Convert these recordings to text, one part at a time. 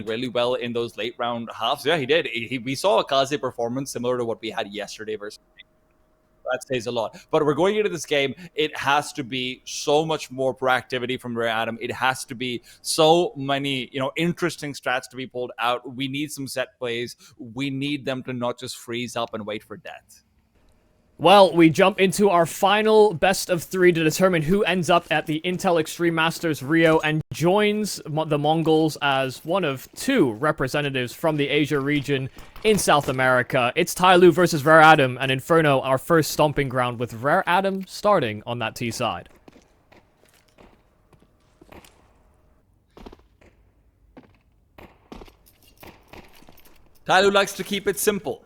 really well in those late round halves. Yeah, he did. We saw a Kaze performance similar to what we had yesterday versus. That says a lot. But we're going into this game. It has to be so much more proactivity from Ray Adam. It has to be so many, interesting strats to be pulled out. We need some set plays. We need them to not just freeze up and wait for death. Well, we jump into our final best of 3 to determine who ends up at the Intel Extreme Masters Rio and joins the Mongols as one of 2 representatives from the Asia region in South America. It's TYLOO versus Rare Adam and Inferno, our first stomping ground, with Rare Adam starting on that T side. TYLOO likes to keep it simple.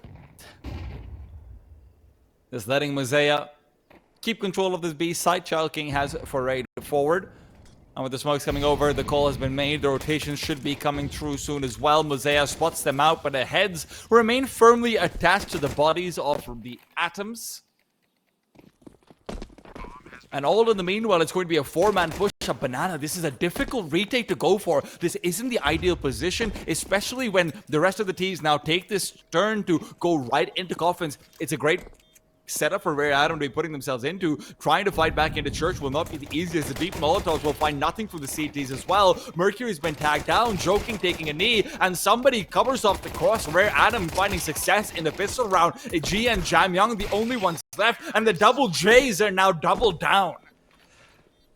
Just letting Mosea keep control of this B site. King has forayed forward. And with the smokes coming over, the call has been made. The rotations should be coming through soon as well. Mosea spots them out, but the heads remain firmly attached to the bodies of the atoms. And all in the meanwhile, it's going to be a 4-man push up Banana. This is a difficult retake to go for. This isn't the ideal position, especially when the rest of the teams now take this turn to go right into coffins. It's a great setup for Rare Adam to be putting themselves into. Trying to fight back into Church will not be the easiest. The deep Molotovs will find nothing from the CTs as well. Mercury's been tagged down, Joking taking a knee, and somebody covers off the cross. Rare Adam finding success in the pistol round. G and Jam Young, the only ones left, and the double Js are now doubled down.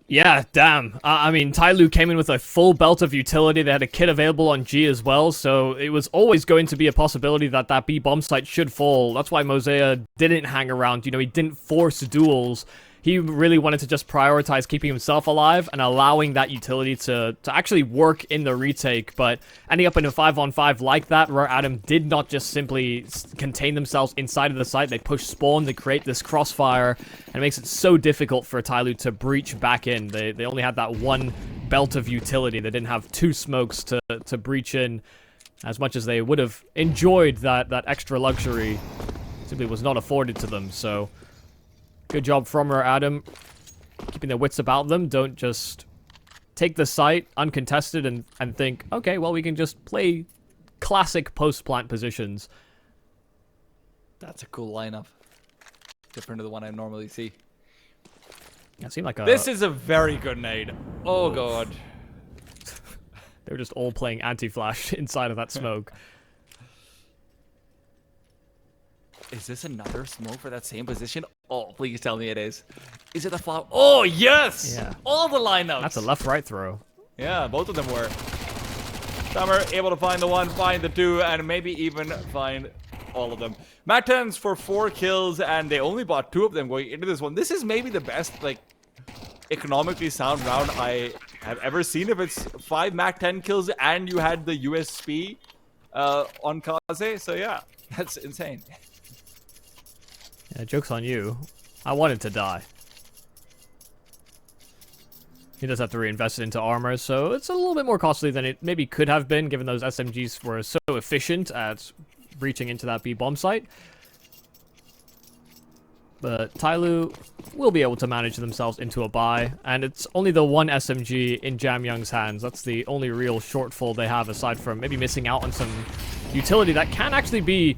Yeah, damn. I mean, TYLOO came in with a full belt of utility. They had a kit available on G as well, so it was always going to be a possibility that that B bomb site should fall. That's why Mosea didn't hang around. He didn't force duels. He really wanted to just prioritize keeping himself alive and allowing that utility to actually work in the retake. But ending up in a 5-on-5 like that, Rare Adam did not just simply contain themselves inside of the site. They push spawn to create this crossfire, and it makes it so difficult for TYLOO to breach back in. They only had that one belt of utility. They didn't have 2 smokes to breach in. As much as they would have enjoyed that extra luxury, simply was not afforded to them. So good job from Rare Adam, keeping their wits about them. Don't just take the site uncontested and think, okay, well, we can just play classic post-plant positions. That's a cool lineup. Different to the one I normally see. It seemed like This is a very good nade. Oh, God. They were just all playing anti-flash inside of that smoke. Is this another smoke for that same position? Oh, please tell me it is. Is it a flop? Oh, yes! Yeah. All the lineups. That's a left-right throw. Yeah, both of them were. Summer able to find the 1, find the 2, and maybe even find all of them. Mac-10s for 4 kills, and they only bought 2 of them going into this one. This is maybe the best, economically sound round I have ever seen. If it's 5 Mac-10 kills and you had the USP on Kaze, so yeah, that's insane. Yeah, joke's on you. I wanted to die. He does have to reinvest it into armor, so it's a little bit more costly than it maybe could have been, given those SMGs were so efficient at breaching into that B bomb site. But TYLOO will be able to manage themselves into a buy, and it's only the 1 SMG in Jam Young's hands. That's the only real shortfall they have, aside from maybe missing out on some utility that can actually be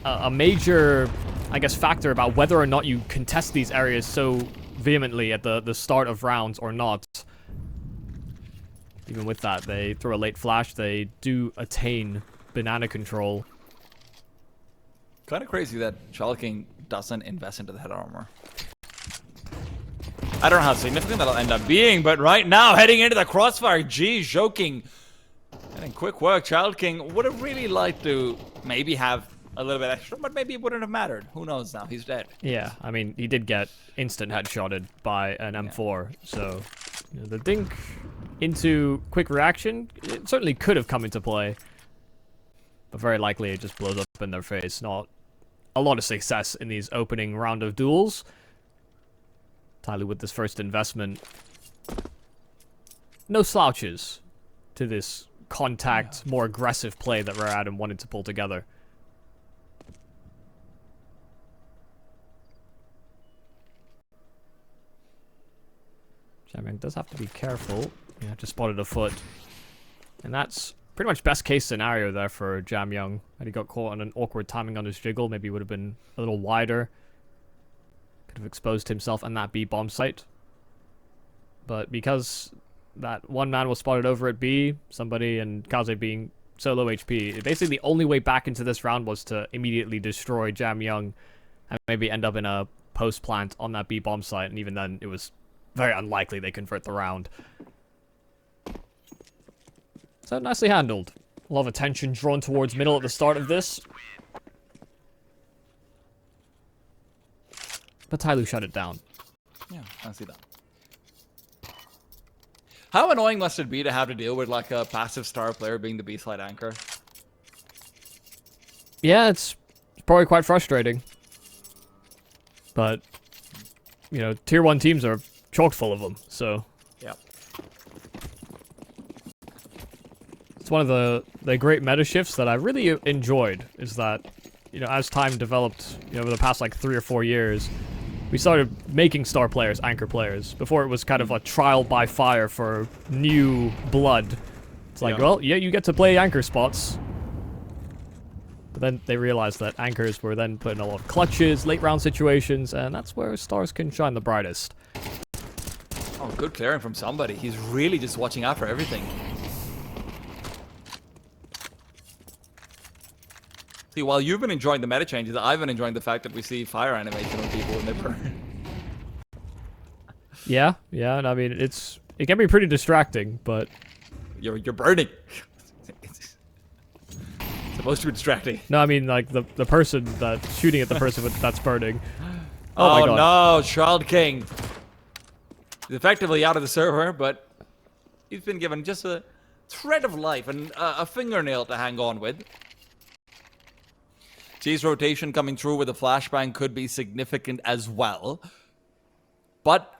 a major, I guess, factor about whether or not you contest these areas so vehemently at the start of rounds or not. Even with that, they throw a late flash, they do attain banana control. Kind of crazy that King doesn't invest into the head armor. I don't know how significant that'll end up being, but right now, heading into the crossfire, Joking. And in quick work, King would have really liked to maybe have a little bit extra, but maybe it wouldn't have mattered. Who knows now? He's dead. Yeah, I mean, he did get instant headshotted by an M4, so the dink into quick reaction, it certainly could have come into play, but very likely it just blows up in their face. Not a lot of success in these opening round of duels. TYLOO with this first investment. No slouches to this contact, more aggressive play that Rare Adam wanted to pull together. Jamang does have to be careful. Yeah, just spotted a foot. And that's pretty much best case scenario there for Jam Young. Had he got caught on an awkward timing on his jiggle, maybe would have been a little wider. Could have exposed himself and that B bomb site. But because that one man was spotted over at B, somebody and Kaze being so low HP, basically the only way back into this round was to immediately destroy Jam Young and maybe end up in a post plant on that B bomb site, and even then it was very unlikely they convert the round. So nicely handled. A lot of attention drawn towards middle at the start of this. But TYLOO shut it down. Yeah, I see that. How annoying must it be to have to deal with like a passive star player being the B-side anchor? Yeah, it's probably quite frustrating. But, you know, tier 1 teams are chock full of them, so... Yeah. It's one of the great meta shifts that I really enjoyed, is that, you know, as time developed, you know, over the past like 3 or 4 years, we started making star players anchor players. Before it was kind of a trial by fire for new blood. It's like, well, yeah, you get to play anchor spots. But then they realized that anchors were then put in a lot of clutches, late round situations, and that's where stars can shine the brightest. Oh, good clearing from somebody. He's really just watching out for everything. See, while you've been enjoying the meta changes, I've been enjoying the fact that we see fire animation on people when they burn. Yeah, and I mean, it can be pretty distracting, but... You're burning. It's supposed to be distracting. No, I mean, like, the person that's shooting at the person that's burning. Oh my God. No, Child King. He's effectively out of the server, but he's been given just a thread of life and a fingernail to hang on with. G's rotation coming through with a flashbang could be significant as well. But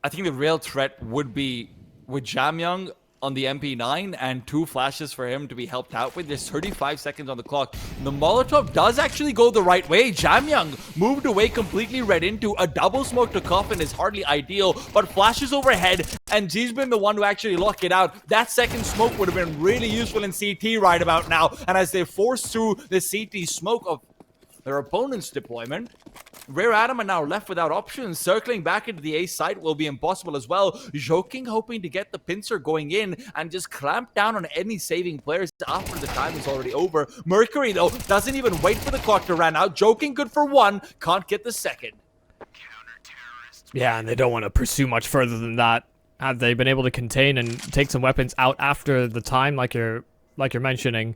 I think the real threat would be with Jam Young on the MP9 and 2 flashes for him to be helped out with. There's 35 seconds on the clock. The Molotov does actually go the right way. Jam Young moved away, completely read into. A double smoke to Coffin is hardly ideal, but flashes overhead, and G's been the one to actually lock it out. That second smoke would have been really useful in CT right about now, and as they force through the CT smoke of their opponent's deployment, Rare Adam are now left without options. Circling back into the A site will be impossible as well. Joking hoping to get the pincer going in and just clamp down on any saving players after the time is already over. Mercury, though, doesn't even wait for the clock to run out. Joking good for 1, can't get the second. Yeah, and they don't want to pursue much further than that. Had they been able to contain and take some weapons out after the time, like you're mentioning,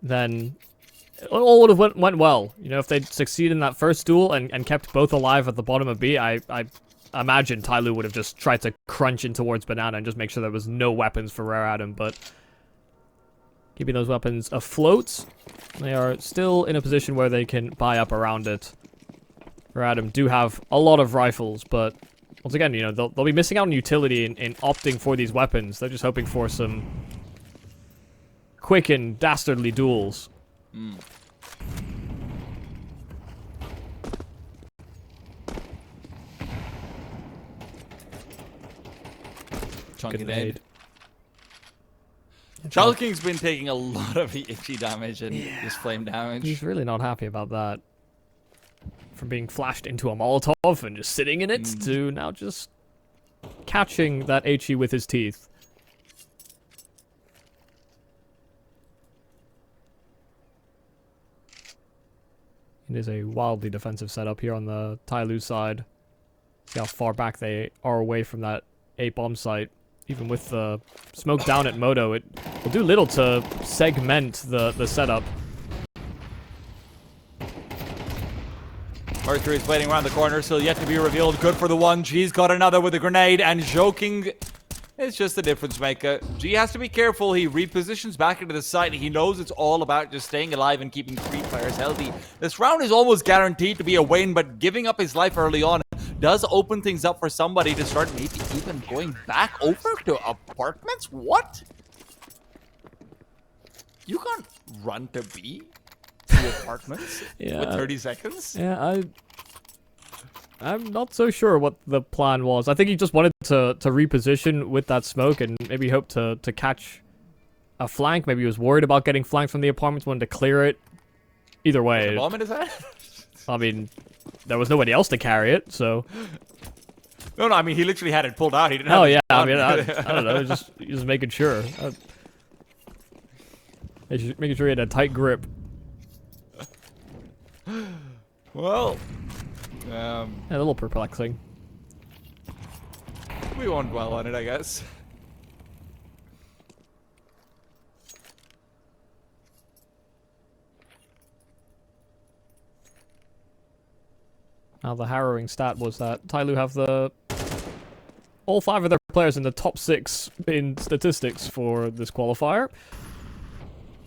then... it all would have went well. You know, if they'd succeeded in that first duel and kept both alive at the bottom of B, I imagine TYLOO would have just tried to crunch in towards Banana and just make sure there was no weapons for Rare Adam, but keeping those weapons afloat, they are still in a position where they can buy up around it. Rare Adam do have a lot of rifles, but once again, you know, they'll be missing out on utility in opting for these weapons. They're just hoping for some quick and dastardly duels. Chunky nade. Child King's been taking a lot of itchy damage and just flame damage. He's really not happy about that. From being flashed into a Molotov and just sitting in it to now just catching that HE with his teeth. It is a wildly defensive setup here on the TYLOO side. See how far back they are away from that A bomb site. Even with the smoke down at Moto, it will do little to segment the setup. Mercury's waiting around the corner, still yet to be revealed. Good for the 1. G's got another with a grenade, and Joking is just the difference maker. G has to be careful. He repositions back into the site. He knows it's all about just staying alive and keeping 3 players healthy. This round is almost guaranteed to be a win, but giving up his life early on does open things up for somebody to start maybe even going back over to apartments? What? You can't run to B? To apartments? Yeah. With 30 seconds? Yeah, I'm not so sure what the plan was. I think he just wanted to reposition with that smoke and maybe hope to catch a flank. Maybe he was worried about getting flanked from the apartments, wanted to clear it. Either way. Was the bomb in his head? I mean, there was nobody else to carry it, so... No, I mean, he literally had it pulled out. He didn't Oh, have yeah, I mean, I don't know, just making sure. Making sure he had a tight grip. Well, a little perplexing. We won't dwell on it, I guess. Now, the harrowing stat was that TYLOO have all 5 of their players in the top 6 in statistics for this qualifier.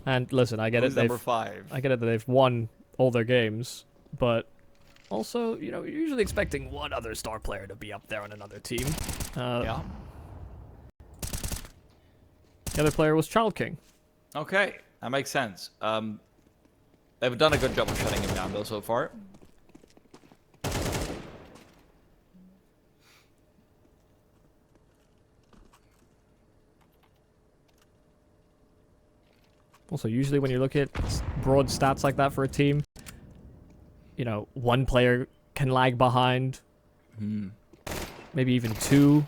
And listen, I get it. Number 5. I get it that they've won all their games, but also, you know, you're usually expecting one other star player to be up there on another team. Yeah. The other player was Child King. Okay, that makes sense. They've done a good job of shutting him down though so far. Also, usually when you look at broad stats like that for a team, you know, one player can lag behind. Maybe even 2.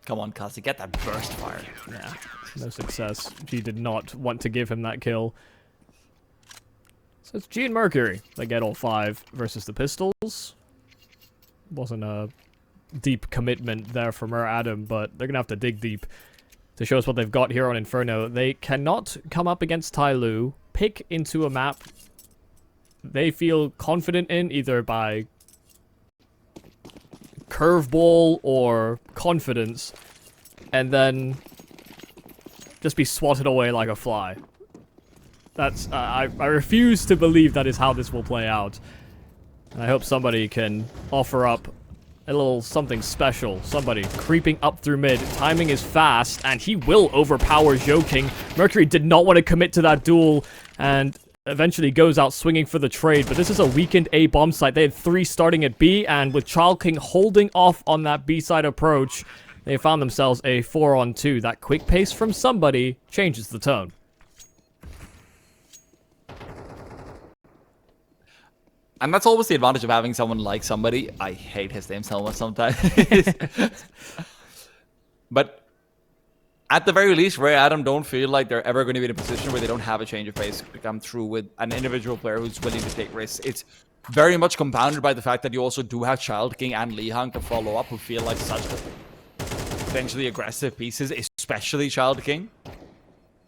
Come on, Kasi, get that burst fire. Nah, no success. G did not want to give him that kill. So it's G and Mercury. They get all 5 versus the Pistols. Wasn't a deep commitment there from Adam, but they're going to have to dig deep to show us what they've got here on Inferno. They cannot come up against TYLOO, pick into a map they feel confident in, either by curveball or confidence, and then just be swatted away like a fly. That's, I refuse to believe that is how this will play out. And I hope somebody can offer up a little something special. Somebody creeping up through mid. Timing is fast, and he will overpower Joking. Mercury did not want to commit to that duel, and eventually goes out swinging for the trade. But this is a weakened A bomb site. They had 3 starting at B, and with Child King holding off on that B side approach, they found themselves a 4-on-2. That quick pace from somebody changes the tone. And that's always the advantage of having someone like somebody. I hate his name so much sometimes. But at the very least, Ray Adam don't feel like they're ever going to be in a position where they don't have a change of pace to come through with an individual player who's willing to take risks. It's very much compounded by the fact that you also do have Child King and Lee Hang to follow up, who feel like such potentially aggressive pieces, especially Child King,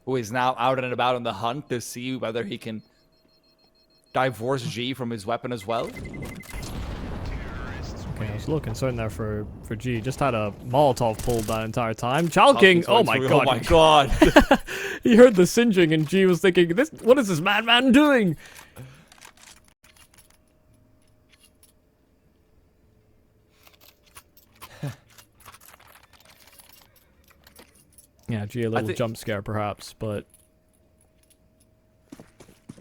who is now out and about on the hunt to see whether he can divorce G from his weapon as well. Okay, I was a little concerned there for G. Just had a Molotov pulled that entire time. Child King, oh my god. Oh my god. He heard the singeing and G was thinking, what is this madman doing? Yeah, G a little jump scare perhaps, but...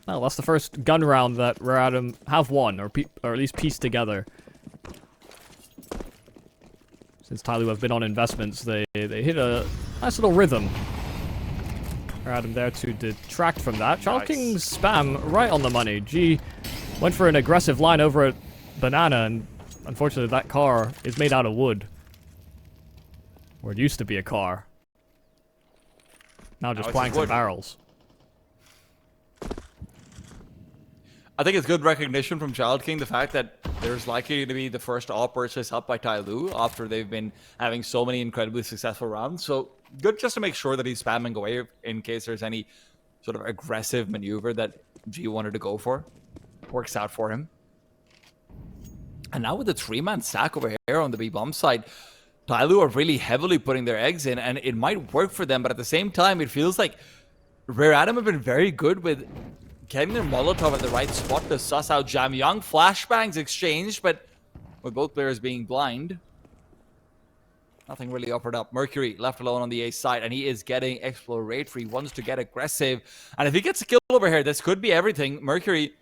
Well, that's the first gun round that Rare Adam have won, or at least pieced together. Since TYLOO have been on investments, they hit a nice little rhythm. Rare Adam there to detract from that. Child King's spam right on the money. G went for an aggressive line over at Banana, and unfortunately that car is made out of wood. Or it used to be a car. Now just planks and barrels. I think it's good recognition from Child King, the fact that there's likely to be the first all purchase up by TYLOO after they've been having so many incredibly successful rounds. So good just to make sure that he's spamming away in case there's any sort of aggressive maneuver that G wanted to go for. Works out for him. And now with the 3-man stack over here on the B-bomb side, TYLOO are really heavily putting their eggs in, and it might work for them, but at the same time, it feels like Rare Adam have been very good with getting their Molotov at the right spot to suss out Jam Young. Flashbangs exchanged, but with both players being blind, nothing really offered up. Mercury left alone on the A side, and he is getting exploratory. He wants to get aggressive, and if he gets a kill over here, this could be everything. Mercury,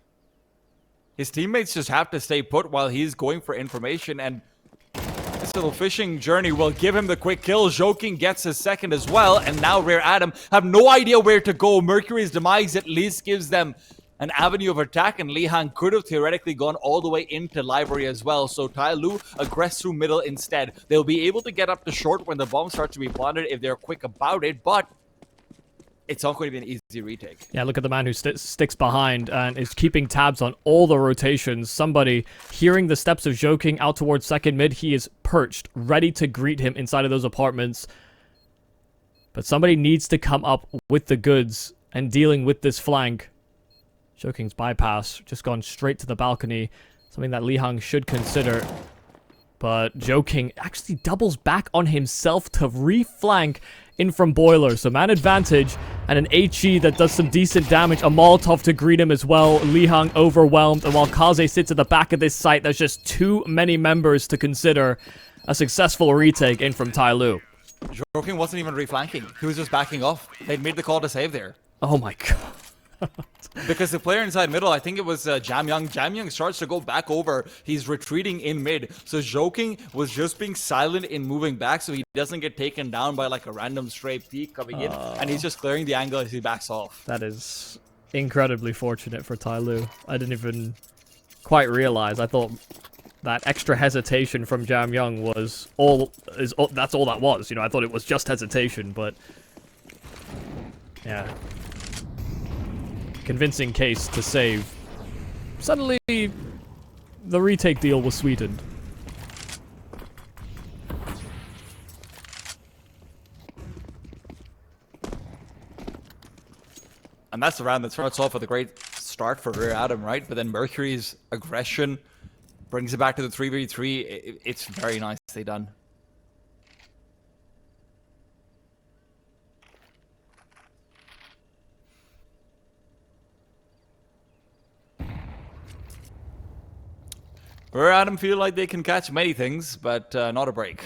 his teammates just have to stay put while he's going for information, and this nice little fishing journey will give him the quick kill. Joking gets his second as well, and now Rare Adam have no idea where to go. Mercury's demise at least gives them an avenue of attack, and Lihang could have theoretically gone all the way into library as well. So TYLOO aggress through middle instead. They'll be able to get up to short when the bomb starts to be planted if they're quick about it, but it's not going to be an easy retake. Yeah, look at the man who sticks behind and is keeping tabs on all the rotations. Somebody hearing the steps of Joking out towards second mid. He is perched, ready to greet him inside of those apartments. But somebody needs to come up with the goods and dealing with this flank. Joking's bypass, just gone straight to the balcony. Something that Lihang should consider. But Joking actually doubles back on himself to reflank in from Boiler. So man advantage and an HE that does some decent damage. A Molotov to greet him as well. Lihang overwhelmed. And while Kaze sits at the back of this site, there's just too many members to consider a successful retake in from TYLOO. Joking wasn't even reflanking. He was just backing off. They'd made the call to save there. Oh my god. Because the player inside middle, I think it was Jamyoung. Jamyoung starts to go back over. He's retreating in mid. So Joking was just being silent in moving back so he doesn't get taken down by like a random stray peek coming in. And he's just clearing the angle as he backs off. That is incredibly fortunate for TYLOO. I didn't even quite realize. I thought that extra hesitation from Jamyoung was that's all that was. You know, I thought it was just hesitation, but yeah. Convincing case to save. Suddenly, the retake deal was sweetened. And that's the round that starts off with a great start for Rare Adam, right? But then Mercury's aggression brings it back to the 3v3. It's very nicely done. Rare Adam feel like they can catch many things, but not a break.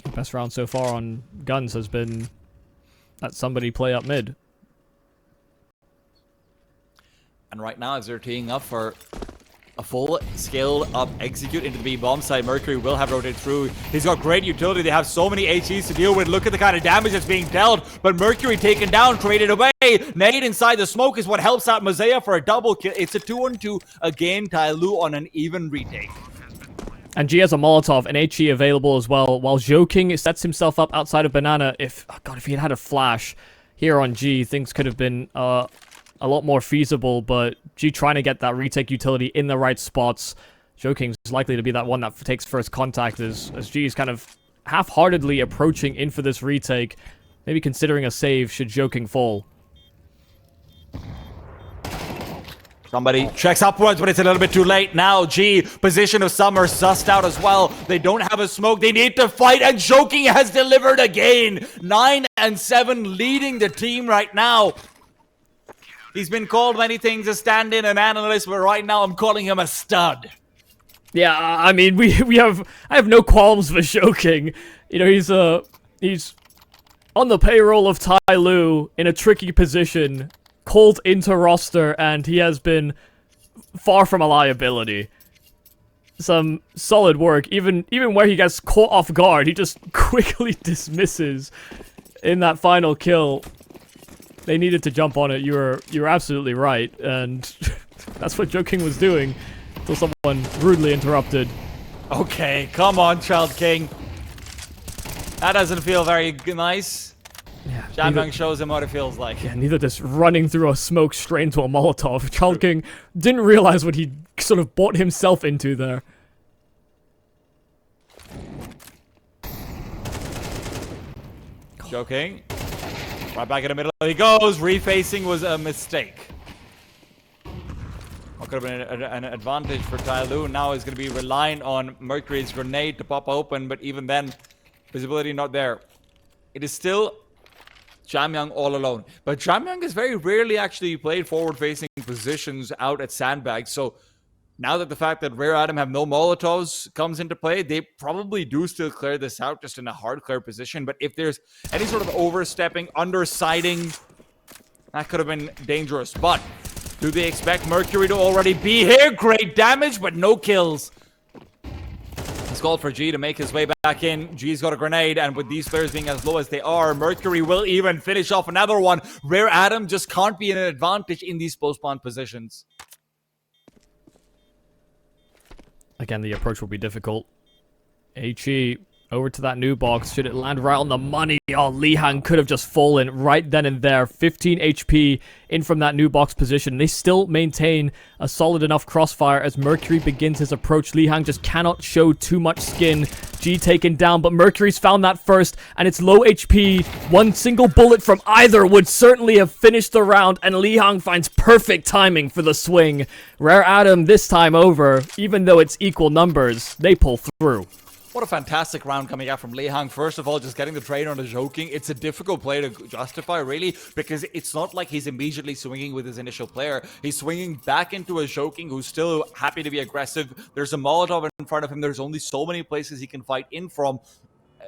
The best round so far on guns has been that somebody play up mid. And right now, as they're teeing up for a full scaled up execute into the B bomb side, Mercury will have rotated through. He's got great utility. They have so many HEs to deal with. Look at the kind of damage that's being dealt. But Mercury taken down, traded away. Nade inside the smoke is what helps out Mosaic for a double kill. It's a 2-on-2 again. TYLOO on an even retake. And G has a Molotov and HE available as well, while Joking sets himself up outside of Banana. If he had a flash here on G, things could have been a lot more feasible, but G trying to get that retake utility in the right spots. Joking's likely to be that one that takes first contact as G is kind of half-heartedly approaching in for this retake, maybe considering a save should Joking fall. Somebody checks upwards, but it's a little bit too late now. G, position of Summer sussed out as well. They don't have a smoke. They need to fight, and Joking has delivered again. 9 and 7 leading the team right now. He's been called many things, a stand-in, an analyst, but right now I'm calling him a stud. Yeah, I mean, I have no qualms for Joking. You know, he's on the payroll of TYLOO in a tricky position, called into roster, and he has been far from a liability. Some solid work, even where he gets caught off guard, he just quickly dismisses in that final kill. They needed to jump on it. You were absolutely right, and that's what Joking was doing until someone rudely interrupted. Okay, come on, Child King. That doesn't feel very nice. Yeah, Jamyoung shows him what it feels like. Yeah, neither this running through a smoke straight into a Molotov. Child King didn't realize what he sort of bought himself into there. Joking. Right back in the middle he goes. Refacing was a mistake. What could have been an advantage for TYLOO. Now is going to be relying on Mercury's grenade to pop open, but even then, visibility not there. It is still Jamyoung all alone. But Jamyoung has very rarely actually played forward-facing positions out at sandbags, so now that the fact that Rare Adam have no Molotovs comes into play, they probably do still clear this out just in a hard clear position. But if there's any sort of overstepping, undersiding, that could have been dangerous. But Do they expect Mercury to already be here? Great damage, but no kills. It's called for G to make his way back in. G's got a grenade, and with these players being as low as they are, Mercury will even finish off another one. Rare Atom just can't be in an advantage in these post-spawn positions. Again, the approach will be difficult. HE over to that new box. Should it land right on the money? Oh, Lihang could have just fallen right then and there. 15 HP in from that new box position. They still maintain a solid enough crossfire as Mercury begins his approach. Lihang just cannot show too much skin. G taken down, but Mercury's found that first, and it's low HP. One single bullet from either would certainly have finished the round, and Lihang finds perfect timing for the swing. Rare Atom this time over, even though it's equal numbers, they pull through. What a fantastic round coming out from Lihang. First of all, just getting the trade on the Joking. It's a difficult play to justify, really, because it's not like he's immediately swinging with his initial player. He's swinging back into a Joking who's still happy to be aggressive. There's a Molotov in front of him. There's only so many places he can fight in from.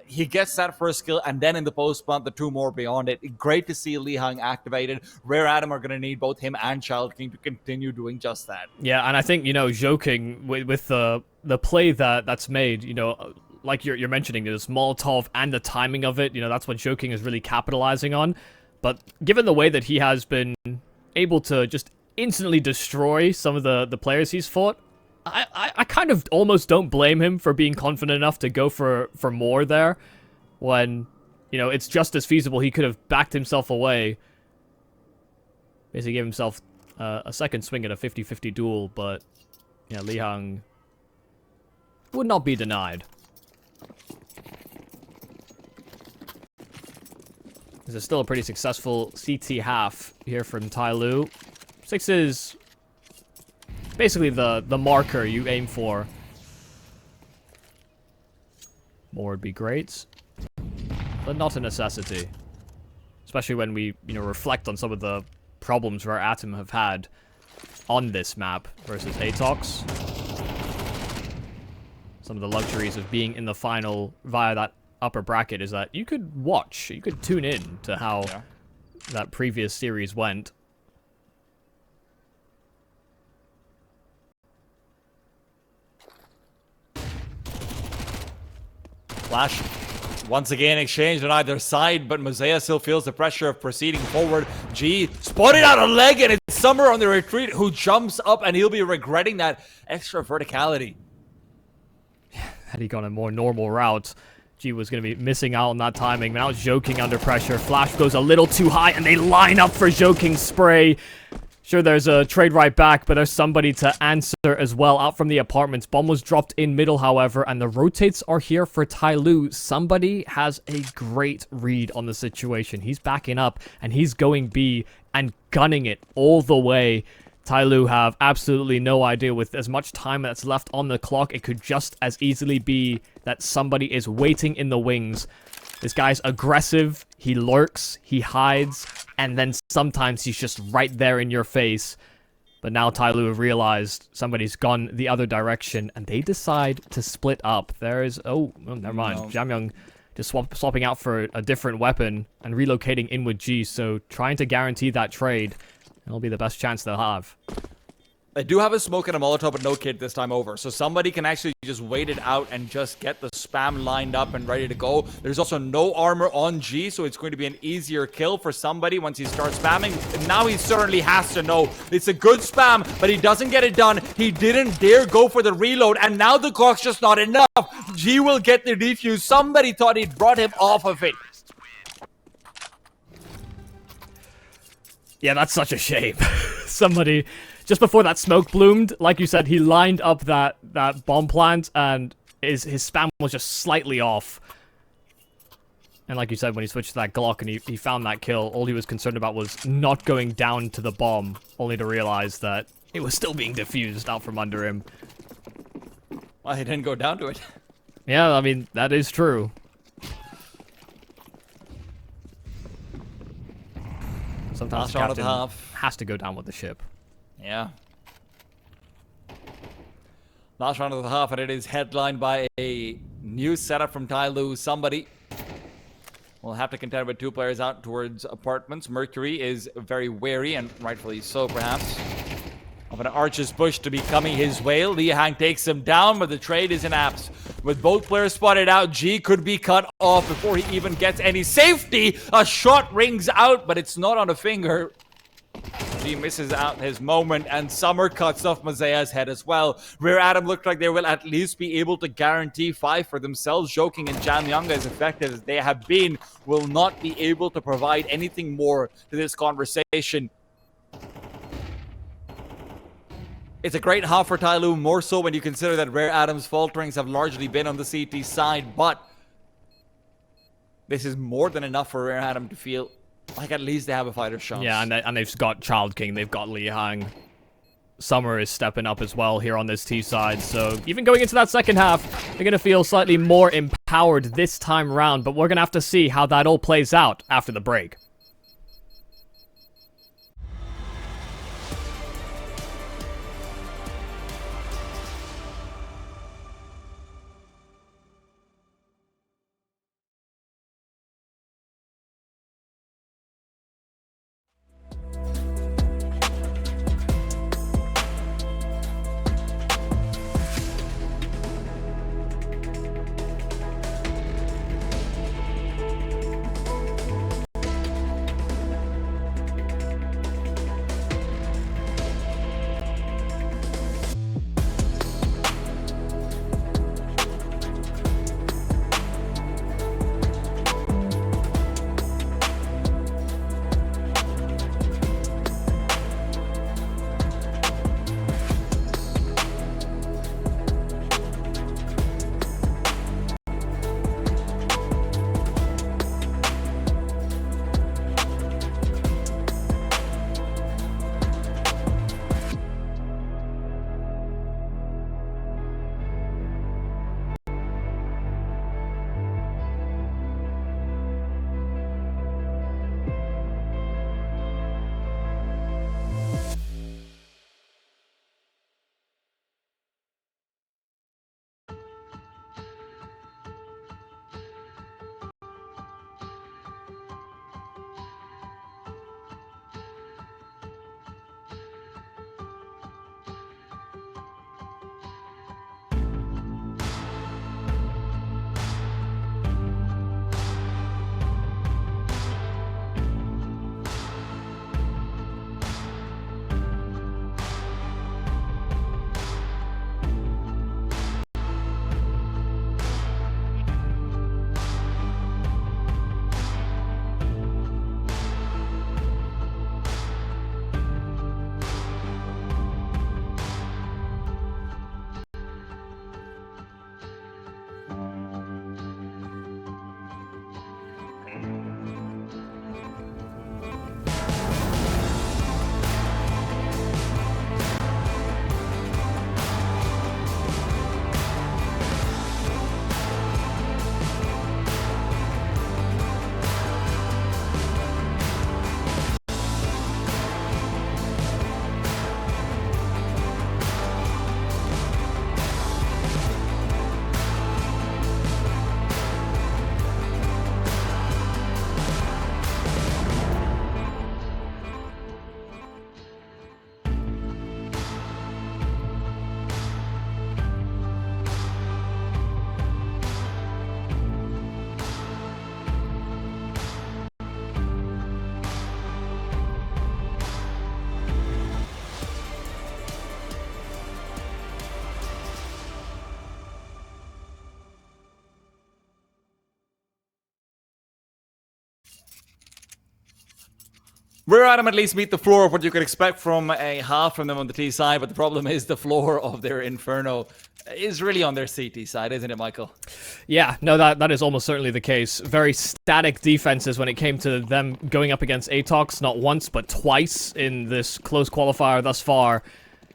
He gets that first kill, and then in the post-spawn, the two more beyond it. Great to see Lihang activated. Rare Atom are going to need both him and Child King to continue doing just that. Yeah, and I think, Joking, with the play that's made, like you're mentioning, there's Molotov and the timing of it, that's what Joking is really capitalizing on. But given the way that he has been able to just instantly destroy some of the players he's fought, I kind of almost don't blame him for being confident enough to go for more there, when, it's just as feasible. He could have backed himself away. Basically gave himself a second swing at a 50-50 duel, but, Lihang would not be denied. This is still a pretty successful CT half here from TYLOO. 6 is basically the marker you aim for. More would be great, but not a necessity. Especially when we, reflect on some of the problems Rare Atom have had on this map versus Atox. Some of the luxuries of being in the final via that upper bracket is that you could watch, you could tune in to how that previous series went. Flash once again exchanged on either side, but Mosea still feels the pressure of proceeding forward. G spotted out a leg, and it's Summer on the retreat who jumps up, and he'll be regretting that extra verticality. Had he gone a more normal route, G was going to be missing out on that timing. Now Joking under pressure. Flash goes a little too high, and they line up for Joking's spray. Sure, there's a trade right back, but there's somebody to answer as well out from the apartments. Bomb was dropped in middle, however, and the rotates are here for TYLOO. Somebody has a great read on the situation. He's backing up, and he's going B and gunning it all the way. TYLOO have absolutely no idea. With as much time that's left on the clock, it could just as easily be that somebody is waiting in the wings. This guy's aggressive, he lurks, he hides, and then sometimes he's just right there in your face. But now TYLOO have realized somebody's gone the other direction, and they decide to split up. There is... Oh, never mind. No. Jamyoung just swapping out for a different weapon and relocating in with G, so trying to guarantee that trade. It'll be the best chance they'll have. They do have a smoke and a Molotov, but no kid this time over. So somebody can actually just wait it out and just get the spam lined up and ready to go. There's also no armor on G, so it's going to be an easier kill for somebody once he starts spamming. And now he certainly has to know. It's a good spam, but he doesn't get it done. He didn't dare go for the reload, and now the clock's just not enough. G will get the defuse. Somebody thought he'd brought him off of it. Yeah, that's such a shame. Somebody... Just before that smoke bloomed, like you said, he lined up that bomb plant, and his spam was just slightly off. And like you said, when he switched to that Glock and he found that kill, all he was concerned about was not going down to the bomb, only to realize that it was still being diffused out from under him. Well, he didn't go down to it. Yeah, I mean, that is true. Sometimes the captain has to go down with the ship. Yeah. Last round of the half, and it is headlined by a new setup from TYLOO. Somebody will have to contend with two players out towards apartments. Mercury is very wary, and rightfully so, perhaps. of an Archer's push to be coming his way. Liang takes him down, but the trade is in apps. With both players spotted out, G could be cut off before he even gets any safety. A shot rings out, but it's not on a finger. G misses out his moment, and Summer cuts off Mosea's head as well. Rear Adam looked like they will at least be able to guarantee 5 for themselves. Joking and Jan Young, as effective as they have been, will not be able to provide anything more to this conversation. It's a great half for TYLOO, more so when you consider that Rare Adam's falterings have largely been on the CT side, but this is more than enough for Rare Adam to feel like at least they have a fighter's chance. Yeah, and they've got Child King, they've got Liang. Summer is stepping up as well here on this T side, so even going into that second half, they're going to feel slightly more empowered this time round, but we're going to have to see how that all plays out after the break. Rare Adam at least meet the floor of what you could expect from a half from them on the T side, but the problem is the floor of their Inferno is really on their CT side, isn't it, Michael? Yeah, no, that is almost certainly the case. Very static defenses when it came to them going up against Atox, not once, but twice in this close qualifier thus far.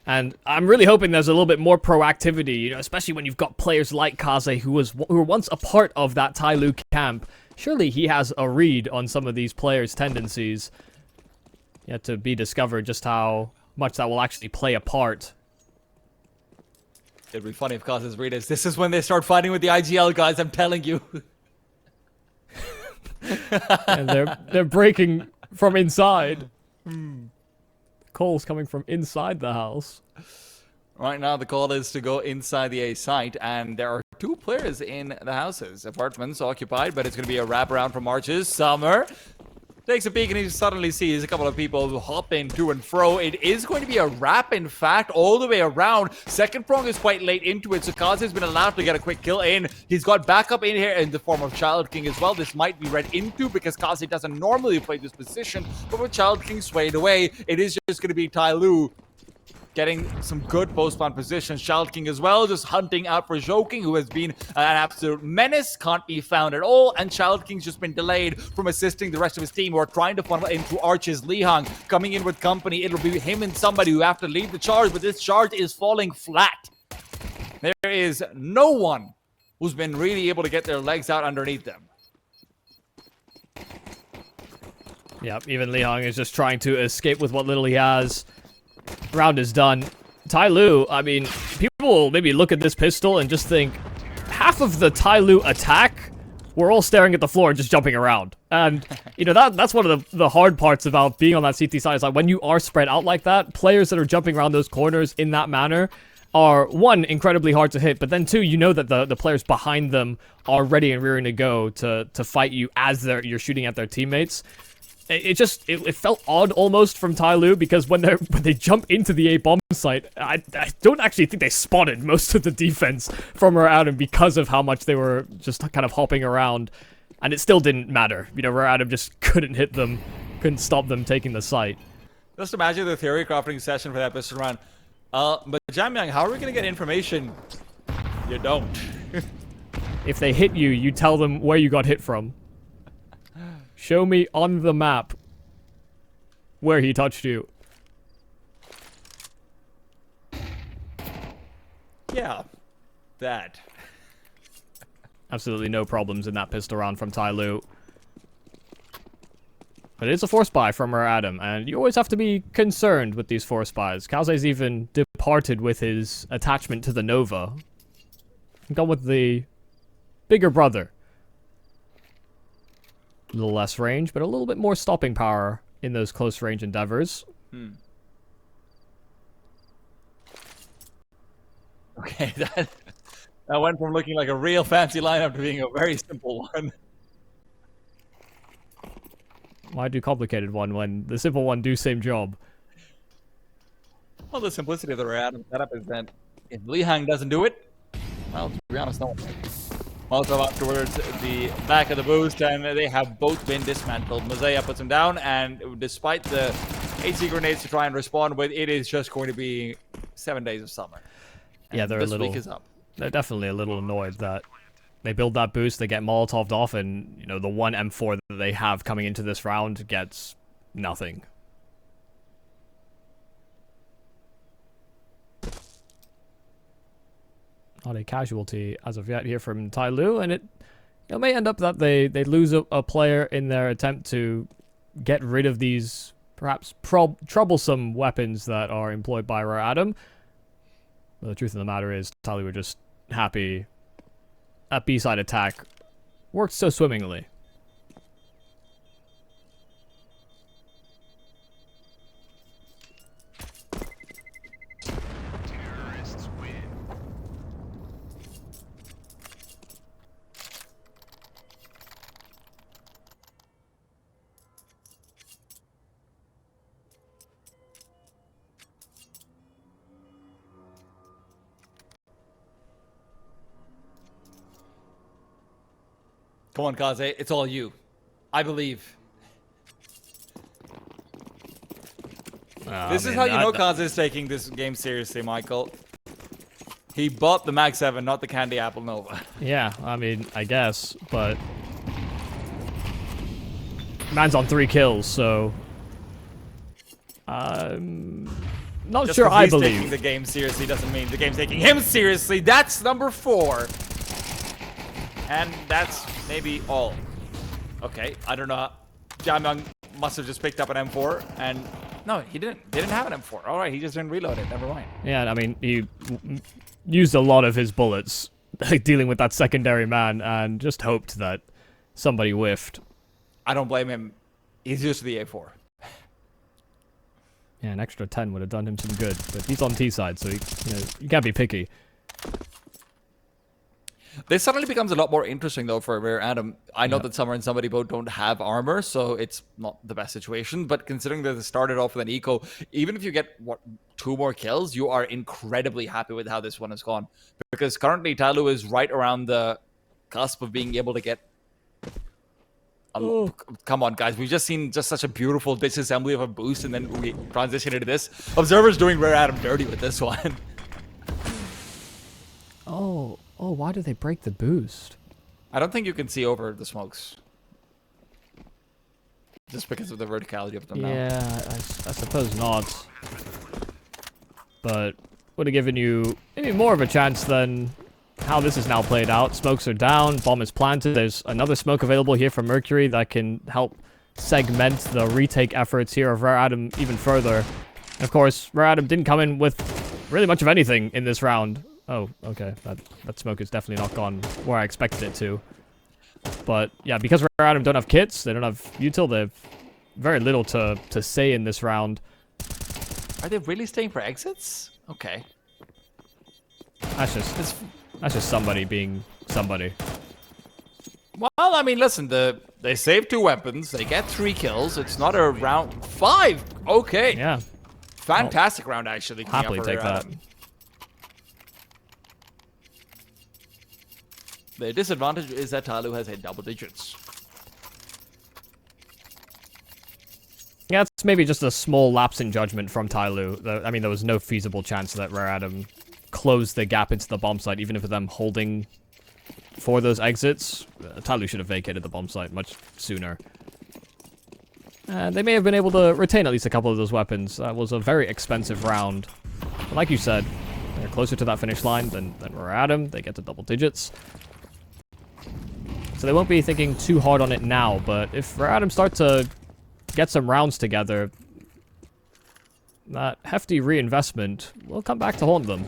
And I'm really hoping there's a little bit more proactivity, you know, especially when you've got players like Kaze who were once a part of that TYLOO camp. Surely he has a read on some of these players' tendencies. Yet to be discovered just how much that will actually play a part. It'd be funny if Kaze's read is, this is when they start fighting with the IGL guys, I'm telling you. And they're breaking from inside. calls coming from inside the house. Right now, the call is to go inside the A site, and there are 2 players in the houses. Apartments occupied, but it's going to be a wraparound from Arches. Summer takes a peek, and he suddenly sees a couple of people hopping to and fro. It is going to be a wrap, in fact, all the way around. Second prong is quite late into it, so Kaze has been allowed to get a quick kill in. He's got backup in here in the form of Child King as well. This might be read into because Kaze doesn't normally play this position, but with Child King swayed away, it is just going to be TYLOO getting some good post-spawn positions. Child King as well, just hunting out for Joking, who has been an absolute menace, can't be found at all, and Child King's just been delayed from assisting the rest of his team who are trying to funnel into Arches. Lihang coming in with company. It'll be him and somebody who have to lead the charge, but this charge is falling flat. There is no one who's been really able to get their legs out underneath them. Yep, even Lihang is just trying to escape with what little he has. Round is done. TYLOO, I mean, people will maybe look at this pistol and just think, half of the TYLOO attack, we're all staring at the floor and just jumping around. And, you know, that's one of the hard parts about being on that CT side, is like when you are spread out like that, players that are jumping around those corners in that manner are, one, incredibly hard to hit, but then two, you know that the players behind them are ready and rearing to go to fight you as you're shooting at their teammates. It felt odd almost from TYLOO, because when they jump into the A bomb site, I don't actually think they spotted most of the defense from Adam because of how much they were just kind of hopping around, and it still didn't matter. You know, Adam just couldn't hit them, couldn't stop them taking the site. Just imagine the theory crafting session for that pistol round. But Jamyang, how are we gonna get information? You don't. If they hit you, you tell them where you got hit from. Show me on the map where he touched you. Yeah, that. Absolutely no problems in that pistol round from TYLOO. But it's a force buy from Adam, and you always have to be concerned with these force buys. Kaze's even departed with his attachment to the Nova. Gone with the bigger brother. A little less range, but a little bit more stopping power in those close range endeavors. Okay, that went from looking like a real fancy lineup to being a very simple one. Why do complicated one when the simple one do same job? Well, the simplicity of the Adam setup is that if Lihang doesn't do it, well, to be honest, no one will. Also up towards the back of the boost, and they have both been dismantled. Mosaic puts him down, and despite the AC grenades to try and respond with, it is just going to be 7 days of summer. Yeah, they're this a little. week is up. They're definitely a little annoyed that they build that boost, they get Molotoved off, and you know the one M4 that they have coming into this round gets nothing. Not a casualty as of yet here from TYLOO, and it may end up that they lose a player in their attempt to get rid of these perhaps troublesome weapons that are employed by Adam. But the truth of the matter is, TYLOO were just happy that B-side attack worked so swimmingly. Come on, Kaze, it's all you. I believe. This is how you know Kaze is taking this game seriously, Michael. He bought the Mag 7, not the Candy Apple Nova. Yeah, I mean, I guess, but man's on 3 kills, so not Just sure I he's believe. taking the game seriously doesn't mean the game's taking him seriously. That's number 4. And that's maybe all. Okay, I don't know. Jamyang must have just picked up an M4 and... No, he didn't. They didn't have an M4. Alright, he just didn't reload it. Never mind. Yeah, I mean, he used a lot of his bullets dealing with that secondary man and just hoped that somebody whiffed. I don't blame him. He's used to the A4. Yeah, an extra 10 would have done him some good, but he's on T side, so you can't be picky. This suddenly becomes a lot more interesting, though, for Rare Adam. I know that Summer and Somebody both don't have armor, so it's not the best situation. But considering that they started off with an eco, even if you get, 2 more kills, you are incredibly happy with how this one has gone. Because currently, TYLOO is right around the cusp of being able to get... Come on, guys. We've just seen just such a beautiful disassembly of a boost, and then we transition into this. Observer's doing Rare Adam dirty with this one. Oh, why do they break the boost? I don't think you can see over the smokes. Just because of the verticality of them now. Yeah, I suppose not. But would have given you maybe more of a chance than how this is now played out. Smokes are down, bomb is planted. There's another smoke available here from Mercury that can help segment the retake efforts here of Rare Adam even further. And of course, Rare Adam didn't come in with really much of anything in this round. Oh, okay. That smoke is definitely not gone where I expected it to. But yeah, because Rare Adam don't have kits, they don't have util, they have very little to say in this round. Are they really staying for exits? Okay. That's just somebody being somebody. Well, I mean, listen, they save 2 weapons, they get 3 kills. It's not a round 5. Okay. Yeah. Fantastic round, actually. Happily take that. The disadvantage is that TYLOO has hit double digits. Yeah, it's maybe just a small lapse in judgment from TYLOO. I mean, there was no feasible chance that Rare Adam closed the gap into the bomb site, even if with them holding for those exits. TYLOO should have vacated the bomb site much sooner. They may have been able to retain at least a couple of those weapons. That was a very expensive round. But like you said, they're closer to that finish line than Rare Adam. They get to double digits. So they won't be thinking too hard on it now, but if Rare Adam start to get some rounds together, that hefty reinvestment will come back to haunt them.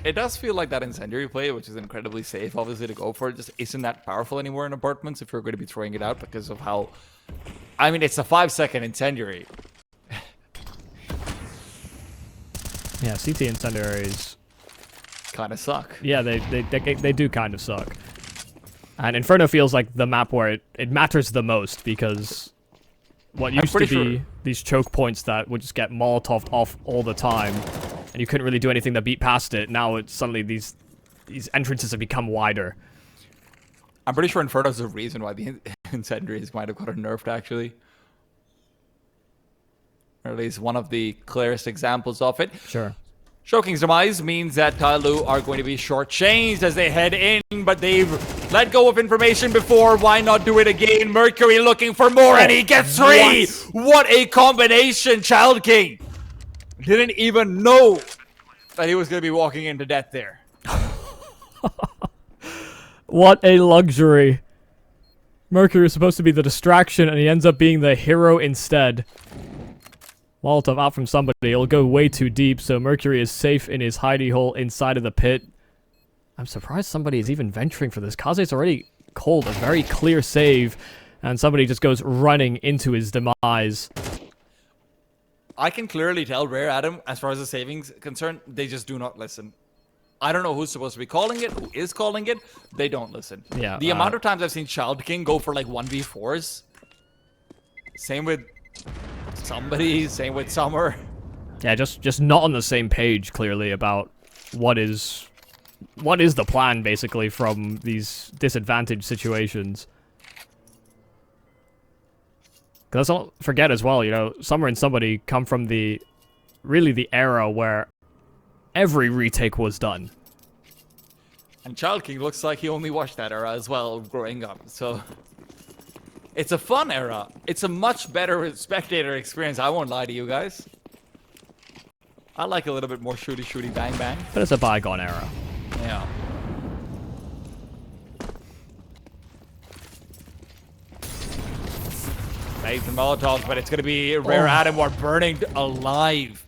It does feel like that incendiary play, which is incredibly safe, obviously, to go for it, just isn't that powerful anymore in apartments if you're going to be throwing it out because of how... I mean, it's a 5-second incendiary. Yeah, CT incendiaries kind of suck. Yeah, they do kind of suck. And Inferno feels like the map where it matters the most, because what used to be these choke points that would just get Molotoved off all the time, and you couldn't really do anything to beat past it, now it's suddenly these entrances have become wider. I'm pretty sure Inferno's the reason why the incendiaries might have gotten nerfed, actually. Or at least one of the clearest examples of it. Sure. Shoking's demise means that TYLOO are going to be shortchanged as they head in, but they've let go of information before. Why not do it again? Mercury looking for more, and he gets 3! What a combination, Child King! Didn't even know that he was going to be walking into death there. What a luxury. Mercury is supposed to be the distraction, and he ends up being the hero instead. Molotov out from somebody. It'll go way too deep, so Mercury is safe in his hidey hole inside of the pit. I'm surprised somebody is even venturing for this. Kaze's already called a very clear save, and somebody just goes running into his demise. I can clearly tell Rare Adam, as far as the savings concerned, they just do not listen. I don't know who's supposed to be calling it, who is calling it. They don't listen. Yeah. The amount of times I've seen Child King go for like 1v4s. Same with somebody, same with Summer. Yeah, just not on the same page, clearly, about what is the plan, basically, from these disadvantaged situations. Because let's not forget as well, you know, Summer and somebody come from the era where every retake was done. And Child King looks like he only watched that era as well, growing up, so... It's a fun era. It's a much better spectator experience, I won't lie to you guys. I like a little bit more shooty, bang, bang. But it's a bygone era. Yeah. Safe and Molotovs, but it's going to be Rare Adam are burning alive.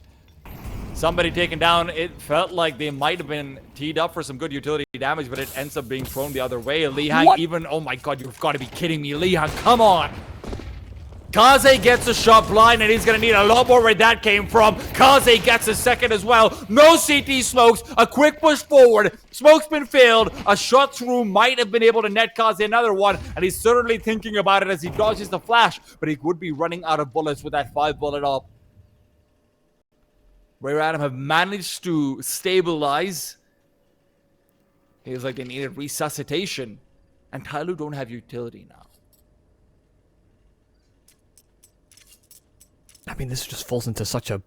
Somebody taken down. It felt like they might have been teed up for some good utility damage, but it ends up being thrown the other way. Lihang even... Oh my god, you've got to be kidding me. Lihang, come on! Kaze gets a shot blind, and he's going to need a lot more where that came from. Kaze gets a second as well. No CT smokes. A quick push forward. Smoke's been failed. A shot through might have been able to net Kaze another one, and he's certainly thinking about it as he dodges the flash, but he would be running out of bullets with that 5-bullet up. Rare Atom have managed to stabilize. Feels like they needed resuscitation, and TYLOO don't have utility now. I mean, this just falls into such a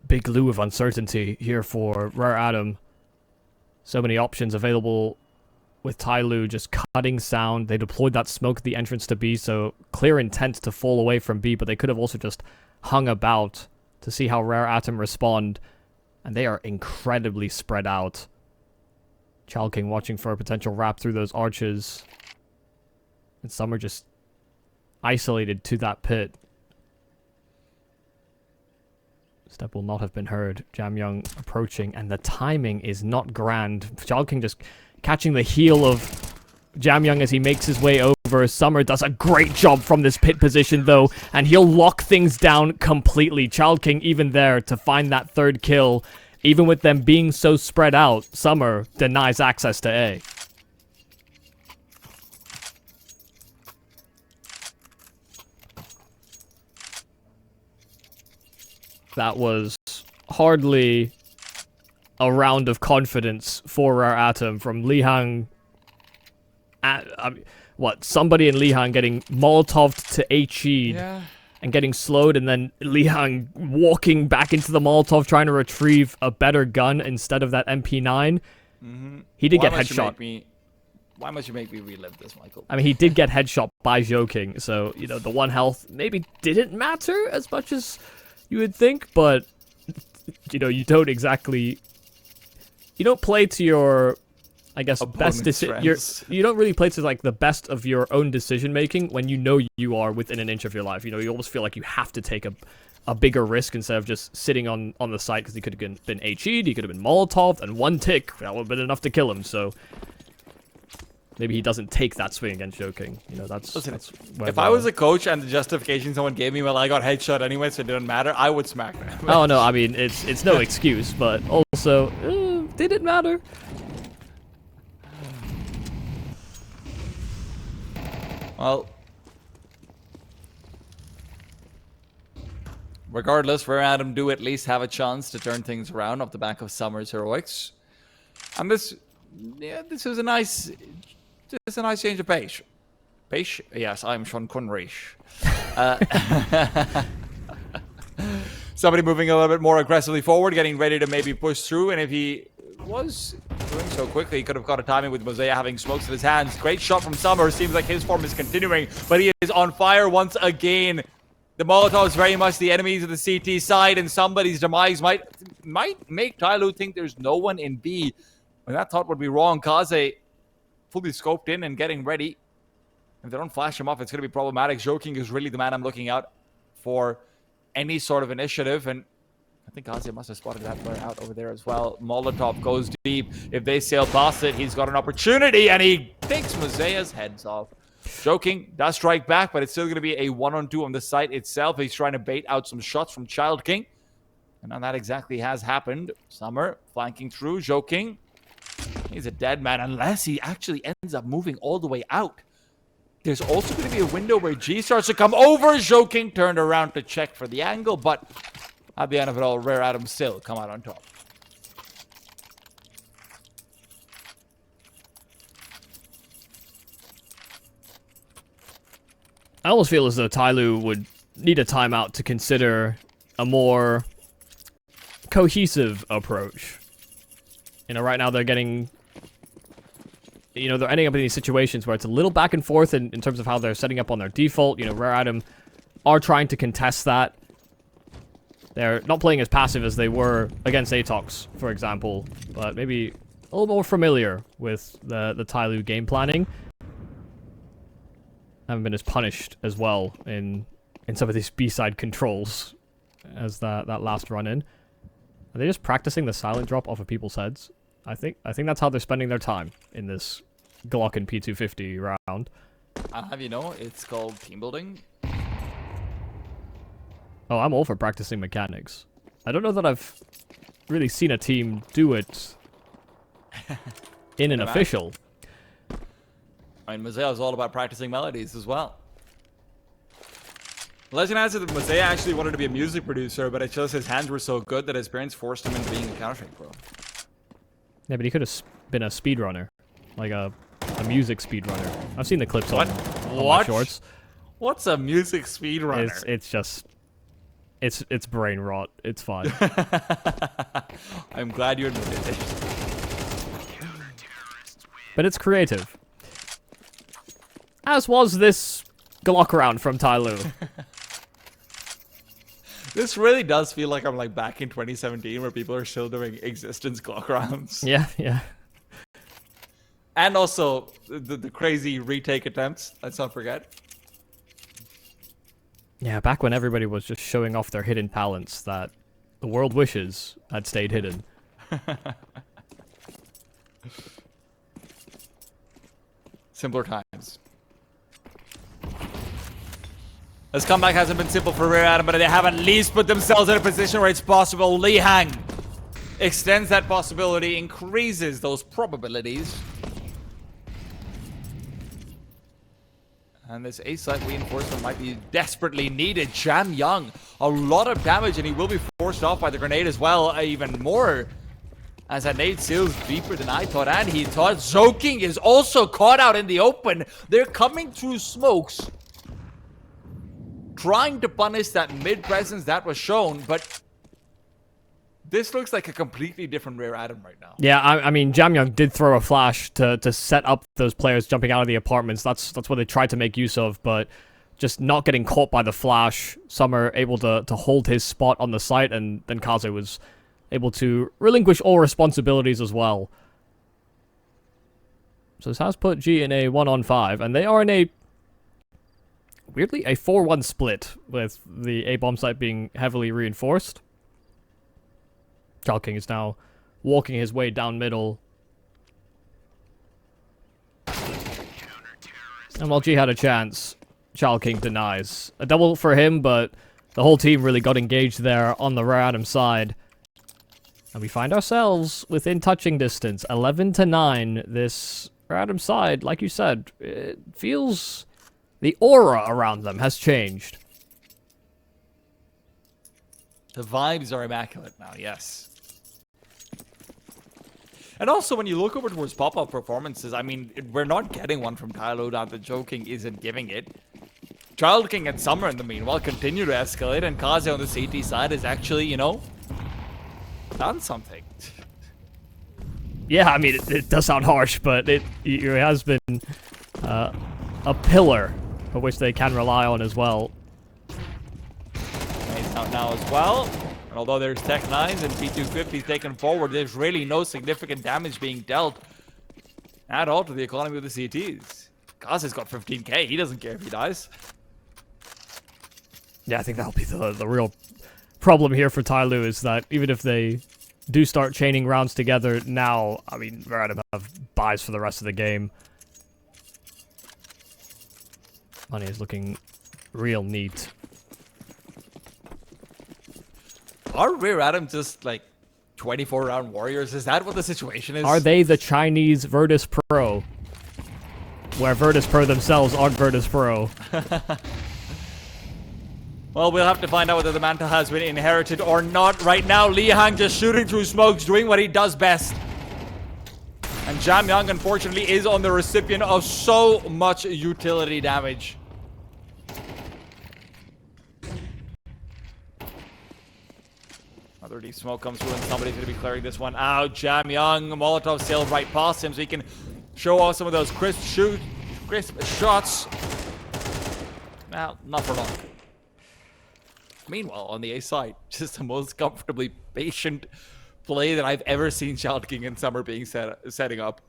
big loo of uncertainty here for Rare Atom. So many options available with TYLOO, just cutting sound. They deployed that smoke at the entrance to B, so clear intent to fall away from B, but they could have also just hung about to see how Rare Atom respond. And they are incredibly spread out. Child King watching for a potential wrap through those arches. And some are just isolated to that pit. Step will not have been heard. Jamyoung approaching, and the timing is not grand. Child King just catching the heel of Jamyoung as he makes his way over. Summer does a great job from this pit position, though, and he'll lock things down completely. Child King even there to find that third kill. Even with them being so spread out, Summer denies access to A. That was hardly a round of confidence for Rare Atom from Lihang. Somebody in Lihang getting Molotoved to HE'd and getting slowed, and then Lihang walking back into the Molotov trying to retrieve a better gun instead of that MP9. He did get headshot. Why must you make me relive this, Michael? I mean, he did get headshot by Joking, so, you know, the 1 health maybe didn't matter as much as you would think, but, you know, you don't play to your, I guess, best decision. You don't really play to, like, the best of your own decision-making when you know you are within an inch of your life. You know, you almost feel like you have to take a bigger risk instead of just sitting on the site, because he could have been HE'd, he could have been Molotov'd, and 1 tick, that would have been enough to kill him, so... Maybe he doesn't take that swing against Joking. You know, that's if I was a coach and the justification someone gave me, well, I got headshot anyway, so it didn't matter, I would smack them. Oh, no, I mean, it's no excuse, but also, did it matter? Well, regardless, Rare Atom do at least have a chance to turn things around off the back of Summer's heroics. And this is a nice change of pace. Pace? Yes, I'm Sean Conrish. Somebody moving a little bit more aggressively forward, getting ready to maybe push through, and if he was doing so quickly, he could have got a timing with Mosaic having smokes in his hands. Great shot from Summer. Seems like his form is continuing, but he is on fire once again. The Molotov is very much the enemies of the CT side, and somebody's demise might make TYLOO think there's no one in B. When that thought would be wrong. Kaze fully scoped in and getting ready. If they don't flash him off, it's going to be problematic. Joking is really the man I'm looking out for any sort of initiative, and I think Kaze must have spotted that player out over there as well. Molotov goes deep. If they sail past it, he's got an opportunity, and he takes Mosea's heads off. Joking does strike back, but it's still going to be a 1-on-2 on the site itself. He's trying to bait out some shots from Child King, and now that exactly has happened. Summer flanking through. Joking, he's a dead man unless he actually ends up moving all the way out. There's also going to be a window where G starts to come over. Joking turned around to check for the angle, but at the end of it all, Rare Atom still come out on top. I almost feel as though TYLOO would need a timeout to consider a more cohesive approach. You know, right now they're getting... You know, they're ending up in these situations where it's a little back and forth in terms of how they're setting up on their default. You know, Rare Atom are trying to contest that. They're not playing as passive as they were against Atox, for example, but maybe a little more familiar with the TYLOO game planning. Haven't been as punished as well in some of these B-side controls as that last run-in. Are they just practicing the silent drop off of people's heads? I think that's how they're spending their time in this Glock and P250 round. I'll have you know, it's called team building. Oh, I'm all for practicing mechanics. I don't know that I've really seen a team do it in an official. I mean, Mosaic is all about practicing melodies as well. Legend has it that Mosaic actually wanted to be a music producer, but it's just his hands were so good that his parents forced him into being a Counter-Strike pro. Yeah, but he could have been a speedrunner. Like a music speedrunner. I've seen the clips on my shorts. What's a music speedrunner? It's just... It's brain rot. It's fine. I'm glad you admitted it. But it's creative. As was this Glock round from TYLOO. This really does feel like I'm like back in 2017 where people are still doing existence Glock rounds. Yeah, yeah. And also the crazy retake attempts, let's not forget. Yeah, back when everybody was just showing off their hidden talents that the world wishes had stayed hidden. Simpler times. This comeback hasn't been simple for Rear Adam, but they have at least put themselves in a position where it's possible. Li Hang extends that possibility, increases those probabilities. And this A-side reinforcement might be desperately needed. Jam Young, a lot of damage, and he will be forced off by the grenade as well, even more. As that nade seals deeper than I thought, and he thought. Zoking is also caught out in the open. They're coming through smokes, trying to punish that mid-presence that was shown, but this looks like a completely different Rear Adam right now. Yeah, I mean, Jam Young did throw a flash to set up those players jumping out of the apartments. That's what they tried to make use of, but just not getting caught by the flash. Summer able to hold his spot on the site, and then Kaze was able to relinquish all responsibilities as well. So this has put G in a 1-on-5, and they are in a weirdly a 4-1 split, with the A bomb site being heavily reinforced. Child King is now walking his way down middle. And while G had a chance, Child King denies. A double for him, but the whole team really got engaged there on the Rear Adam side. And we find ourselves within touching distance, 11-9. This Rear Adam side, like you said, it feels... the aura around them has changed. The vibes are immaculate now, yes. And also, when you look over towards pop-up performances, I mean, we're not getting one from TYLOO that the Joking isn't giving it. Child King and Summer, in the meanwhile, continue to escalate, and Kaze on the CT side is actually, you know, done something. Yeah, I mean, it does sound harsh, but it has been a pillar for which they can rely on as well. He's out now as well. And although there's Tech 9s and P250s taken forward, there's really no significant damage being dealt at all to the economy of the CTs. Kaze's got 15k, he doesn't care if he dies. Yeah, I think that'll be the real problem here for TYLOO, is that even if they do start chaining rounds together now, I mean, Rear Adam have buys for the rest of the game. Money is looking real neat. Are Rear Adam just like 24-round warriors? Is that what the situation is? Are they the Chinese Virtus Pro? Where Virtus Pro themselves aren't Virtus Pro. Well, we'll have to find out whether the mantle has been inherited or not. Right now, Li Hang just shooting through smokes, doing what he does best. And Jam Young, unfortunately, is on the recipient of so much utility damage. Another deep smoke comes through, and somebody's going to be clearing this one out. Jam Young, Molotov sailed right past him, so he can show off some of those crisp shots. Now, not for long. Meanwhile, on the A side, just the most comfortably patient play that I've ever seen Child King and Summer being setting up.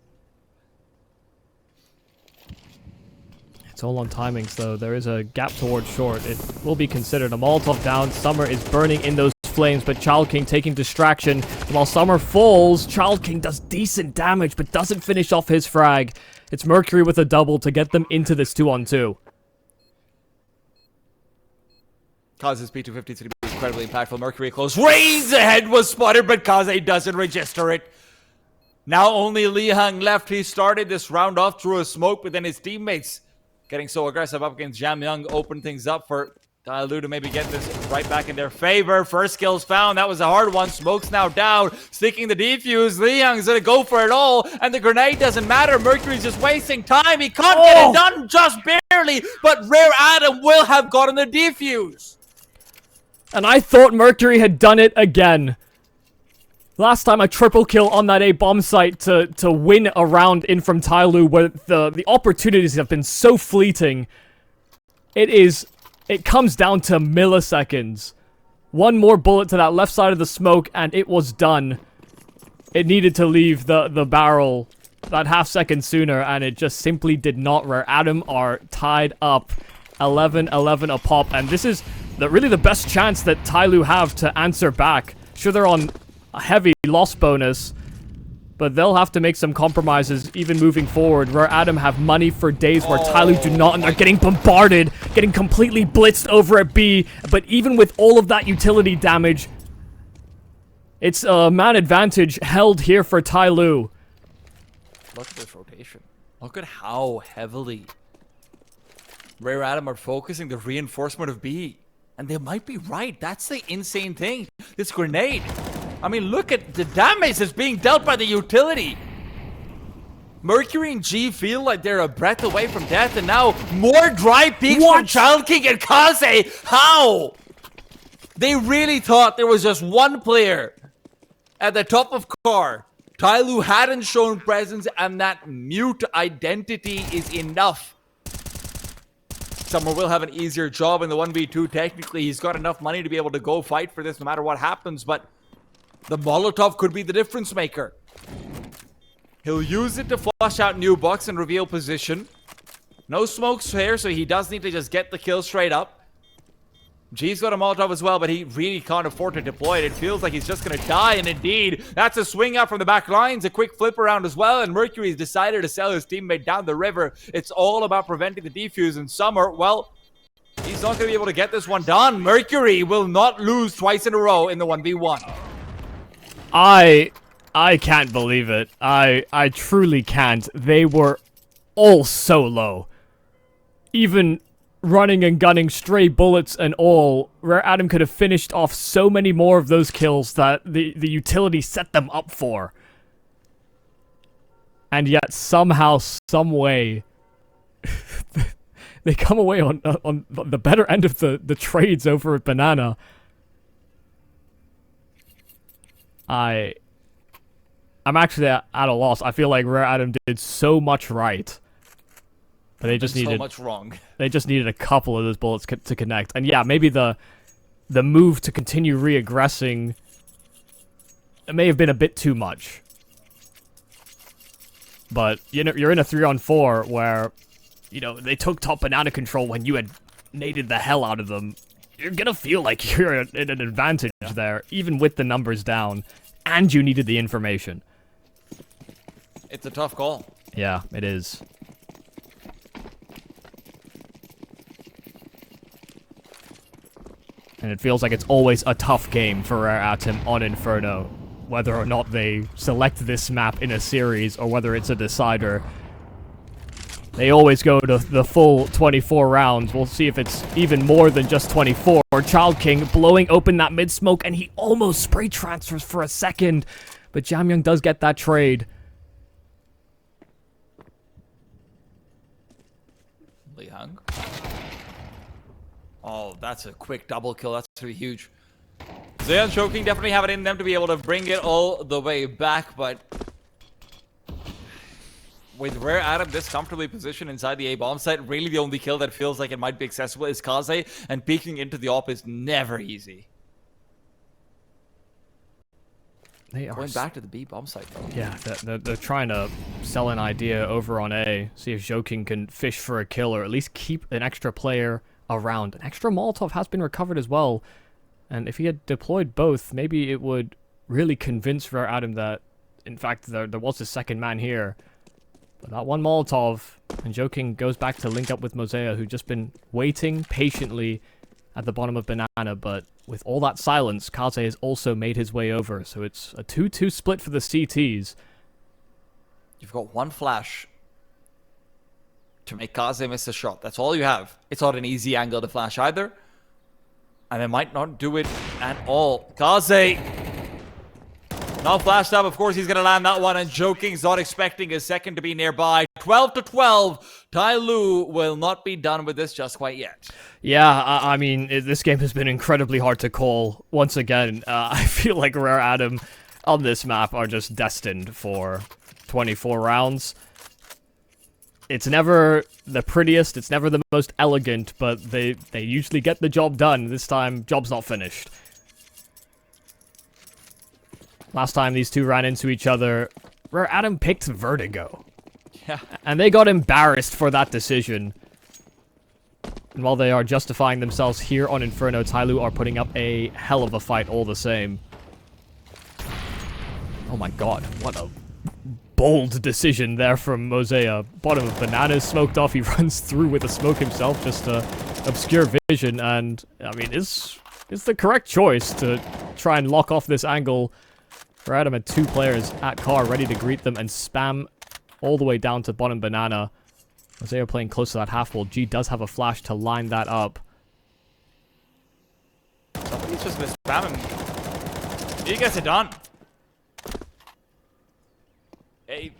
It's all on timings, though. There is a gap towards short. It will be considered a Molotov down. Summer is burning in those flames, but Child King taking distraction. While Summer falls, Child King does decent damage, but doesn't finish off his frag. It's Mercury with a double to get them into this 2-on-2. Kaze's P250 is going to be incredibly impactful. Mercury close range ahead was spotted, but Kaze doesn't register it. Now only Li Hang left. He started this round off through a smoke, but then his teammates getting so aggressive up against Jamyang opened things up for TYLOO to maybe get this right back in their favor. First kills found. That was a hard one. Smoke's now down. Sticking the defuse. Li Hang's going to go for it all, and the grenade doesn't matter. Mercury's just wasting time. He can't get it done just barely, but Rare Adam will have gotten the defuse. And I thought Mercury had done it again. Last time a triple kill on that A bomb site to win a round in from TYLOO, where the opportunities have been so fleeting. It comes down to milliseconds. One more bullet to that left side of the smoke and it was done. It needed to leave the barrel that half second sooner, and it just simply did not. Rare Adam are tied up 11-11 a pop, and this is really the best chance that TYLOO have to answer back. Sure, they're on a heavy loss bonus, but they'll have to make some compromises even moving forward. Rare Adam have money for days where TYLOO do not, and they're getting bombarded, getting completely blitzed over at B. But even with all of that utility damage, it's a man advantage held here for TYLOO. Look at this rotation. Look at how heavily Rare Adam are focusing the reinforcement of B. And they might be right. That's the insane thing. This grenade. I mean, look at the damage that's being dealt by the utility. Mercury and G feel like they're a breath away from death, and now more dry peaks from Child King and Kaze. How? They really thought there was just one player at the top of car. TYLOO hadn't shown presence, and that mute identity is enough. Summer will have an easier job in the 1v2. Technically, he's got enough money to be able to go fight for this no matter what happens, but the Molotov could be the difference maker. He'll use it to flush out new bucks and reveal position. No smokes here, so he does need to just get the kill straight up. G's got a Molotov as well, but he really can't afford to deploy it. It feels like he's just going to die, and indeed, that's a swing out from the back lines, a quick flip around as well, and Mercury's decided to sell his teammate down the river. It's all about preventing the defuse, and Summer, well, he's not going to be able to get this one done. Mercury will not lose twice in a row in the 1v1. I can't believe it. I truly can't. They were all so low. Even running and gunning stray bullets and all, Rare Adam could have finished off so many more of those kills that the utility set them up for. And yet somehow, some way, they come away on the better end of the trades over at Banana. I'm actually at a loss. I feel like Rare Adam did so much right, but they just needed so much wrong. They just needed a couple of those bullets to connect. And yeah, maybe the move to continue re-aggressing, it may have been a bit too much. But you're in a 3-on-4 where they took top banana control when you had naded the hell out of them. You're gonna feel like you're in an advantage there, even with the numbers down, and you needed the information. It's a tough call. Yeah, it is. And it feels like it's always a tough game for Rare Atom on Inferno, whether or not they select this map in a series or whether it's a decider. They always go to the full 24 rounds. We'll see if it's even more than just 24. Child King blowing open that mid-smoke, and he almost spray transfers for a second. But Jamyang does get that trade. Li Hang. Oh, that's a quick double kill. That's pretty huge. Zeon Choking definitely have it in them to be able to bring it all the way back, but with Rare Adam this comfortably positioned inside the A-bomb site, really the only kill that feels like it might be accessible is Kaze, and peeking into the op is never easy. They are going back to the B bomb site though. Yeah, they're trying to sell an idea over on A, see if Joking can fish for a kill or at least keep an extra player around. An extra Molotov has been recovered as well. And if he had deployed both, maybe it would really convince Rare Adam that, in fact, there was a second man here. But that one Molotov, and Joking goes back to link up with Mosea, who'd just been waiting patiently at the bottom of Banana, but with all that silence, Kaze has also made his way over, so it's a 2-2 split for the CTs. You've got one flash to make Kaze miss a shot. That's all you have. It's not an easy angle to flash either. And they might not do it at all. Kaze now flashed up. Of course, he's going to land that one. And Joking's not expecting his second to be nearby. 12-12. TYLOO will not be done with this just quite yet. Yeah, I mean, this game has been incredibly hard to call. Once again, I feel like Rare Adam on this map are just destined for 24 rounds. It's never the prettiest, it's never the most elegant, but they usually get the job done. This time, job's not finished. Last time these two ran into each other, Rare Adam picked Vertigo. Yeah. And they got embarrassed for that decision. And while they are justifying themselves here on Inferno, TYLOO are putting up a hell of a fight all the same. Oh my god, what a bold decision there from Mosea. Bottom of Banana is smoked off. He runs through with the smoke himself just to obscure vision. And, I mean, it's the correct choice to try and lock off this angle. Rare Adam had two players at car ready to greet them and spam all the way down to bottom Banana. Mosea playing close to that half wall. G does have a flash to line that up. Somebody's just gonna spam him. He gets it done. Hey,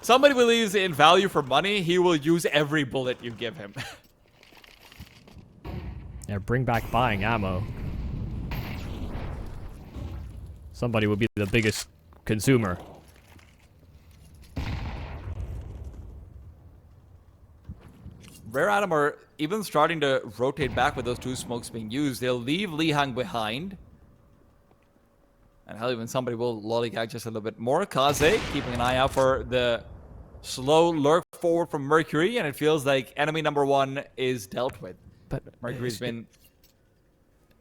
somebody believes in value for money. He will use every bullet you give him. Yeah, bring back buying ammo. Somebody would be the biggest consumer. Rare Adam are even starting to rotate back with those two smokes being used. They'll leave Lihang behind. And hell, even somebody will lollygag just a little bit more. Kaze keeping an eye out for the slow lurk forward from Mercury, and it feels like enemy number one is dealt with. But Mercury's been...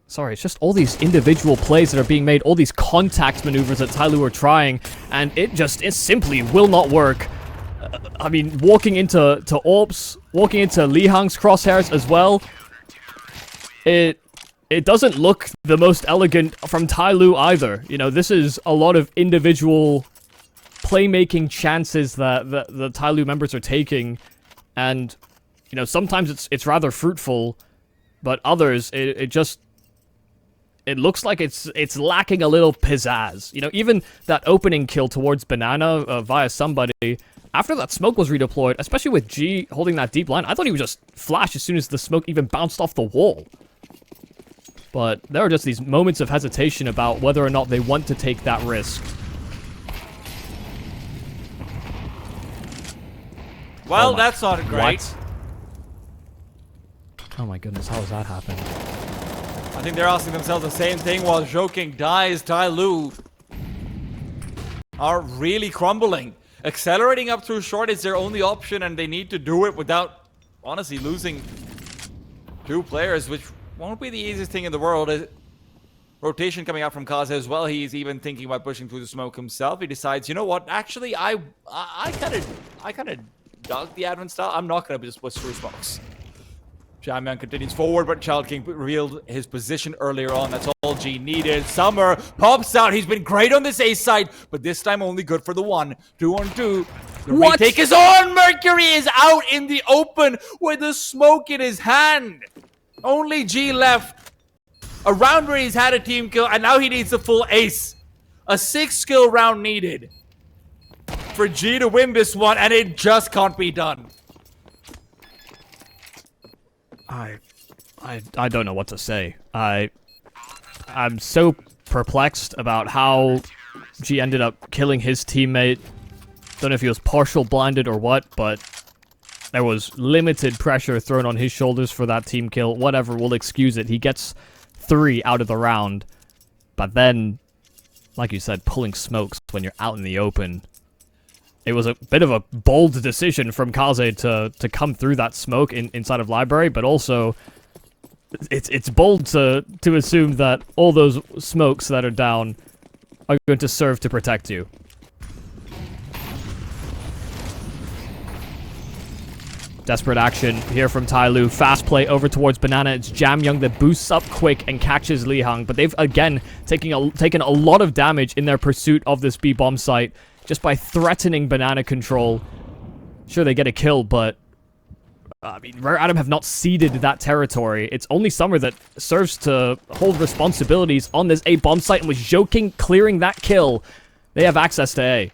Sorry, it's just all these individual plays that are being made, all these contact maneuvers that TYLOO are trying, and it simply will not work. I mean, walking into AWPs, walking into Lihang's crosshairs as well, it doesn't look the most elegant from TYLOO either. You know, this is a lot of individual playmaking chances that the TYLOO members are taking, and you know, sometimes it's rather fruitful, but others it looks like it's lacking a little pizzazz. You know, even that opening kill towards Banana via somebody, after that smoke was redeployed, especially with G holding that deep line, I thought he would just flash as soon as the smoke even bounced off the wall. But there are just these moments of hesitation about whether or not they want to take that risk. Well, that's not great. What? Oh my goodness, how has that happened? I think they're asking themselves the same thing while Joking dies. TYLOO are really crumbling. Accelerating up through short is their only option, and they need to do it without, honestly, losing two players, which won't be the easiest thing in the world. Rotation coming out from Kaze as well. He's even thinking about pushing through the smoke himself. He decides, you know what? Actually, I kind of dug the advent style. I'm not gonna just push through smokes. Jamyan continues forward, but Child King revealed his position earlier on. That's all G needed. Summer pops out. He's been great on this A side, but this time only good for the one. 2-on-2. The retake is on. Mercury is out in the open with the smoke in his hand. Only G left. A round where he's had a team kill, and now he needs a full ace. A 6-skill round needed for G to win this one, and it just can't be done. I don't know what to say. I'm so perplexed about how G ended up killing his teammate. Don't know if he was partial blinded or what, but there was limited pressure thrown on his shoulders for that team kill. Whatever, we'll excuse it. He gets 3 out of the round. But then, like you said, pulling smokes when you're out in the open. It was a bit of a bold decision from Kaze to come through that smoke inside of Library, but also it's bold to assume that all those smokes that are down are going to serve to protect you. Desperate action here from TYLOO. Fast play over towards Banana. It's Jamyoung that boosts up quick and catches Lihang. But they've, again, taken a lot of damage in their pursuit of this B-bomb site just by threatening Banana control. Sure, they get a kill, but I mean, Rare Atom have not ceded that territory. It's only Summer that serves to hold responsibilities on this A-bomb site and was joking clearing that kill. They have access to A.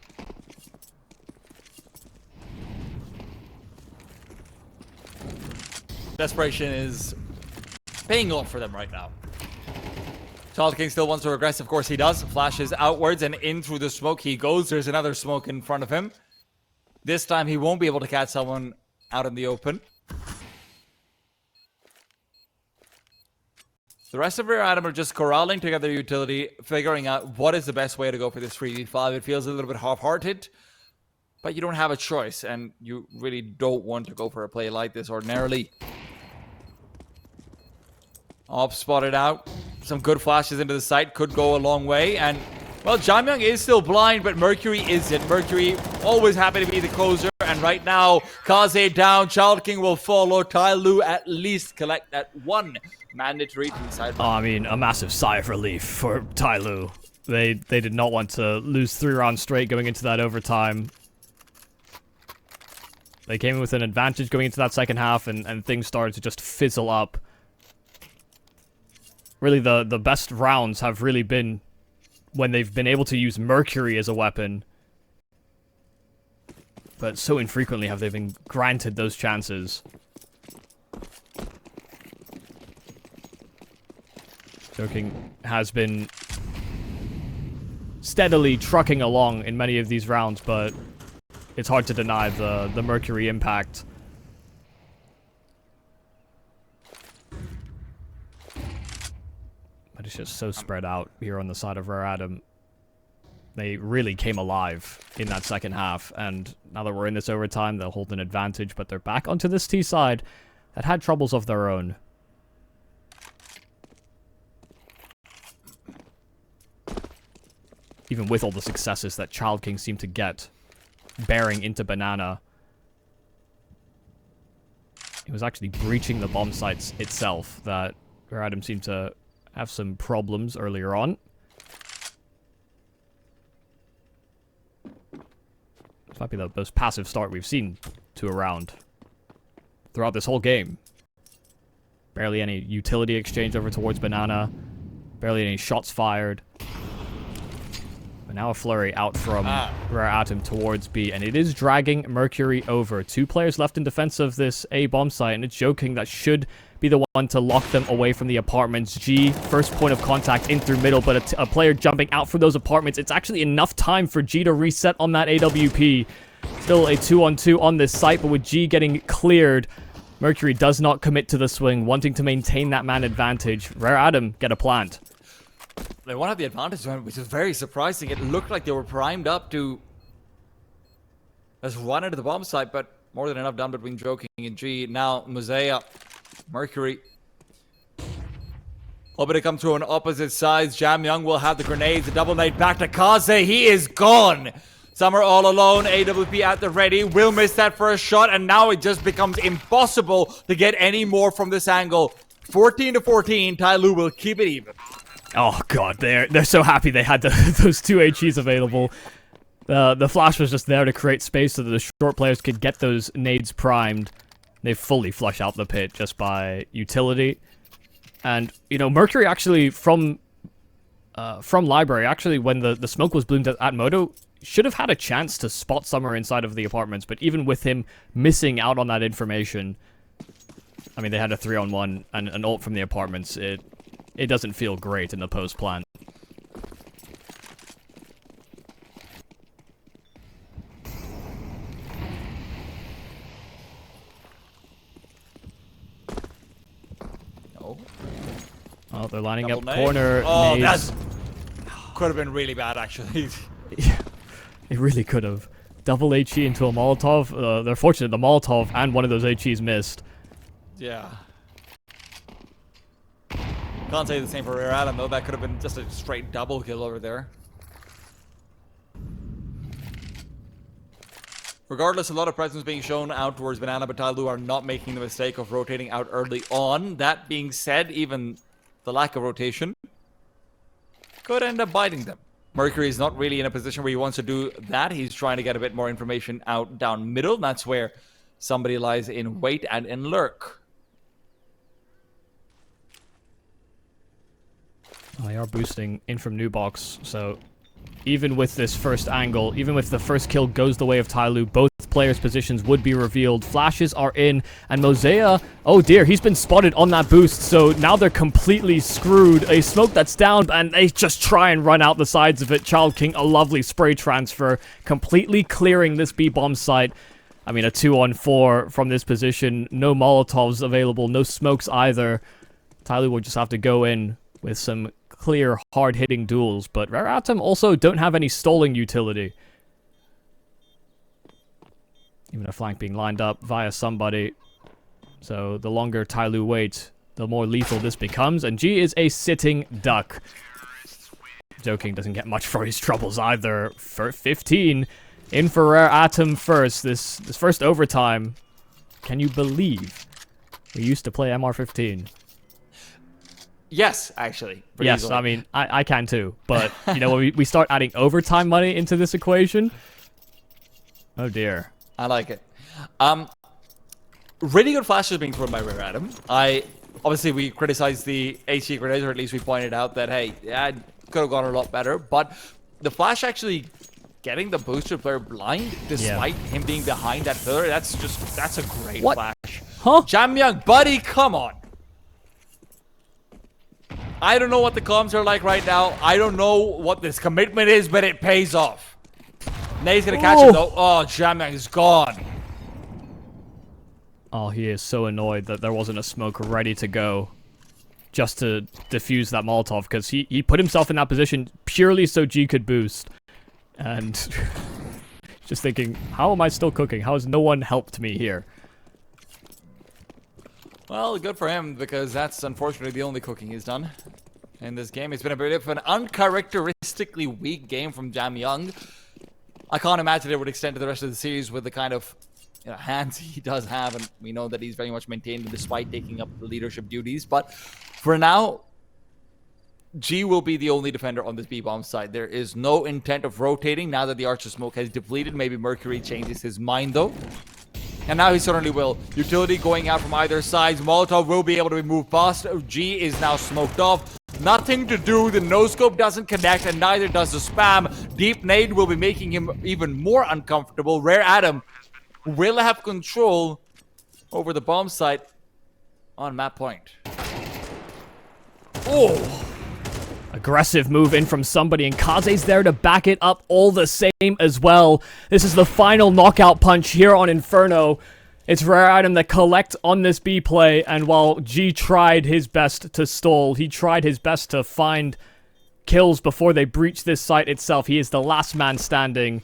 Desperation is paying off for them right now. Child King still wants to regress. Of course he does. Flashes outwards and in through the smoke he goes. There's another smoke in front of him. This time he won't be able to catch someone out in the open. The rest of Rare Atom are just corralling together utility, figuring out what is the best way to go for this 3v5. It feels a little bit half-hearted, but you don't have a choice, and you really don't want to go for a play like this ordinarily. Op spotted out. Some good flashes into the site could go a long way, and well, Jamyoung is still blind, but Mercury isn't. Mercury always happy to be the closer, and right now, Kaze down, Child King will follow. TYLOO at least collect that one mandatory inside. Oh, I mean, a massive sigh of relief for TYLOO. They did not want to lose 3 rounds straight going into that overtime. They came in with an advantage going into that second half, and things started to just fizzle up. Really, the best rounds have really been when they've been able to use Mercury as a weapon. But so infrequently have they been granted those chances. Joking has been steadily trucking along in many of these rounds, but it's hard to deny the Mercury impact. But it's just so spread out here on the side of Rare Atom. They really came alive in that second half, and now that we're in this overtime, they'll hold an advantage, but they're back onto this T side that had troubles of their own. Even with all the successes that Child King seemed to get, bearing into Banana, it was actually breaching the bomb sites itself that Rare Atom seemed to have some problems earlier on. This might be the most passive start we've seen to a round throughout this whole game. Barely any utility exchange over towards Banana. Barely any shots fired. But now a flurry out from Rare Atom towards B, and it is dragging Mercury over. 2 players left in defense of this A bomb site, and it's Joking that should be the one to lock them away from the apartments. G, first point of contact in through middle, but a player jumping out from those apartments. It's actually enough time for G to reset on that AWP. Still a 2-on-2 on this site, but with G getting cleared, Mercury does not commit to the swing, wanting to maintain that man advantage. Rare Atom get a plant. They won't have the advantage, which is very surprising. It looked like they were primed up to just run into the bomb site, but more than enough done between Joking and G. Now, Mosea, Mercury, hoping to come to an opposite sides. Jamyoung will have the grenades. The double nade back to Kaze. He is gone. Summer all alone. AWP at the ready. Will miss that first shot, and now it just becomes impossible to get any more from this angle. 14-14. TYLOO will keep it even. Oh god, they're so happy they had those 2 HEs available. The flash was just there to create space so that the short players could get those nades primed. They fully flush out the pit just by utility. And, you know, Mercury actually from Library, actually when the smoke was bloomed at Moto, should have had a chance to spot Summer inside of the apartments, but even with him missing out on that information, I mean, they had a 3-on-1 and an ult from the apartments. It doesn't feel great in the post plant. Oh, they're lining up corner. Oh, that could have been really bad, actually. Yeah, it really could have. Double HE into a Molotov. They're fortunate the Molotov and one of those HEs missed. Yeah. Can't say the same for Rare Adam, though. That could have been just a straight double kill over there. Regardless, a lot of presence being shown out towards Banana, but TYLOO are not making the mistake of rotating out early on. That being said, even the lack of rotation could end up biting them. Mercury is not really in a position where he wants to do that. He's trying to get a bit more information out down middle. That's where somebody lies in wait and in lurk. Oh, they are boosting in from new box, so even with this first angle, even if the first kill goes the way of TYLOO, both players' positions would be revealed. Flashes are in, and Mosea, oh dear, he's been spotted on that boost, so now they're completely screwed. A smoke that's down, and they just try and run out the sides of it. Child King, a lovely spray transfer, completely clearing this B-bomb site. I mean, a 2-on-4 from this position, no Molotovs available, no smokes either. TYLOO will just have to go in with some clear, hard-hitting duels, but Rare Atom also don't have any stalling utility. Even a flank being lined up via somebody. So the longer TYLOO waits, the more lethal this becomes, and G is a sitting duck. Joking doesn't get much for his troubles either. For 15, in for Rare Atom first. This first overtime, can you believe we used to play MR15? Yes, actually. Yes, easily. I mean, I can too. But, you know, when we start adding overtime money into this equation, oh dear. I like it. Really good flashes being thrown by Rare Adam. Obviously, we criticized the HC grenades, or at least we pointed out that, hey, yeah, could have gone a lot better. But the flash actually getting the boosted player blind, despite him being behind that pillar, that's a great flash. Huh? Jamyang, buddy, come on. I don't know what the comms are like right now. I don't know what this commitment is, but it pays off. Nate's gonna catch him though. Oh, Jamyang is gone. Oh, he is so annoyed that there wasn't a smoke ready to go just to defuse that Molotov, because he put himself in that position purely so G could boost. And just thinking, how am I still cooking? How has no one helped me here? Well, good for him, because that's unfortunately the only cooking he's done in this game. It's been a bit of an uncharacteristically weak game from Jamyang. I can't imagine it would extend to the rest of the series with the kind of hands he does have, and we know that he's very much maintained despite taking up the leadership duties. But for now, G will be the only defender on this B-bomb side. There is no intent of rotating now that the Archer smoke has depleted. Maybe Mercury changes his mind though. And now he certainly will. Utility going out from either side. Molotov will be able to be moved past. G is now smoked off. Nothing to do. The no-scope doesn't connect, and neither does the spam. Deep nade will be making him even more uncomfortable. Rare Adam will have control over the bomb site on map point. Oh! Aggressive move in from somebody, and Kaze's there to back it up all the same as well. This is the final knockout punch here on Inferno. It's Rare Item that collect on this B play, and while G tried his best to stall, he tried his best to find kills before they breach this site itself. He is the last man standing,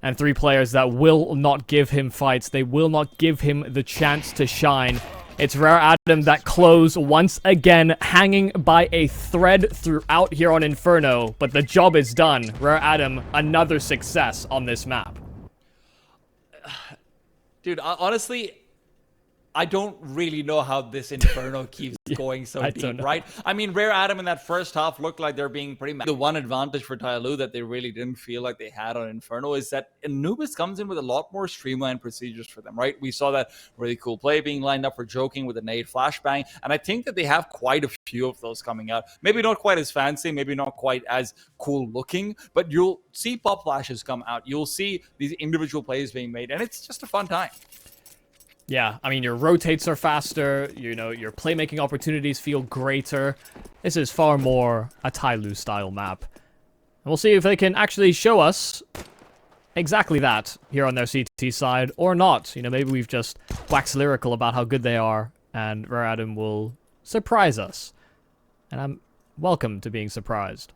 and three players that will not give him fights. They will not give him the chance to shine. It's Rare Adam that close once again, hanging by a thread throughout here on Inferno, but the job is done. Rare Adam, another success on this map. Dude, honestly, I don't really know how this Inferno keeps going so deep, right? I mean, Rare Adam in that first half looked like they're being pretty mad. The one advantage for TYLOO that they really didn't feel like they had on Inferno is that Anubis comes in with a lot more streamlined procedures for them, right? We saw that really cool play being lined up for Joking with a nade flashbang, and I think that they have quite a few of those coming out. Maybe not quite as fancy, maybe not quite as cool looking, but you'll see pop flashes come out. You'll see these individual plays being made, and it's just a fun time. Yeah, I mean, your rotates are faster, you know, your playmaking opportunities feel greater. This is far more a TYLOO style map. And we'll see if they can actually show us exactly that here on their CT side, or not. You know, maybe we've just waxed lyrical about how good they are, and Rare Adam will surprise us. And I'm welcome to being surprised.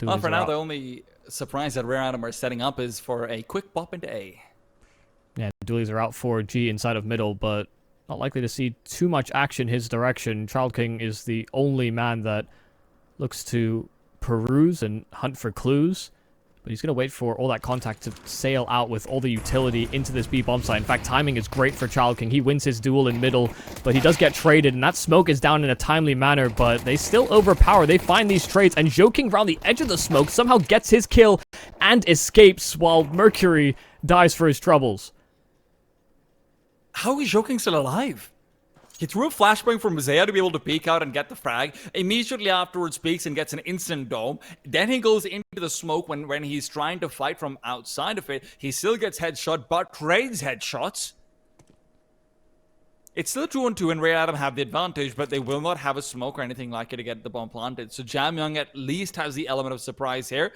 Well, for now, the only surprise that Rare Adam are setting up is for a quick pop into A. Yeah, dualies are out for G inside of middle, but not likely to see too much action his direction. Child King is the only man that looks to peruse and hunt for clues. But he's going to wait for all that contact to sail out with all the utility into this B bomb site. In fact, timing is great for Child King. He wins his duel in middle, but he does get traded, and that smoke is down in a timely manner, but they still overpower. They find these trades, and Joking around the edge of the smoke somehow gets his kill and escapes while Mercury dies for his troubles. How is Joking still alive? He threw a flashbang for Mosaic to be able to peek out and get the frag. Immediately afterwards peeks and gets an instant dome. Then he goes into the smoke when he's trying to fight from outside of it. He still gets headshot, but trades headshots. It's still 2-on-2 and Ray Adam have the advantage, but they will not have a smoke or anything like it to get the bomb planted. So Jamyoung at least has the element of surprise here.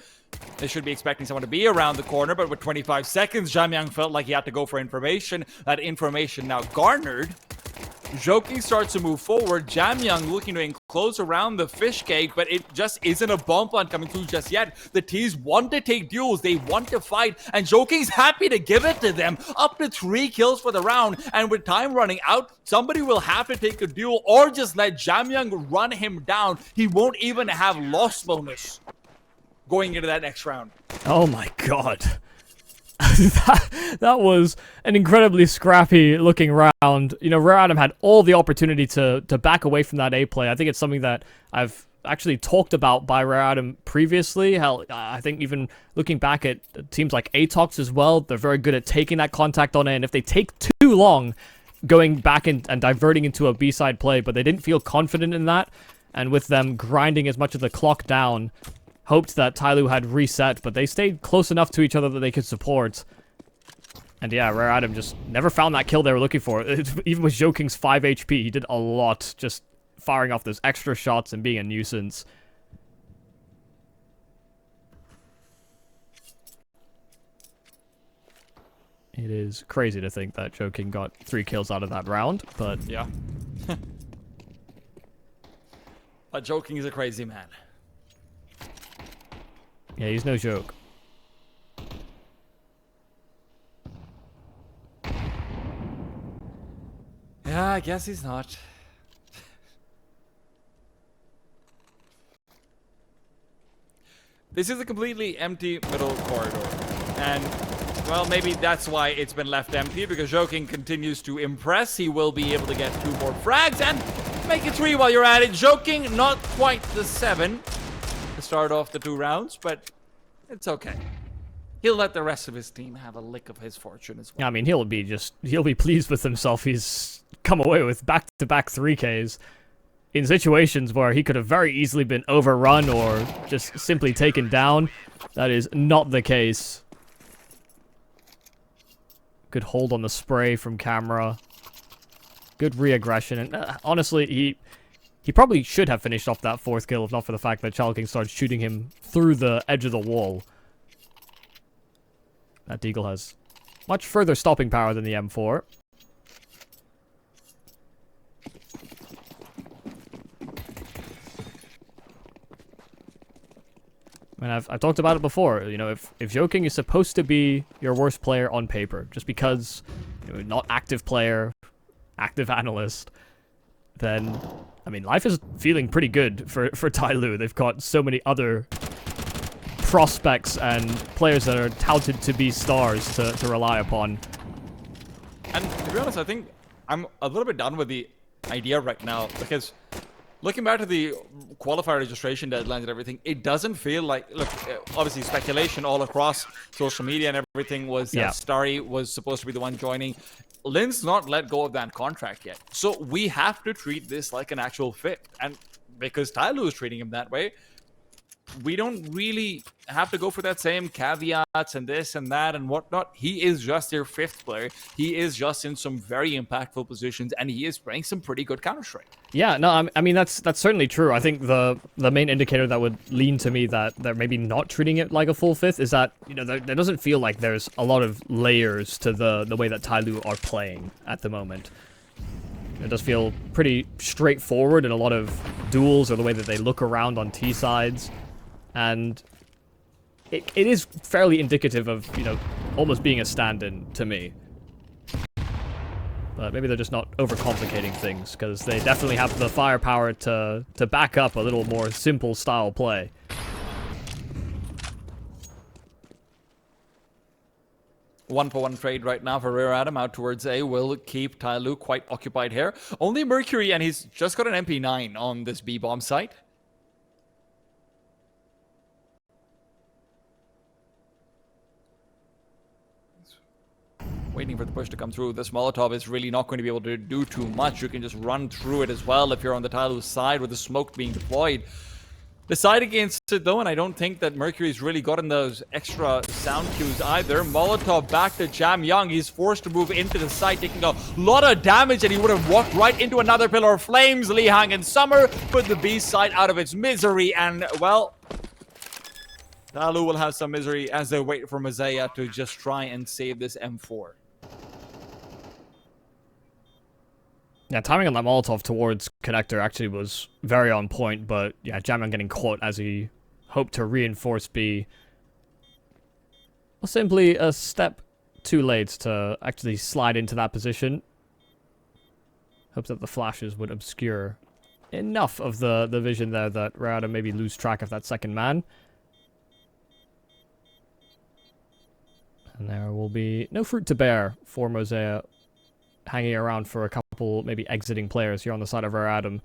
They should be expecting someone to be around the corner, but with 25 seconds, Jamyoung felt like he had to go for information. That information now garnered. Joking starts to move forward. Jamyoung looking to enclose around the fish cake, but it just isn't a bomb plant coming through just yet. The T's want to take duels. They want to fight, and Joking's happy to give it to them. Up to 3 kills for the round, and with time running out, somebody will have to take a duel or just let Jamyoung run him down. He won't even have loss bonus going into that next round. Oh my god. that was an incredibly scrappy looking round. You know, Rare Adam had all the opportunity to back away from that A play. I think it's something that I've actually talked about by Rare Adam previously. Hell, I think even looking back at teams like Atox as well, they're very good at taking that contact on A, and if they take too long going back and diverting into a B-side play, but they didn't feel confident in that, and with them grinding as much of the clock down, hoped that TYLOO had reset, but they stayed close enough to each other that they could support. And yeah, Rare Adam just never found that kill they were looking for. Even with Joking's 5 HP, he did a lot, just firing off those extra shots and being a nuisance. It is crazy to think that Joking got 3 kills out of that round, but yeah. But Joking is a crazy man. Yeah, he's no joke. Yeah, I guess he's not. This is a completely empty middle corridor. And, well, maybe that's why it's been left empty, because Joking continues to impress. He will be able to get 2 more frags and make it 3 while you're at it. Joking, not quite the 7 to start off the 2 rounds, but it's okay. He'll let the rest of his team have a lick of his fortune as well. Yeah, I mean, he'll be pleased with himself. He's come away with back-to-back 3Ks in situations where he could have very easily been overrun or just simply taken down. That is not the case. Good hold on the spray from camera. Good re-aggression, and honestly, he probably should have finished off that 4th kill if not for the fact that Child King started shooting him through the edge of the wall. That Deagle has much further stopping power than the M4. And I've talked about it before, you know, if Joking is supposed to be your worst player on paper, just because, you know, not active player, active analyst, then, I mean, life is feeling pretty good for TYLOO. They've got so many other prospects and players that are touted to be stars to rely upon. And to be honest, I think I'm a little bit done with the idea right now, because looking back to the qualifier registration deadlines and everything, it doesn't feel like, look, obviously speculation all across social media and everything was that Starry was supposed to be the one joining. Lin's not let go of that contract yet. So we have to treat this like an actual fit. And because TYLOO is treating him that way, we don't really have to go for that same caveats and this and that and whatnot. He is just their 5th player. He is just in some very impactful positions, and he is playing some pretty good Counter-Strike. Yeah, no, I mean, that's certainly true. I think the main indicator that would lean to me that they're maybe not treating it like a full 5th is that, you know, there doesn't feel like there's a lot of layers to the way that TYLOO are playing at the moment. It does feel pretty straightforward in a lot of duels or the way that they look around on T sides. And it is fairly indicative of, you know, almost being a stand-in to me. But maybe they're just not overcomplicating things, because they definitely have the firepower to back up a little more simple style play. One-for-one trade right now for Rear Adam out towards A will keep TYLOO quite occupied here. Only Mercury, and he's just got an MP9 on this B-bomb site. Waiting for the push to come through. This Molotov is really not going to be able to do too much. You can just run through it as well if you're on the TYLOO side with the smoke being deployed. The side against it though, and I don't think that Mercury's really gotten those extra sound cues either. Molotov back to Jamyoung. He's forced to move into the site, taking a lot of damage, and he would have walked right into another pillar of flames. Lihang and Summer put the B site out of its misery, and well, TYLOO will have some misery as they wait for Mosaic to just try and save this M4. Yeah, timing on that Molotov towards Connector actually was very on point, but yeah, Jamyoung getting caught as he hoped to reinforce B. Well, simply a step too late to actually slide into that position. Hopes that the flashes would obscure enough of the vision there that Rada maybe lose track of that second man. And there will be no fruit to bear for Mosaic, hanging around for a couple, maybe exiting players here on the side of our Adam.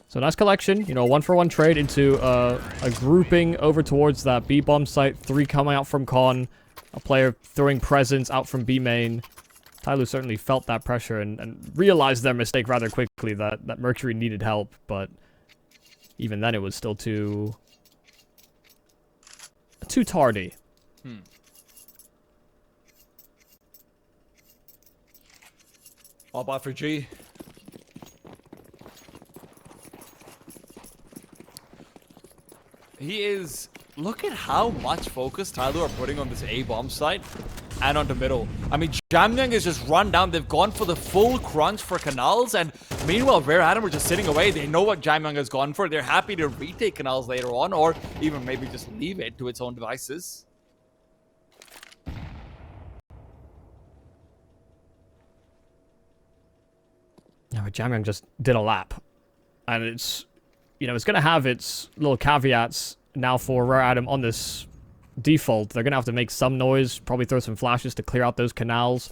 So nice collection, you know, 1-for-1 trade into a grouping over towards that B bomb site. 3 coming out from Con, a player throwing presence out from B main. TYLOO certainly felt that pressure and realized their mistake rather quickly, that Mercury needed help, but even then it was still too tardy. All bot for G. He is... Look at how much focus TYLOO are putting on this A bomb site and on the middle. I mean, Jamyoung is just run down. They've gone for the full crunch for Canals, and meanwhile, Rare Adam are just sitting away. They know what Jamyoung has gone for. They're happy to retake Canals later on, or even maybe just leave it to its own devices. Yeah, but Jamyoung just did a lap. And it's, you know, it's going to have its little caveats now for Rare Adam on this default. They're going to have to make some noise, probably throw some flashes to clear out those canals.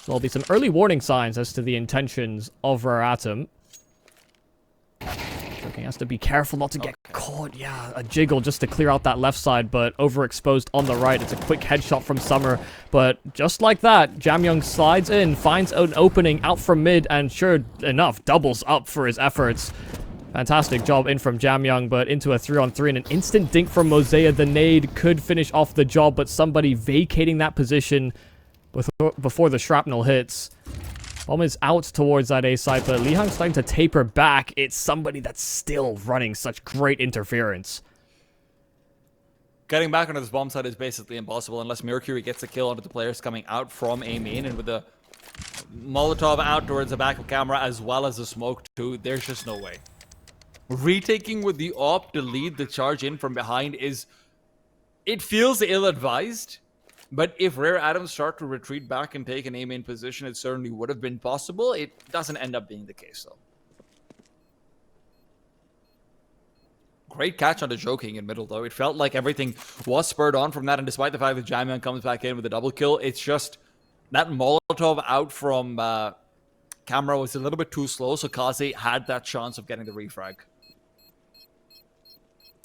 There'll be some early warning signs as to the intentions of Rare Atom. He has to be careful not to get caught. Yeah, a jiggle just to clear out that left side, but overexposed on the right. It's a quick headshot from Summer, but just like that, Jamyoung slides in, finds an opening out from mid, and sure enough, doubles up for his efforts. Fantastic job in from Jamyoung, but into a 3-on-3 and an instant dink from Mosaic. The nade could finish off the job, but somebody vacating that position before the shrapnel hits. Bomb is out towards that A side, but Lihang's starting to taper back. It's somebody that's still running such great interference. Getting back onto this bomb side is basically impossible unless Mercury gets a kill onto the players coming out from A main, and with the Molotov out towards the back of camera as well as the smoke too, there's just no way. Retaking with the AWP to lead the charge in from behind is... It feels ill-advised. But if Rare Atoms start to retreat back and take an A main position, it certainly would have been possible. It doesn't end up being the case, though. Great catch on the Joking in middle, though. It felt like everything was spurred on from that, and despite the fact that Jamyoung comes back in with a double kill, it's just that Molotov out from camera was a little bit too slow, so Kaze had that chance of getting the refrag.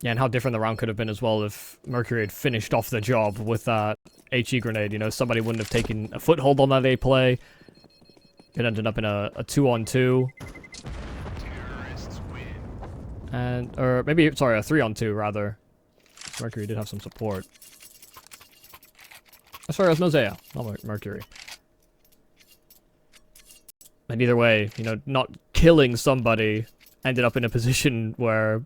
Yeah, and how different the round could have been as well if Mercury had finished off the job with that HE grenade. You know, somebody wouldn't have taken a foothold on that A play. It ended up in a 2-on-2. And, or maybe, sorry, a 3-on-2 rather. Mercury did have some support. Oh, sorry, it was Mosaic, not Mercury. And either way, you know, not killing somebody ended up in a position where,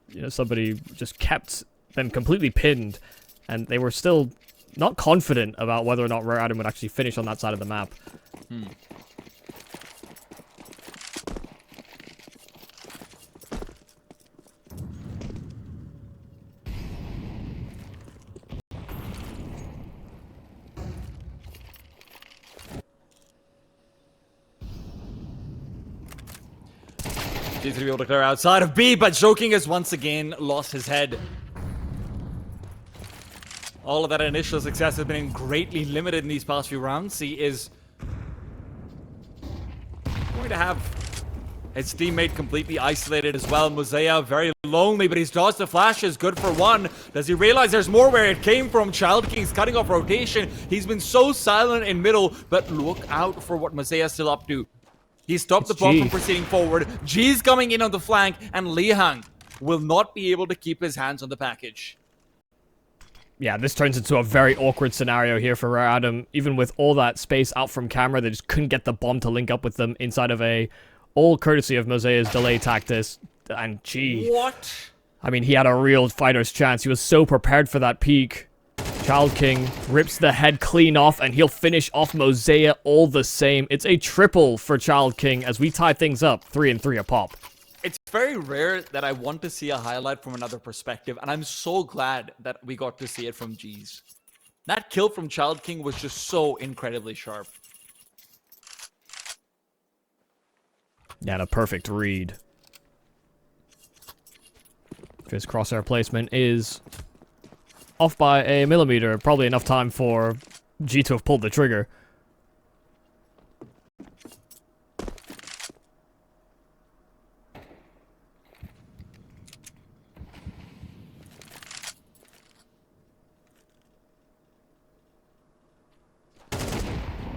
you know, somebody just kept them completely pinned, and they were still not confident about whether or not Rare Adam would actually finish on that side of the map. He's gonna be able to clear outside of B, but Joking has once again lost his head. All of that initial success has been greatly limited in these past few rounds. He is going to have his teammate completely isolated as well. Mosea very lonely, but he's dodged the flashes. Good for one. Does he realize there's more where it came from? Child King's cutting off rotation. He's been so silent in middle, but look out for what Mosea's still up to. He stopped the bomb from proceeding forward. G's coming in on the flank, and Lihang will not be able to keep his hands on the package. Yeah, this turns into a very awkward scenario here for Rare Adam. Even with all that space out from camera, they just couldn't get the bomb to link up with them inside of A. All courtesy of Mosea's delay tactics. And G. What? I mean, he had a real fighter's chance. He was so prepared for that peek. Child King rips the head clean off, and he'll finish off Mosea all the same. It's a triple for Child King as we tie things up 3-3 a pop. It's very rare that I want to see a highlight from another perspective, and I'm so glad that we got to see it from G's. That kill from Child King was just so incredibly sharp. Yeah, a perfect read. His crosshair placement is off by a millimeter. Probably enough time for G to have pulled the trigger.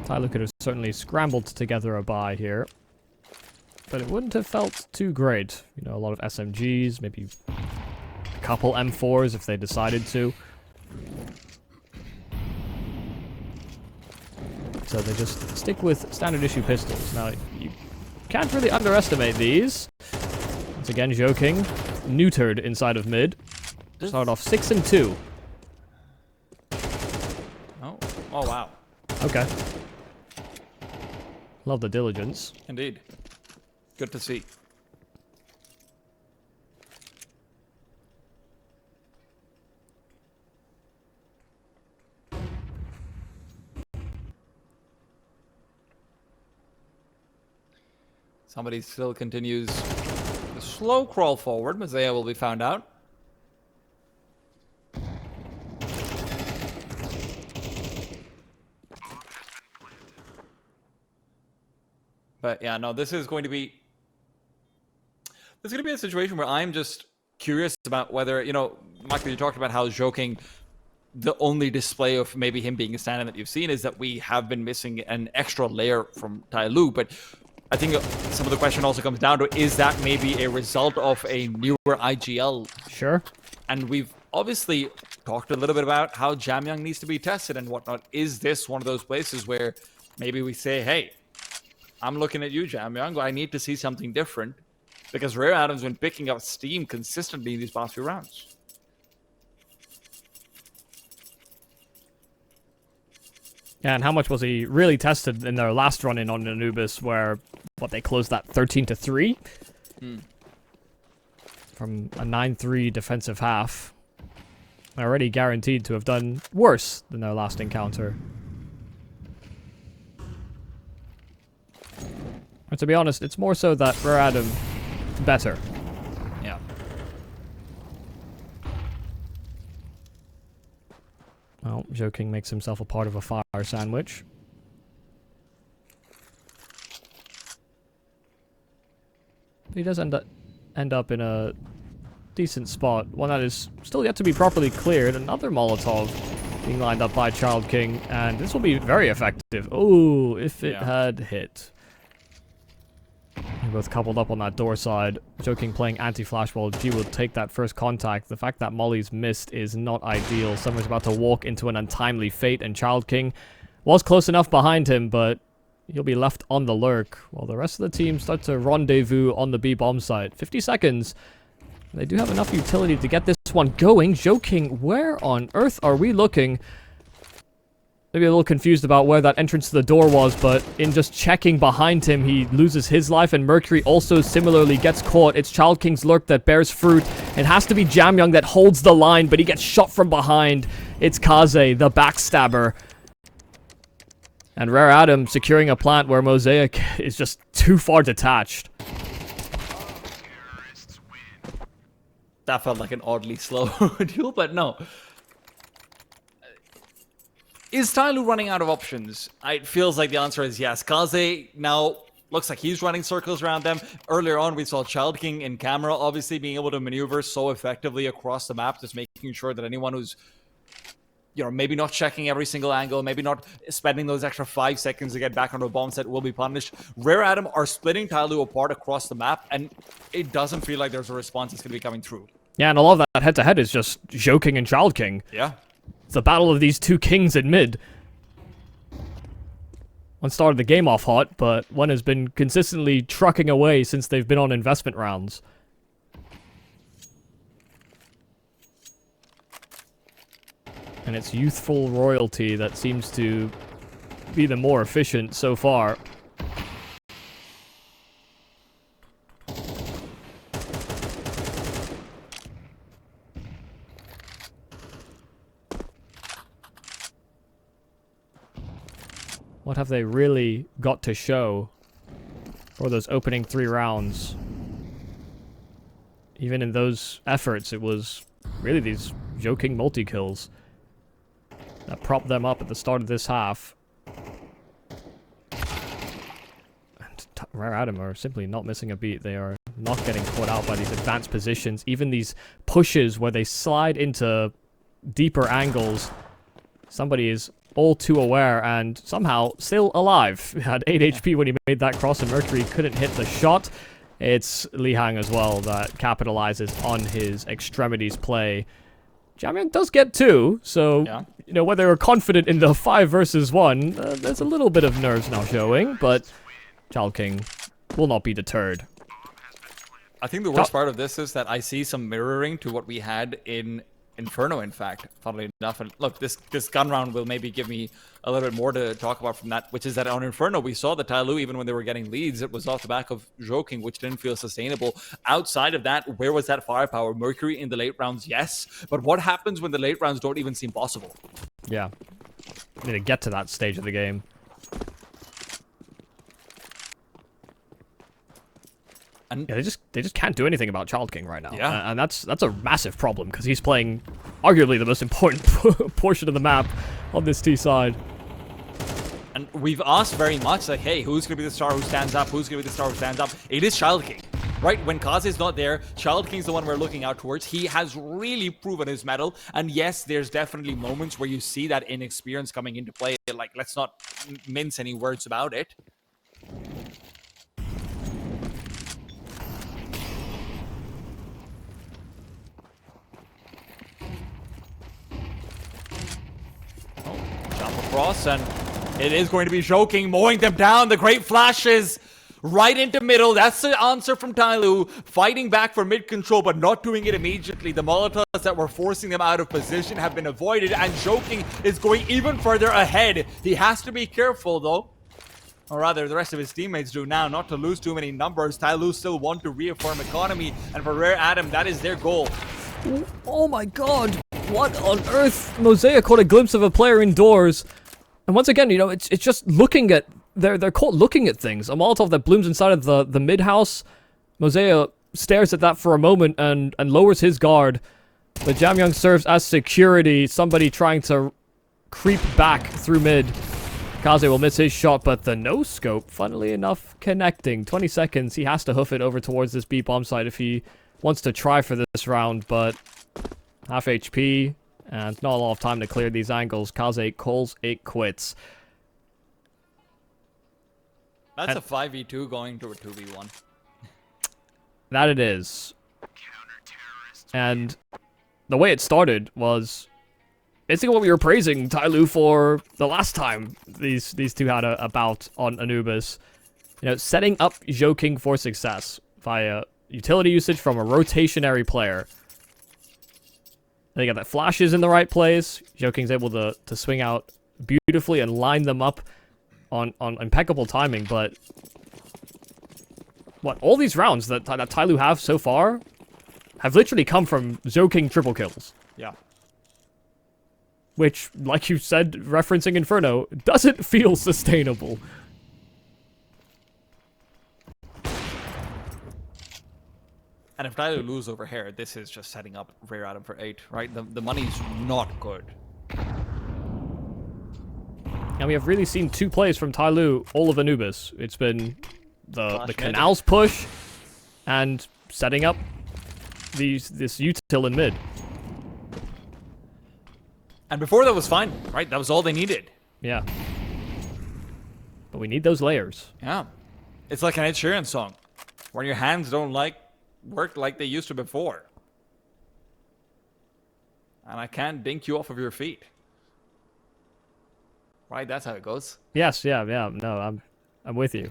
TYLOO could have certainly scrambled together a buy here, but it wouldn't have felt too great. You know, a lot of SMGs, maybe a couple M4s if they decided to. So they just stick with standard issue pistols. Now, you can't really underestimate these. Once again, Joking, neutered inside of mid. Started off 6-2. Oh wow. Okay. Love the diligence. Indeed. Good to see. Somebody still continues the slow crawl forward. Mosea will be found out. But yeah, no, this is going to be a situation where I'm just curious about whether, you know, Michael, you talked about how Joking, the only display of maybe him being a stand-in that you've seen is that we have been missing an extra layer from TYLOO. But I think some of the question also comes down to, is that maybe a result of a newer IGL? Sure. And we've obviously talked a little bit about how Jamyang needs to be tested and whatnot. Is this one of those places where maybe we say, hey, I'm looking at you, Jamyang, I need to see something different? Because Rare Adam's been picking up steam consistently in these past few rounds. Yeah, and how much was he really tested in their last run-in on Anubis, where, what, they closed that 13-3? From a 9-3 defensive half. Already guaranteed to have done worse than their last encounter. But to be honest, it's more so that Rare Adam better. Yeah. Well, Joking makes himself a part of a fire sandwich. He does end up in a decent spot, one that is still yet to be properly cleared. Another Molotov being lined up by Child King, and this will be very effective. Oh, if it had hit. They're both coupled up on that door side. Joking playing anti-flash while G will take that first contact. The fact that Molly's missed is not ideal. Summer's about to walk into an untimely fate, and Child King was close enough behind him, but he'll be left on the lurk while the rest of the team start to rendezvous on the B bomb site. 50 seconds. They do have enough utility to get this one going. Joking, where on earth are we looking? Maybe a little confused about where that entrance to the door was, but in just checking behind him, he loses his life, and Mercury also similarly gets caught. It's Child King's lurk that bears fruit. It has to be Jamyang that holds the line, but he gets shot from behind. It's Kaze, the backstabber. And Rare Adam securing a plant where Mosaic is just too far detached. That felt like an oddly slow duel, but no. Is TYLOO running out of options? It feels like the answer is yes. Kaze now looks like he's running circles around them. Earlier on, we saw Child King in camera, obviously being able to maneuver so effectively across the map, just making sure that anyone who's, you know, maybe not checking every single angle, maybe not spending those extra 5 seconds to get back onto a bomb set will be punished. Rare Atom are splitting TYLOO apart across the map, and it doesn't feel like there's a response that's going to be coming through. Yeah, and a lot of that head-to-head is just Joking and Child King. Yeah. It's a battle of these two kings in mid. One started the game off hot, but one has been consistently trucking away since they've been on investment rounds. And it's youthful royalty that seems to be the more efficient so far. What have they really got to show for those opening 3 rounds? Even in those efforts, it was really these Joking multi-kills that propped them up at the start of this half. And Rare Atom are simply not missing a beat. They are not getting caught out by these advanced positions. Even these pushes where they slide into deeper angles. Somebody is all too aware and somehow still alive. Had 8 HP when he made that cross and Mercury couldn't hit the shot. It's Li Hang as well that capitalizes on his extremities play. Jamyang does get 2, so, you know, whether they're confident in the 5 versus 1, there's a little bit of nerves now showing, but Child King will not be deterred. I think the worst part of this is that I see some mirroring to what we had in Inferno, in fact, funnily enough. And look, this gun round will maybe give me a little bit more to talk about from that, which is that on Inferno, we saw the TYLOO, even when they were getting leads, it was off the back of Joking, which didn't feel sustainable. Outside of that, where was that firepower? Mercury in the late rounds, yes. But what happens when the late rounds don't even seem possible? Yeah. Need to get to that stage of the game. And yeah, they just can't do anything about Child King right now. Yeah. And that's a massive problem because he's playing arguably the most important portion of the map on this T side. And we've asked very much, like, hey, who's going to be the star who stands up? Who's going to be the star who stands up? It is Child King, right? When Kaze is not there, Child King's the one we're looking out towards. He has really proven his mettle. And yes, there's definitely moments where you see that inexperience coming into play. Like, let's not mince any words about it. Across, and it is going to be Joking mowing them down. The great flashes right into middle. That's the answer from TYLOO. Fighting back for mid control, but not doing it immediately. The Molotovs that were forcing them out of position have been avoided, and Joking is going even further ahead. He has to be careful, though. Or rather, the rest of his teammates do now, not to lose too many numbers. TYLOO still want to reaffirm economy, and for Rare Atom, that is their goal. Oh my god! What on earth? Mosaic caught a glimpse of a player indoors. And once again, you know, it's just looking at... They're caught looking at things. A Molotov that blooms inside of the mid-house. Mosaic stares at that for a moment and lowers his guard. But Jamyang serves as security. Somebody trying to creep back through mid. Kaze will miss his shot, but the no-scope, funnily enough, connecting. 20 seconds. He has to hoof it over towards this B bomb site if he wants to try for this round, but half HP and not a lot of time to clear these angles. Kaze calls it quits. That's a 5v2 going to a 2v1. That it is. And the way it started was basically what we were praising TYLOO for the last time these two had a bout on Anubis. You know, setting up Joking for success via utility usage from a rotationary player. They got that flashes in the right place. Joking's able to swing out beautifully and line them up on impeccable timing, but what, all these rounds that TYLOO have so far have literally come from Joking triple kills. Yeah. Which, like you said, referencing Inferno, doesn't feel sustainable. And if TYLOO lose over here, this is just setting up Rare Adam for 8, right? The money's not good. And we have really seen 2 plays from TYLOO all of Anubis. It's been the canals push and setting up this util in mid. And before that was fine, right? That was all they needed. Yeah. But we need those layers. Yeah. It's like an Ed Sheeran song. When your hands don't work like they used to before. And I can't dink you off of your feet. Right, that's how it goes. Yes, yeah. No, I'm with you.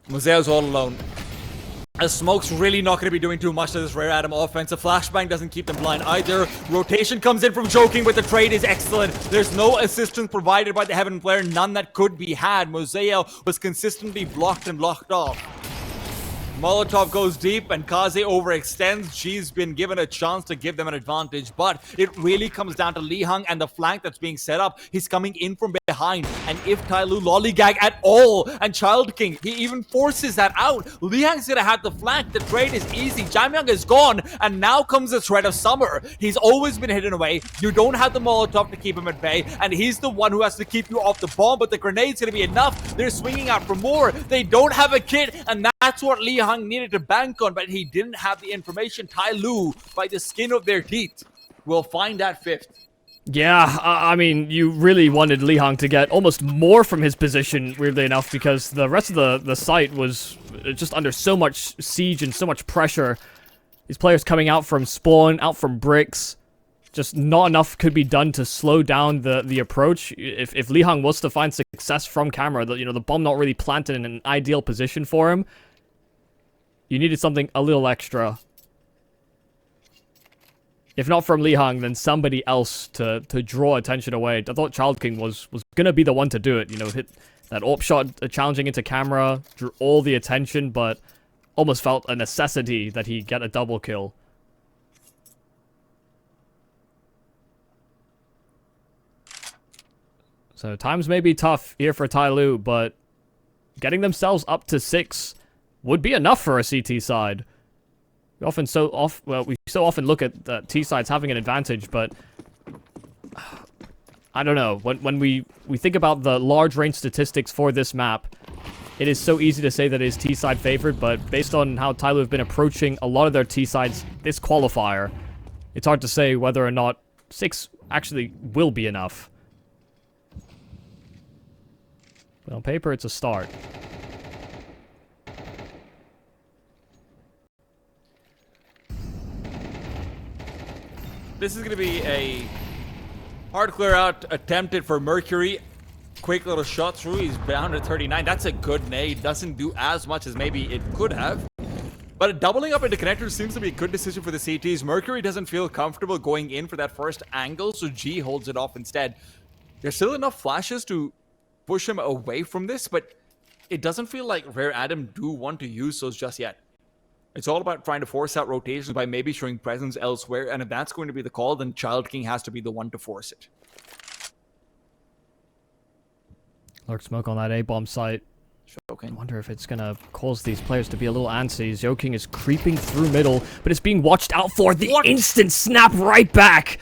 Moseo's all alone. As Smoke's really not going to be doing too much to this Rare Adam offense. A flashbang doesn't keep them blind either. Rotation comes in from Joking, but the trade is excellent. There's no assistance provided by the Heaven player, none that could be had. Moseo was consistently blocked and locked off. Molotov goes deep and Kaze overextends. She's been given a chance to give them an advantage, but it really comes down to Lihang and the flank that's being set up. He's coming in from behind, and if TYLOO lollygag at all, and Child King, he even forces that out, Lihang's gonna have the flank. The trade is easy. Jamyang is gone, and now comes the threat of Summer. He's always been hidden away. You don't have the Molotov to keep him at bay, and he's the one who has to keep you off the bomb, but the grenade's gonna be enough. They're swinging out for more. They don't have a kit, and that's what Lihang needed to bank on, but he didn't have the information. TYLOO, by the skin of their teeth, will find that 5th. Yeah, I mean, you really wanted Lihang to get almost more from his position, weirdly enough, because the rest of the site was just under so much siege and so much pressure. These players coming out from spawn, out from bricks, just not enough could be done to slow down the approach. If Lihang was to find success from camera, the bomb not really planted in an ideal position for him, you needed something a little extra. If not from Lihang, then somebody else to draw attention away. I thought Child King was gonna be the one to do it. Hit that AWP shot, challenging into camera, drew all the attention, but almost felt a necessity that he get a double kill. So times may be tough here for TYLOO, but getting themselves up to 6 would be enough for a CT side. We so often look at the T sides having an advantage, but I don't know. When we think about the large range statistics for this map, it is so easy to say that it is T side favored, but based on how TYLOO have been approaching a lot of their T sides this qualifier, it's hard to say whether or not 6 actually will be enough. But on paper, it's a start. This is going to be a hard clear out attempted for Mercury. Quick little shot through. He's down to 39. That's a good nade. Doesn't do as much as maybe it could have. But doubling up into connectors seems to be a good decision for the CTs. Mercury doesn't feel comfortable going in for that first angle, so G holds it off instead. There's still enough flashes to push him away from this, but it doesn't feel like Rare Adam do want to use those just yet. It's all about trying to force out rotations by maybe showing presence elsewhere, and if that's going to be the call, then Child King has to be the one to force it. Lurk smoke on that A-bomb site. I wonder if it's gonna cause these players to be a little antsy. Joking is creeping through middle, but it's being watched out for. The instant snap right back!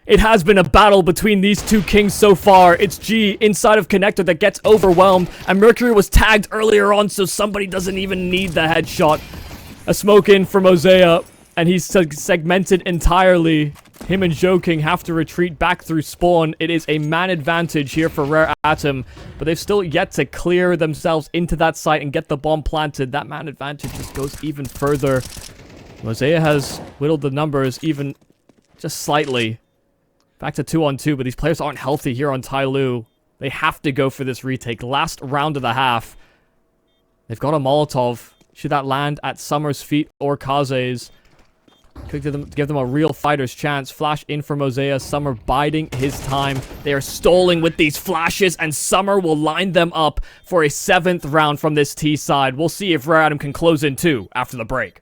It has been a battle between these two kings so far. It's G inside of connector that gets overwhelmed, and Mercury was tagged earlier on, so somebody doesn't even need the headshot. A smoke in for Mosea, and he's segmented entirely. Him and Joking have to retreat back through spawn. It is a man advantage here for Rare Atom, but they've still yet to clear themselves into that site and get the bomb planted. That man advantage just goes even further. Mosea has whittled the numbers even just slightly. Back to 2-on-2, but these players aren't healthy here on TYLOO. They have to go for this retake. Last round of the half. They've got a Molotov. Should that land at Summer's feet or Kaze's? Could give them a real fighter's chance. Flash in for Mosea. Summer biding his time. They are stalling with these flashes, and Summer will line them up for a 7th round from this T side. We'll see if Rare Adam can close in 2 after the break.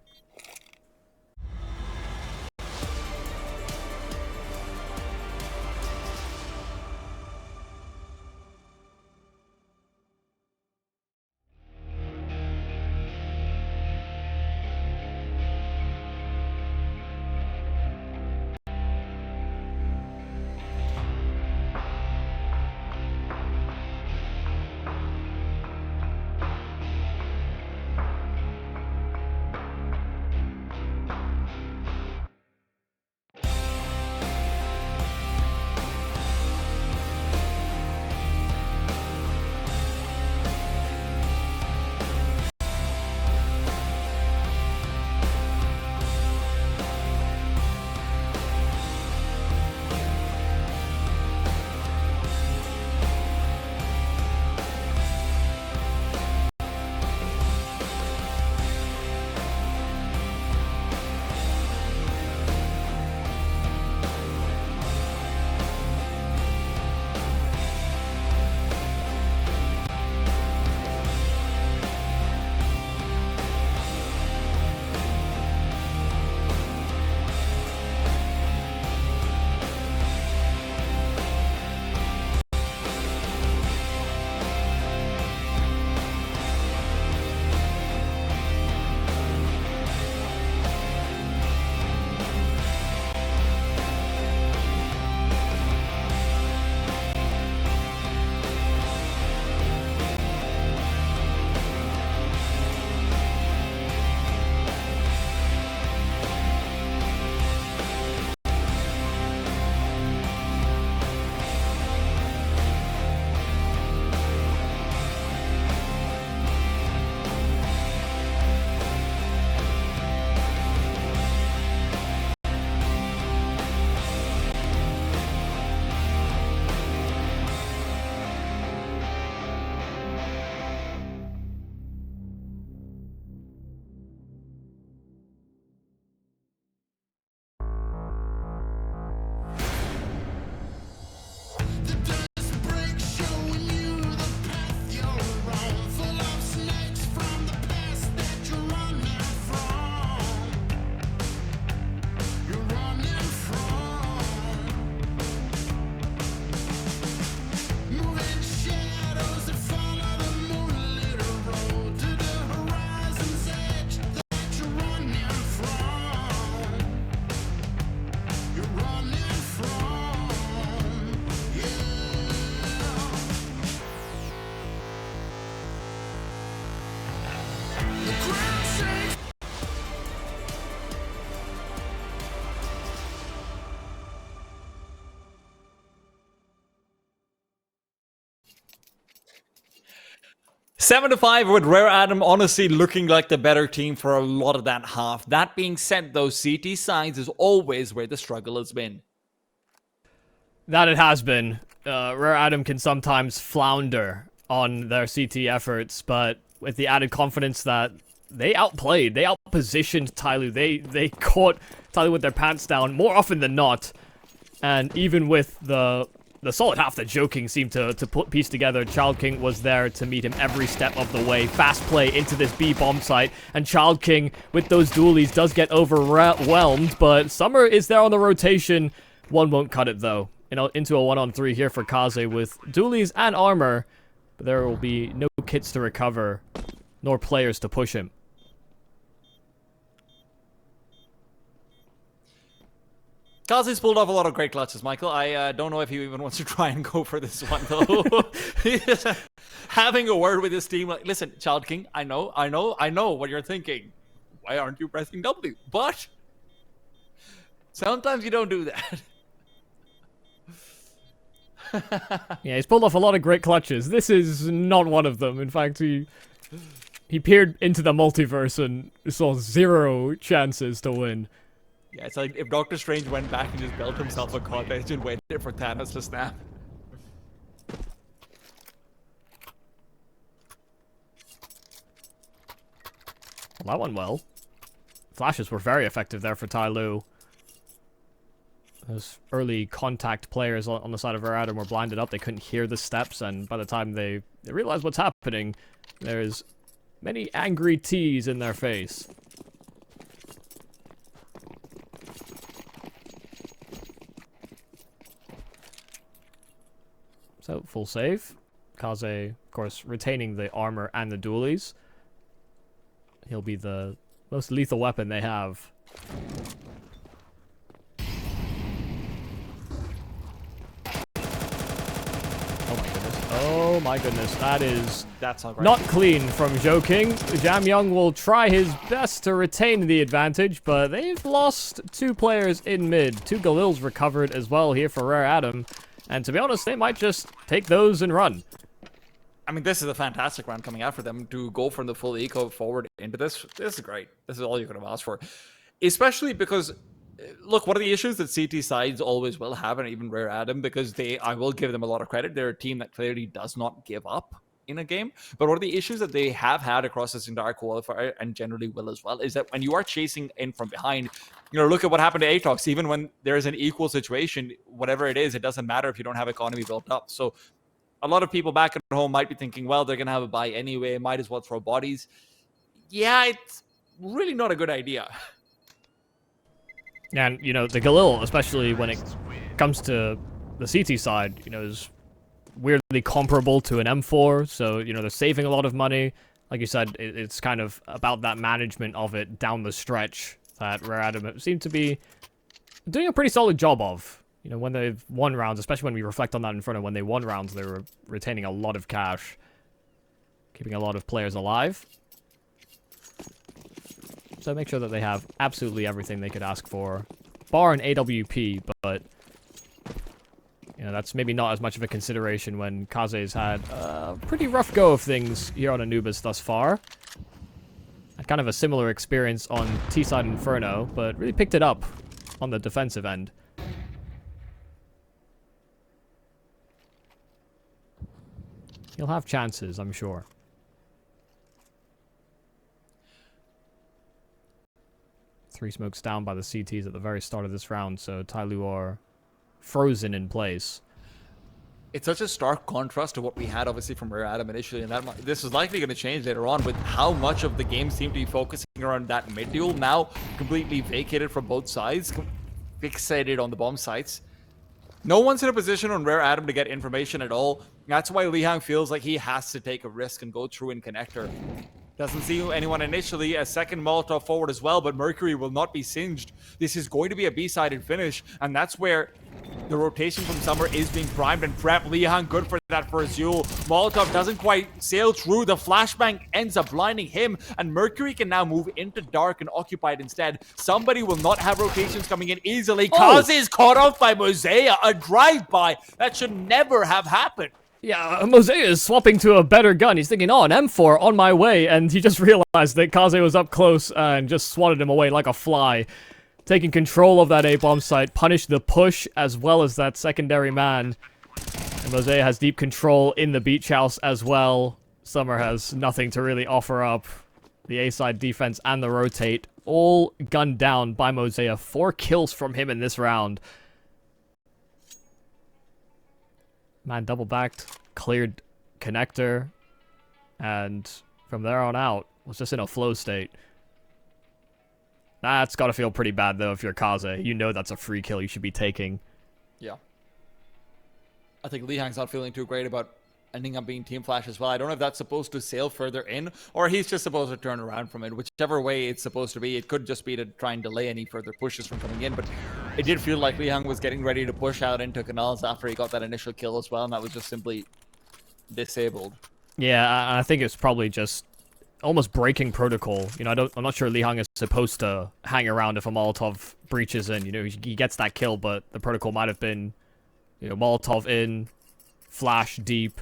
7-5 with Rare Adam honestly looking like the better team for a lot of that half. That being said, though, CT sides is always where the struggle has been. That it has been. Rare Adam can sometimes flounder on their CT efforts, but with the added confidence that they outplayed, they outpositioned TYLOO, they caught TYLOO with their pants down more often than not, and even with the solid half that Joking seemed to piece together, Child King was there to meet him every step of the way. Fast play into this B bomb site, and Child King with those dualies does get overwhelmed, but Summer is there on the rotation. One won't cut it though. Into a 1-on-3 here for Kaze with dualies and armor, but there will be no kits to recover, nor players to push him. Kaze's pulled off a lot of great clutches, Michael. I don't know if he even wants to try and go for this one, though. He's having a word with his team. Like, listen, Child King, I know what you're thinking. Why aren't you pressing W? But sometimes you don't do that. Yeah, he's pulled off a lot of great clutches. This is not one of them. In fact, he peered into the multiverse and saw 0 chances to win. Yeah, it's like if Doctor Strange went back and just built himself a cottage and waited for Thanos to snap. Well, that went well. Flashes were very effective there for TYLOO. Those early contact players on the side of Rare Adam were blinded up. They couldn't hear the steps, and by the time they realized what's happening, there's many angry T's in their face. So, full save. Kaze, of course, retaining the armor and the dualies. He'll be the most lethal weapon they have. Oh my goodness, that's not clean from Joking. Jam Young will try his best to retain the advantage, but they've lost 2 players in mid. 2 Galils recovered as well here for Rare Adam. And to be honest, they might just take those and run. I mean, this is a fantastic round coming out for them to go from the full eco forward into this. This is great. This is all you could have asked for. Especially because, look, one of the issues that CT sides always will have, and even Rare Adam, because I will give them a lot of credit, they're a team that clearly does not give up in a game. But one of the issues that they have had across this entire qualifier, and generally will as well, is that when you are chasing in from behind, look at what happened to Atox. Even when there is an equal situation, whatever it is, it doesn't matter if you don't have economy built up. So a lot of people back at home might be thinking, well, they're going to have a buy anyway, might as well throw bodies. Yeah, it's really not a good idea. And, the Galil, especially when it comes to the CT side, is weirdly comparable to an M4, so, they're saving a lot of money. Like you said, it's kind of about that management of it down the stretch that Rare Adam seem to be doing a pretty solid job of. When they've won rounds, especially when we reflect on that Inferno, when they won rounds, they were retaining a lot of cash, keeping a lot of players alive. So make sure that they have absolutely everything they could ask for, bar an AWP, but that's maybe not as much of a consideration when Kaze's had a pretty rough go of things here on Anubis thus far. Had kind of a similar experience on T-side Inferno, but really picked it up on the defensive end. He'll have chances, I'm sure. Three smokes down by the CTs at the very start of this round, so TYLOO are frozen in place. It's such a stark contrast to what we had, obviously, from Rare Adam initially, and this is likely going to change later on with how much of the game seemed to be focusing around that mid duel, now completely vacated from both sides, fixated on the bomb sites. No one's in a position on Rare Adam to get information at all. That's why Lihang feels like he has to take a risk and go through in connector. Doesn't see anyone initially. A second Molotov forward as well, but Mercury will not be singed. This is going to be a B-sided finish, and that's where the rotation from Summer is being primed and prepped. Lihang good for that first duel. Molotov doesn't quite sail through. The flashbang ends up blinding him, and Mercury can now move into dark and occupy it instead. Somebody will not have rotations coming in easily. Kaze is caught off by Mosea. A drive-by that should never have happened. Yeah, Mosea is swapping to a better gun. He's thinking, oh, an M4 on my way, and he just realized that Kaze was up close and just swatted him away like a fly. Taking control of that A-bomb site, punished the push as well as that secondary man. And Mosea has deep control in the beach house as well. Summer has nothing to really offer up. The A-side defense and the rotate, all gunned down by Mosea. 4 kills from him in this round. Man double-backed, cleared connector, and from there on out, was just in a flow state. That's gotta feel pretty bad, though, if you're Kaze. You know that's a free kill you should be taking. Yeah. I think Lihang's not feeling too great about ending up being Team Flash as well. I don't know if that's supposed to sail further in, or he's just supposed to turn around from it. Whichever way it's supposed to be, it could just be to try and delay any further pushes from coming in, but it did feel like Lihang was getting ready to push out into canals after he got that initial kill as well, and that was just simply disabled. Yeah, I think it's probably just almost breaking protocol. You know, I'm not sure Lihang is supposed to hang around if a Molotov breaches in. You know, he gets that kill, but the protocol might have been, you know, Molotov in, flash deep.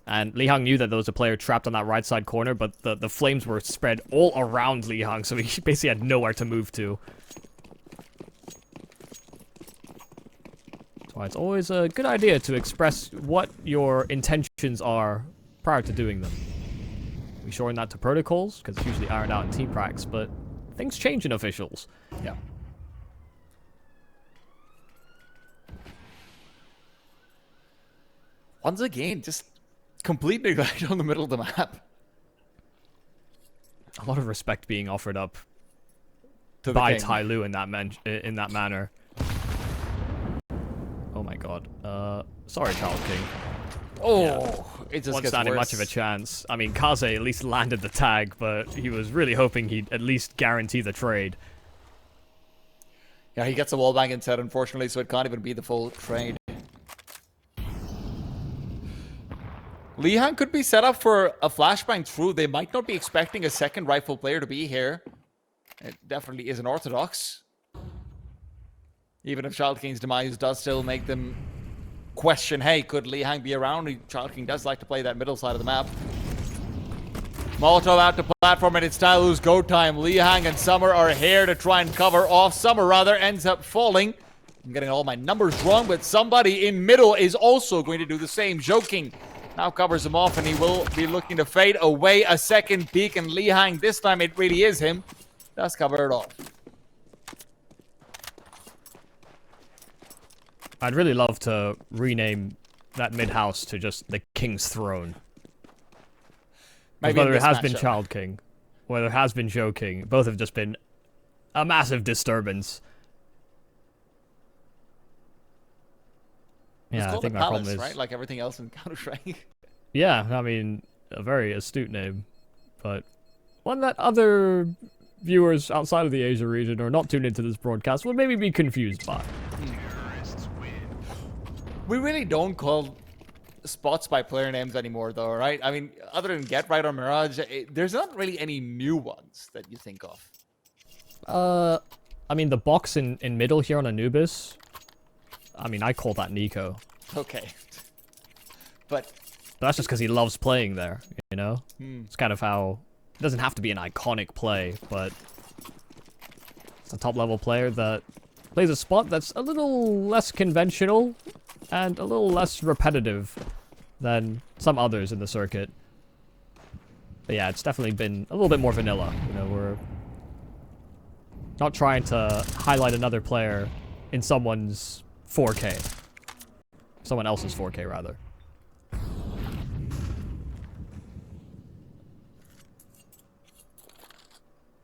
And Lihang knew that there was a player trapped on that right side corner, but the flames were spread all around Lihang, so he basically had nowhere to move to. That's why it's always a good idea to express what your intentions are prior to doing them. We shorten that to protocols, because it's usually ironed out in team pracs, but things change in officials. Yeah. Once again, just complete neglect on the middle of the map. A lot of respect being offered up To the by king. TYLOO in that manner. Oh my god. Sorry, Child King. Oh, Yeah. it just Wasn't gets standing worse. much of a chance. I mean, Kaze at least landed the tag, but he was really hoping he'd at least guarantee the trade. Yeah, he gets a wallbang instead, unfortunately, so it can't even be the full trade. Lihang could be set up for a flashbang through. They might not be expecting a second rifle player to be here. It definitely isn't orthodox. Even if Child King's demise does still make them question, hey, could Lihang be around? Child King does like to play that middle side of the map. Molotov out to platform, and it's TYLOO's go time. Lihang and Summer are here to try and cover off. Summer, rather, ends up falling. I'm getting all my numbers wrong, but somebody in middle is also going to do the same. Joking now covers him off, and he will be looking to fade away. A second peek, and Lihang, this time it really is him, does cover it off. I'd really love to rename that mid-house to just the King's Throne. Maybe Whether in it this has been matchup. Child King, whether it has been Joe King, both have just been a massive disturbance. It's Yeah, I called think the my problem Palace, is... right? Like everything else in Counter-Strike. Yeah, I mean, a very astute name, but one that other viewers outside of the Asia region or not tuned into this broadcast would maybe be confused by. We really don't call spots by player names anymore, though, right? I mean, other than Get Right or Mirage, there's not really any new ones that you think of. I mean, the box in middle here on Anubis, I mean, I call that Nico. Okay. But That's just because he loves playing there, you know? It's kind of how... It doesn't have to be an iconic play, but... It's a top-level player that plays a spot that's a little less conventional and a little less repetitive than some others in the circuit. But yeah, it's definitely been a little bit more vanilla. You know, we're not trying to highlight another player in someone's 4K. Someone else's 4K, rather.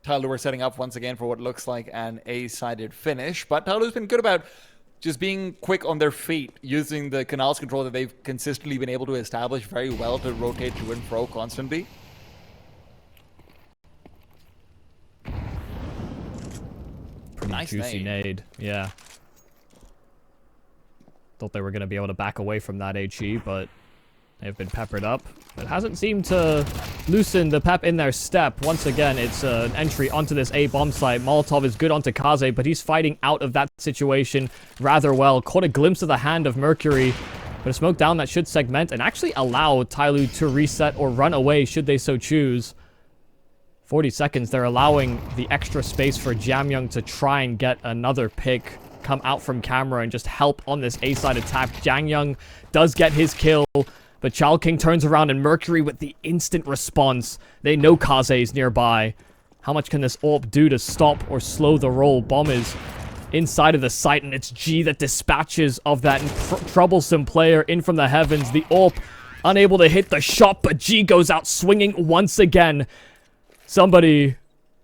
TYLOO are setting up once again for what looks like an A-sided finish, but TYLOO's been good about just being quick on their feet, using the canals control that they've consistently been able to establish very well to rotate to and fro constantly. Pretty Nice juicy nade. nade, yeah. Thought they were going to be able to back away from that HE, but they've been peppered up. It hasn't seemed to loosen the pep in their step. Once again, it's an entry onto this A bomb site. Molotov is good onto Kaze, but he's fighting out of that situation rather well. Caught a glimpse of the hand of Mercury, But a smoke down that should segment and actually allow TYLOO to reset or run away should they so choose. 40 seconds, they're allowing the extra space for Jamyoung to try and get another pick, come out from camera and just help on this A-side attack. Jamyoung does get his kill, but Child King turns around and Mercury with the instant response. They know Kaze is nearby. How much can this AWP do to stop or slow the roll? Bomb is inside of the site, and it's G that dispatches of that troublesome player in from the heavens. The AWP unable to hit the shot, but G goes out swinging once again. Somebody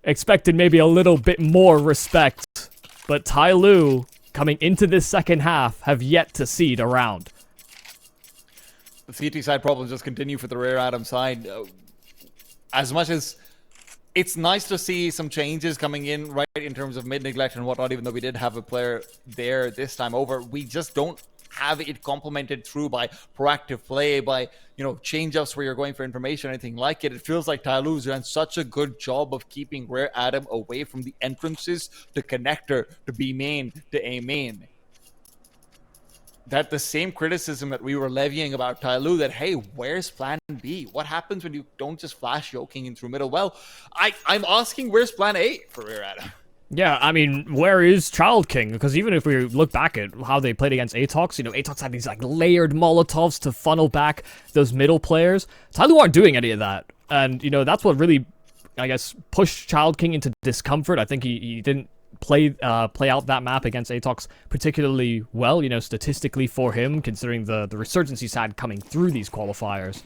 expected maybe a little bit more respect, but TYLOO, coming into this second half, have yet to seed a round. The CT side problems just continue for the Rare Atom side. As much as it's nice to see some changes coming in, right, in terms of mid neglect and whatnot, even though we did have a player there this time over, we just don't have it complemented through by proactive play, by, you know, change-ups where you're going for information, anything like it. It feels like TYLOO's done such a good job of keeping Rare Atom away from the entrances to connector, to B main, to A main. That the same criticism that we were levying about TYLOO, that, hey, where's plan B? What happens when you don't just flash Yoking in through middle? Well, I'm asking, where's plan A for Rare Atom? Yeah, I mean, where is Child King? Because even if we look back at how they played against Atox, you know, Atox had these, like, layered Molotovs to funnel back those middle players. TYLOO aren't doing any of that. And, you know, that's what really, I guess, pushed Child King into discomfort. I think he didn't play out that map against Atox particularly well, you know, statistically for him, considering the resurgence he's had coming through these qualifiers.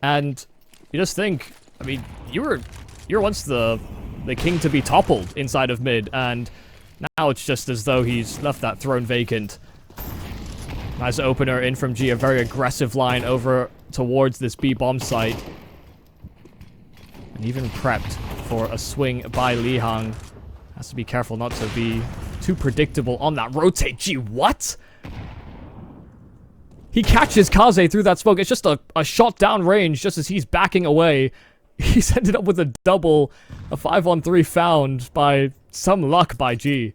And you just think, I mean, you're once the king to be toppled inside of mid, and now it's just as though he's left that throne vacant. Nice opener in from G, a very aggressive line over towards this B bomb site. And even prepped for a swing by Lihang. Has to be careful not to be too predictable on that rotate. Gee, what? He catches Kaze through that smoke. It's just a shot down range just as he's backing away. He's ended up with a double, a 5-on-3 found by some luck by G.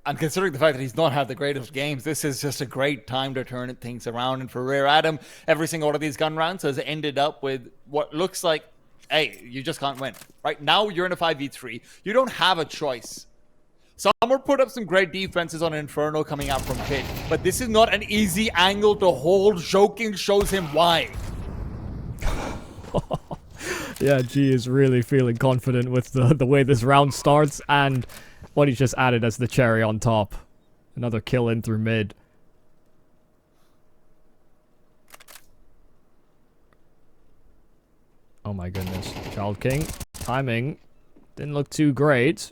And considering the fact that he's not had the greatest games, this is just a great time to turn things around. And for Rare Atom, every single one of these gun rounds has ended up with what looks like, hey, you just can't win. Right now, you're in a 5v3. You don't have a choice. Summer put up some great defenses on Inferno coming out from pit, but this is not an easy angle to hold. Joking shows him why. Yeah, G is really feeling confident with the way this round starts, and what he's just added as the cherry on top. Another kill in through mid. Oh my goodness. Child King. Timing didn't look too great,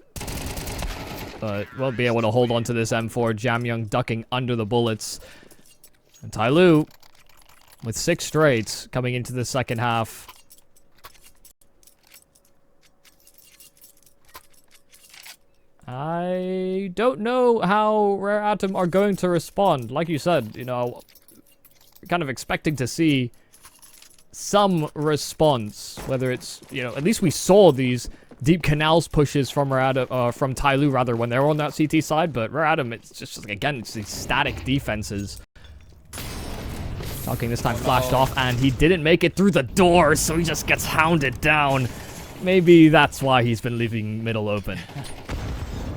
but we'll be able to hold on to this M4. Jamyoung ducking under the bullets. And TYLOO with 6 straight coming into the second half. I don't know how Rare Atom are going to respond. Like you said, you know, kind of expecting to see some response. Whether it's, you know, at least we saw these deep canals pushes from from TYLOO rather when they were on that CT side. But Rare Atom, it's just like, again, it's these static defenses. Talking this time flashed off, and he didn't make it through the door, so he just gets hounded down. Maybe that's why he's been leaving middle open.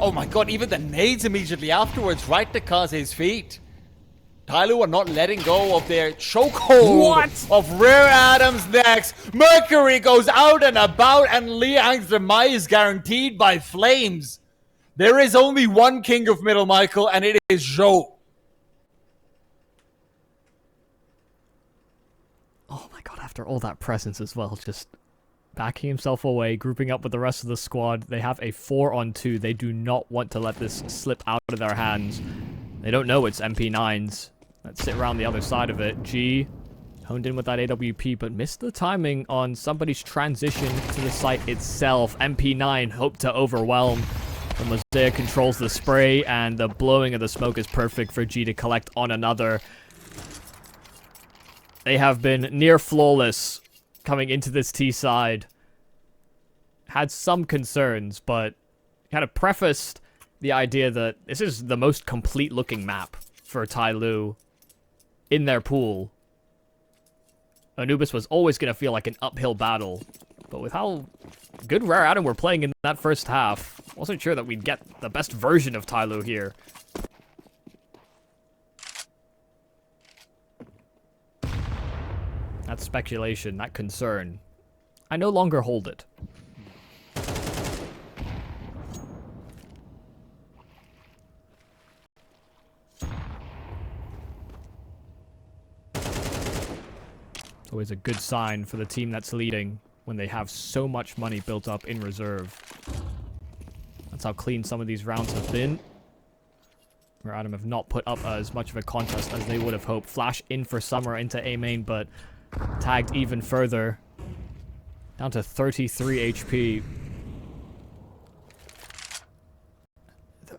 Oh my god, even the nades immediately afterwards, right to Kaze's feet. TYLOO are not letting go of their chokehold of Rare Atom's necks. Mercury goes out and about, and Lihang's demise guaranteed by flames. There is only one king of middle, Michael, and it is Zhou. Oh my god, after all that presence as well, just backing himself away, grouping up with the rest of the squad. They have a 4-on-2. They do not want to let this slip out of their hands. They don't know it's MP9s. Let's sit around the other side of it. G honed in with that AWP, but missed the timing on somebody's transition to the site itself. MP9 hoped to overwhelm. The Mosaic controls the spray, and the blowing of the smoke is perfect for G to collect on another. They have been near flawless coming into this T side. Had some concerns, but kind of prefaced the idea that this is the most complete looking map for TYLOO in their pool, Anubis was always going to feel like an uphill battle. But with how good Rare Adam were playing in that first half, wasn't sure that we'd get the best version of TYLOO here. That speculation, that concern, I no longer hold it. It's always a good sign for the team that's leading when they have so much money built up in reserve. That's how clean some of these rounds have been. Where Adam have not put up as much of a contest as they would have hoped. Flash in for Summer into A main, but tagged even further. Down to 33 HP.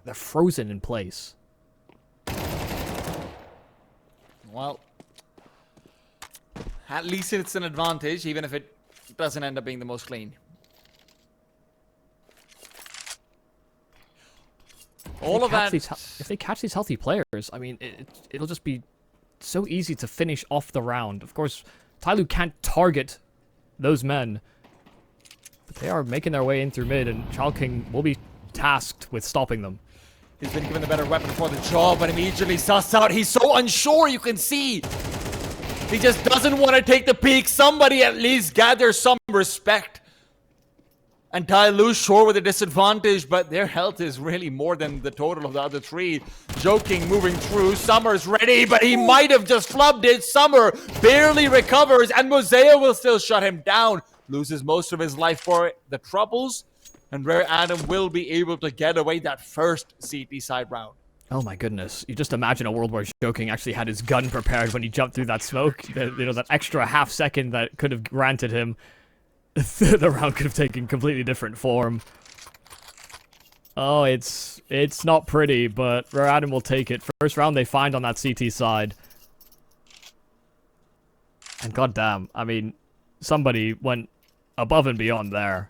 They're frozen in place. Well, at least it's an advantage, even if it doesn't end up being the most clean. All of that. If they catch these healthy players, I mean, it'll just be so easy to finish off the round. Of course, TYLOO can't target those men, but they are making their way in through mid, and Child King will be tasked with stopping them. He's been given the better weapon for the job, but immediately sussed out. He's so unsure, you can see. He just doesn't want to take the peek. Somebody at least gather some respect. And TYLOO sure with a disadvantage, but their health is really more than the total of the other three. Joking, moving through. Summer's ready, but he might have just flubbed it. Summer barely recovers, and Mosea will still shut him down. Loses most of his life for the troubles, and Rare Adam will be able to get away that first CT side round. Oh my goodness. You just imagine a world where Joking actually had his gun prepared when he jumped through that smoke. You know, that extra half second that could have granted him. The round could have taken completely different form. Oh, it's not pretty, but Rare Adam will take it. First round they find on that CT side. And goddamn, I mean, somebody went above and beyond there.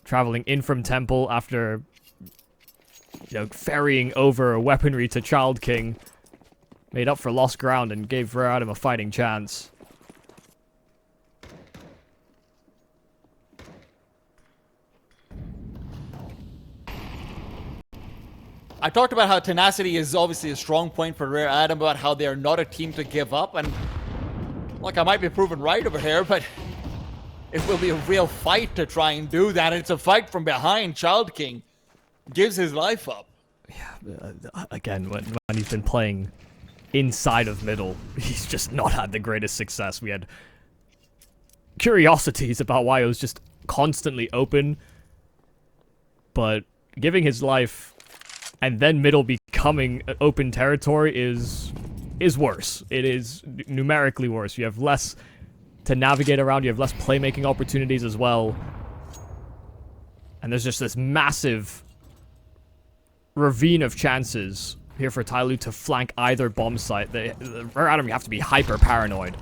Traveling in from Temple after, you know, ferrying over weaponry to Child King. Made up for lost ground and gave Rare Adam a fighting chance. I talked about how tenacity is obviously a strong point for Rare Adam, about how they're not a team to give up, and like I might be proven right over here, but it will be a real fight to try and do that. It's a fight from behind. Child King gives his life up. Yeah, again, when he's been playing inside of middle, he's just not had the greatest success. We had curiosities about why it was just constantly open, but giving his life and then middle becoming open territory is worse. It is numerically worse. You have less to navigate around. You have less playmaking opportunities as well. And there's just this massive ravine of chances here for TYLOO to flank either bomb site. The Rare Adam, you have to be hyper paranoid.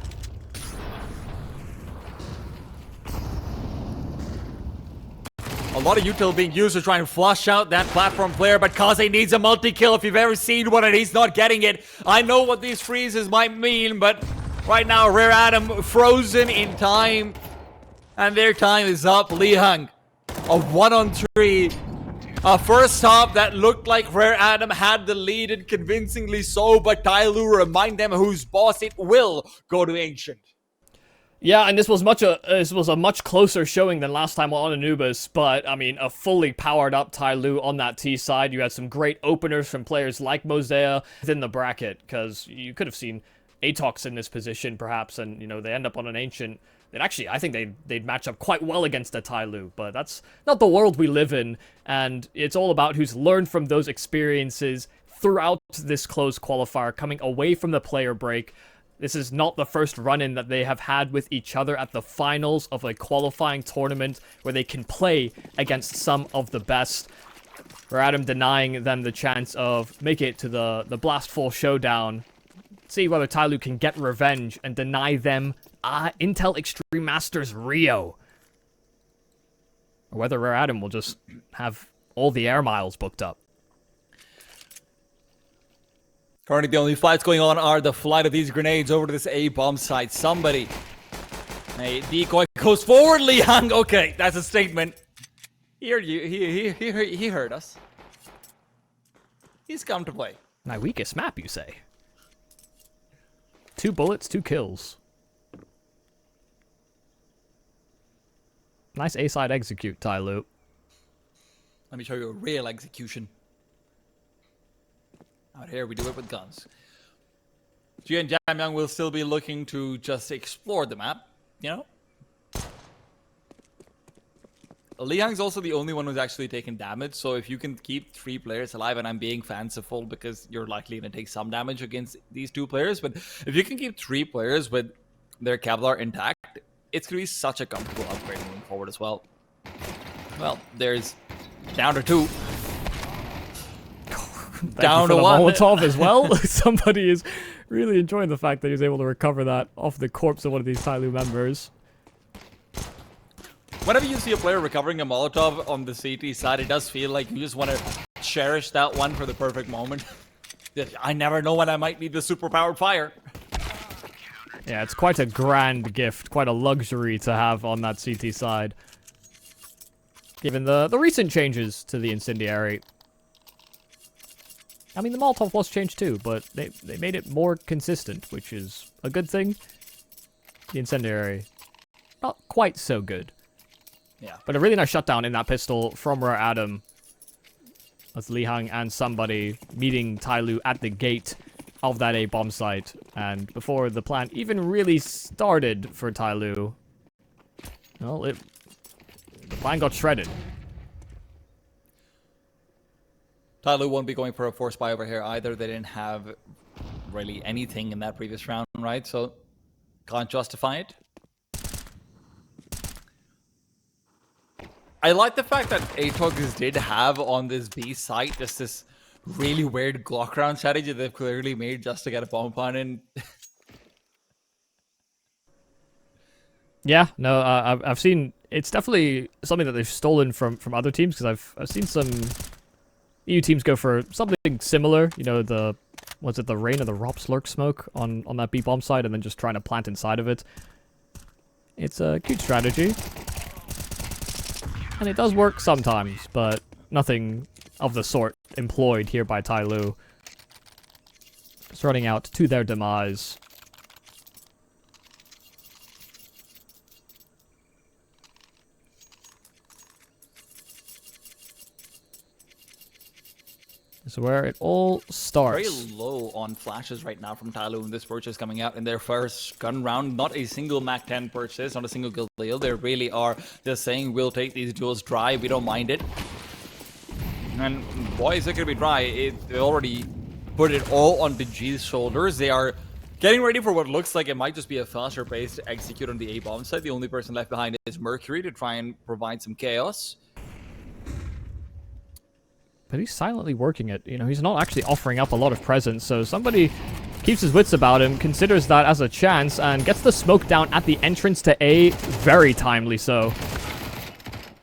A lot of util being used to try and flush out that platform player, but Kaze needs a multi-kill if you've ever seen one, and he's not getting it. I know what these freezes might mean, but right now, Rare Adam frozen in time, and their time is up. Lee Hung, a 1-on-3. A first half that looked like Rare Adam had the lead, and convincingly so, but TYLOO remind them who's boss. It will go to Ancient. Yeah, and this was a much closer showing than last time on Anubis, but, I mean, a fully powered-up TYLOO on that T side. You had some great openers from players like Mosea within the bracket, because you could have seen Atox in this position, perhaps, and, you know, they end up on an Ancient. And actually, I think they'd match up quite well against a TYLOO, but that's not the world we live in, and it's all about who's learned from those experiences throughout this close qualifier, coming away from the player break. This is not the first run-in that they have had with each other at the finals of a qualifying tournament where they can play against some of the best. Rare Adam denying them the chance of make it to the Blastful Showdown. See whether TYLOO can get revenge and deny them Intel Extreme Masters Rio. Or whether Rare Adam will just have all the air miles booked up. Currently, the only flights going on are the flight of these grenades over to this A bomb site. Somebody, a decoy goes forward. Liang. Okay, that's a statement. He heard us. He's come to play. My weakest map, you say? 2 bullets, 2 kills. Nice A-side execute, TYLOO. Let me show you a real execution. Out here, we do it with guns. G and Jamyang will still be looking to just explore the map, you know? Liang's also the only one who's actually taken damage, so if you can keep 3 players alive, and I'm being fanciful because you're likely going to take some damage against these 2 players, but if you can keep 3 players with their Kevlar intact, it's going to be such a comfortable upgrade moving forward as well. Well, there's down to 2. Down to 1. Molotov as well. Somebody is really enjoying the fact that he was able to recover that off the corpse of one of these TYLOO members. Whenever you see a player recovering a Molotov on the CT side, it does feel like you just want to cherish that one for the perfect moment. I never know when I might need the superpowered fire. Yeah, it's quite a grand gift, quite a luxury to have on that CT side. Given the recent changes to the incendiary. I mean, the Molotov was changed too, but they made it more consistent, which is a good thing. The incendiary, not quite so good. Yeah. But a really nice shutdown in that pistol from Rare Adam. That's Lihang and somebody meeting TYLOO at the gate of that A bomb site. And before the plan even really started for TYLOO, well, the plan got shredded. TYLOO won't be going for a force buy over here either. They didn't have really anything in that previous round, right? So can't justify it. I like the fact that Atogs did have on this B site just this really weird Glock round strategy they've clearly made just to get a bomb pun in. Yeah, no, I've seen, it's definitely something that they've stolen from other teams, because I've seen some EU teams go for something similar, you know, the Rain of the Rops Lurk smoke on that B bomb site, and then just trying to plant inside of it. It's a cute strategy. And it does work sometimes, but nothing of the sort employed here by TYLOO. Just running out to their demise. This is where it all starts. Very low on flashes right now from TYLOO in this purchase coming out in their first gun round. Not a single Mac 10 purchase, not a single guild deal. They really are just saying, we'll take these duels dry, we don't mind it. And boy, is it going to be dry. They already put it all onto G's shoulders. They are getting ready for what looks like it might just be a faster pace to execute on the A-bomb side. The only person left behind is Mercury to try and provide some chaos. But he's silently working it. You know, he's not actually offering up a lot of presence, so somebody keeps his wits about him, considers that as a chance, and gets the smoke down at the entrance to A, very timely so.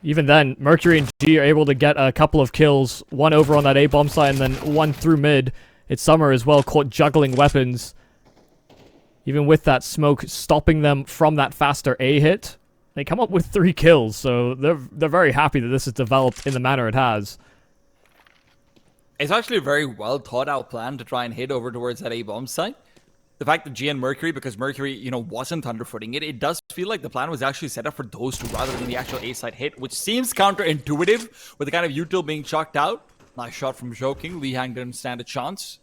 Even then, Mercury and G are able to get a couple of kills, one over on that A bomb site and then one through mid. It's Summer as well, caught juggling weapons. Even with that smoke stopping them from that faster A hit, they come up with 3 kills, so they're very happy that this has developed in the manner it has. It's actually a very well thought out plan to try and hit over towards that A-bomb site. The fact that G and Mercury, because Mercury, you know, wasn't underfooting it, it does feel like the plan was actually set up for those two rather than the actual A-site hit, which seems counterintuitive with the kind of util being chucked out. Nice shot from Joking. Lihang didn't stand a chance.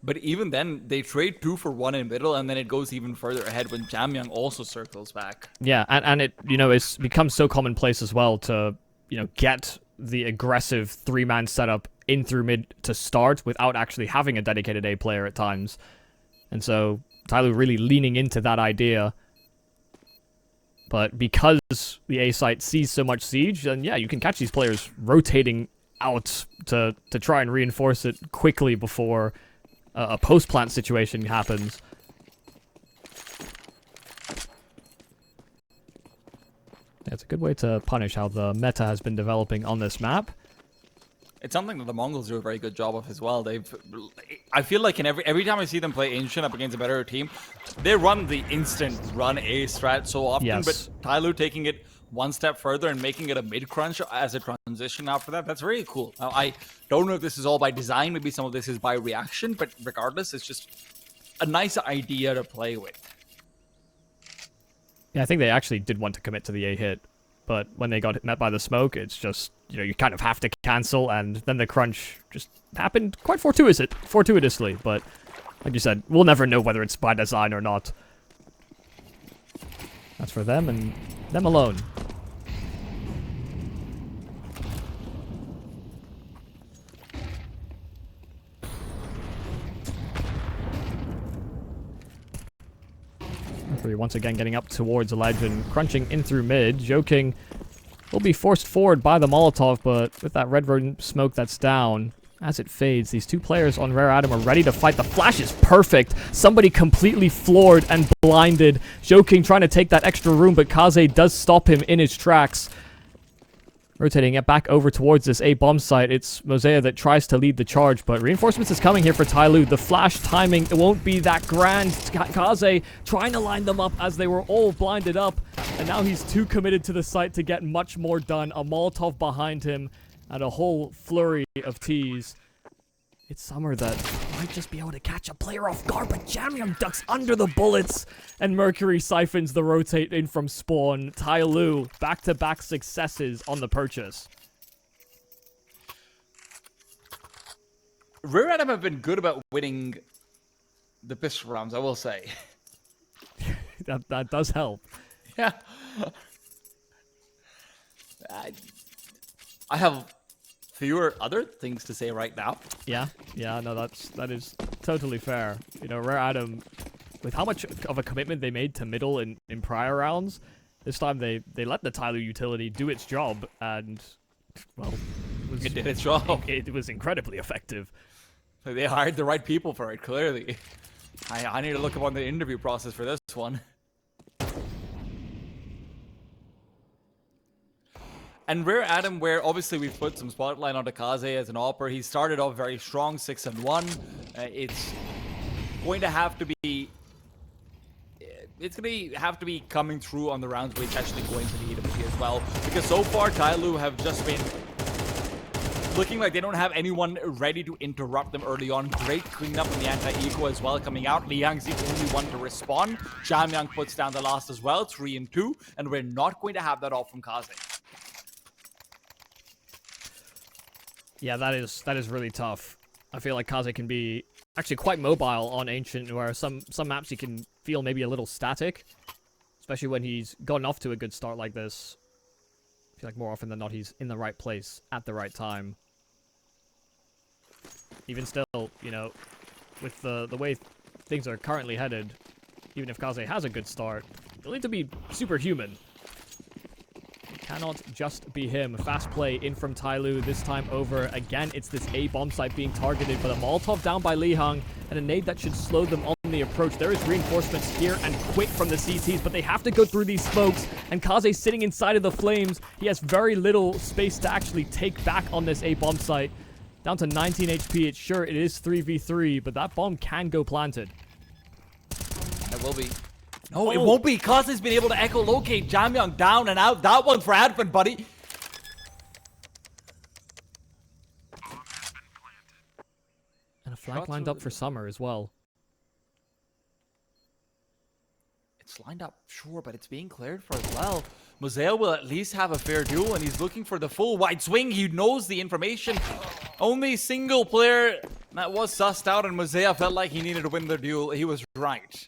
But even then, they trade 2 for 1 in middle, and then it goes even further ahead when Jamyang also circles back. Yeah, and it, you know, it's become so commonplace as well to, you know, get the aggressive 3-man setup in through mid to start without actually having a dedicated A player at times. And so TYLOO really leaning into that idea. But because the A site sees so much siege, then yeah, you can catch these players rotating out to try and reinforce it quickly before a post-plant situation happens. It's a good way to punish how the meta has been developing on this map. It's something that the Mongols do a very good job of as well. I feel like in every time I see them play Ancient up against a better team, they run the instant run A strat so often. Yes. But TYLOO taking it one step further and making it a mid crunch as a transition after that's very cool. Now, I don't know if this is all by design. Maybe some of this is by reaction. But regardless, it's just a nice idea to play with. Yeah, I think they actually did want to commit to the A hit, but when they got met by the smoke, it's just, you know, you kind of have to cancel, and then the crunch just happened quite fortuitously, but like you said, we'll never know whether it's by design or not. That's for them and them alone. Mercury once again getting up towards the ledge and crunching in through mid. Joking will be forced forward by the Molotov, but with that red rodent smoke that's down, as it fades, these two players on Rare Adam are ready to fight. The flash is perfect. Somebody completely floored and blinded. Joking trying to take that extra room, but Kaze does stop him in his tracks. Rotating it back over towards this A bomb site. It's Mosea that tries to lead the charge, but reinforcements is coming here for TYLOO. The flash timing, it won't be that grand. Kaze trying to line them up as they were all blinded up, and now he's too committed to the site to get much more done. A Molotov behind him and a whole flurry of T's. It's Summer that might just be able to catch a player off guard, but Jamyang ducks under the bullets, and Mercury siphons the rotate in from spawn. TYLOO, back-to-back successes on the purchase. Rare Adam have been good about winning the pistol rounds, I will say. that does help. Yeah. I have fewer other things to say right now. Yeah, no, that is totally fair. You know, Rare Adam, with how much of a commitment they made to middle in prior rounds, this time they let the TYLOO utility do its job, and, well, it did its job. It was incredibly effective. They hired the right people for it, clearly. I need to look up on the interview process for this one. And Rare Adam, where obviously we've put some spotlight onto Kaze as an AWPer, he started off very strong, 6-1. It's going to have to be... It's going to have to be coming through on the rounds where it's actually going to the AWP as well. Because so far, TYLOO have just been looking like they don't have anyone ready to interrupt them early on. Great cleanup in the anti-eco as well coming out. Liang's the only one to respond. Jamyang puts down the last as well, 3-2. And we're not going to have that all from Kaze. Yeah, that is really tough. I feel like Kaze can be actually quite mobile on Ancient, where some maps he can feel maybe a little static, especially when he's gotten off to a good start like this. I feel like more often than not he's in the right place at the right time. Even still, you know, with the way things are currently headed, even if Kaze has a good start, he'll need to be superhuman. Cannot just be him. Fast play in from TYLOO, this time over. Again, it's this A bomb site being targeted, but a Molotov down by Lihang, and a nade that should slow them on the approach. There is reinforcements here and quick from the CTs, but they have to go through these smokes, and Kaze sitting inside of the flames. He has very little space to actually take back on this A bomb site. Down to 19 HP. It's sure it is 3v3, but that bomb can go planted. It will be. No, it won't be. Kaze's been able to echolocate Jamyang down and out. That one for Advent, buddy. And a flag lined up for Summer as well. It's lined up, sure, but it's being cleared for as well. Mosea will at least have a fair duel, and he's looking for the full wide swing. He knows the information. Only single player that was sussed out, and Mosea felt like he needed to win the duel. He was right.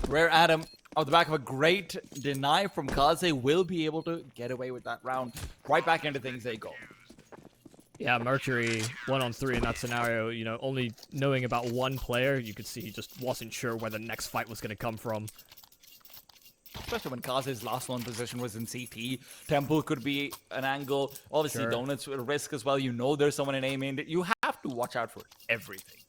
Rare Adam, off the back of a great deny from Kaze, will be able to get away with that round. Right back into things they go. Yeah, Mercury 1-on-3 in that scenario, you know, only knowing about one player, you could see he just wasn't sure where the next fight was going to come from. Especially when Kaze's last one position was in CT. Temple could be an angle. Obviously, Sure. Donuts with a risk as well. You know there's someone in aim in. You have to watch out for everything.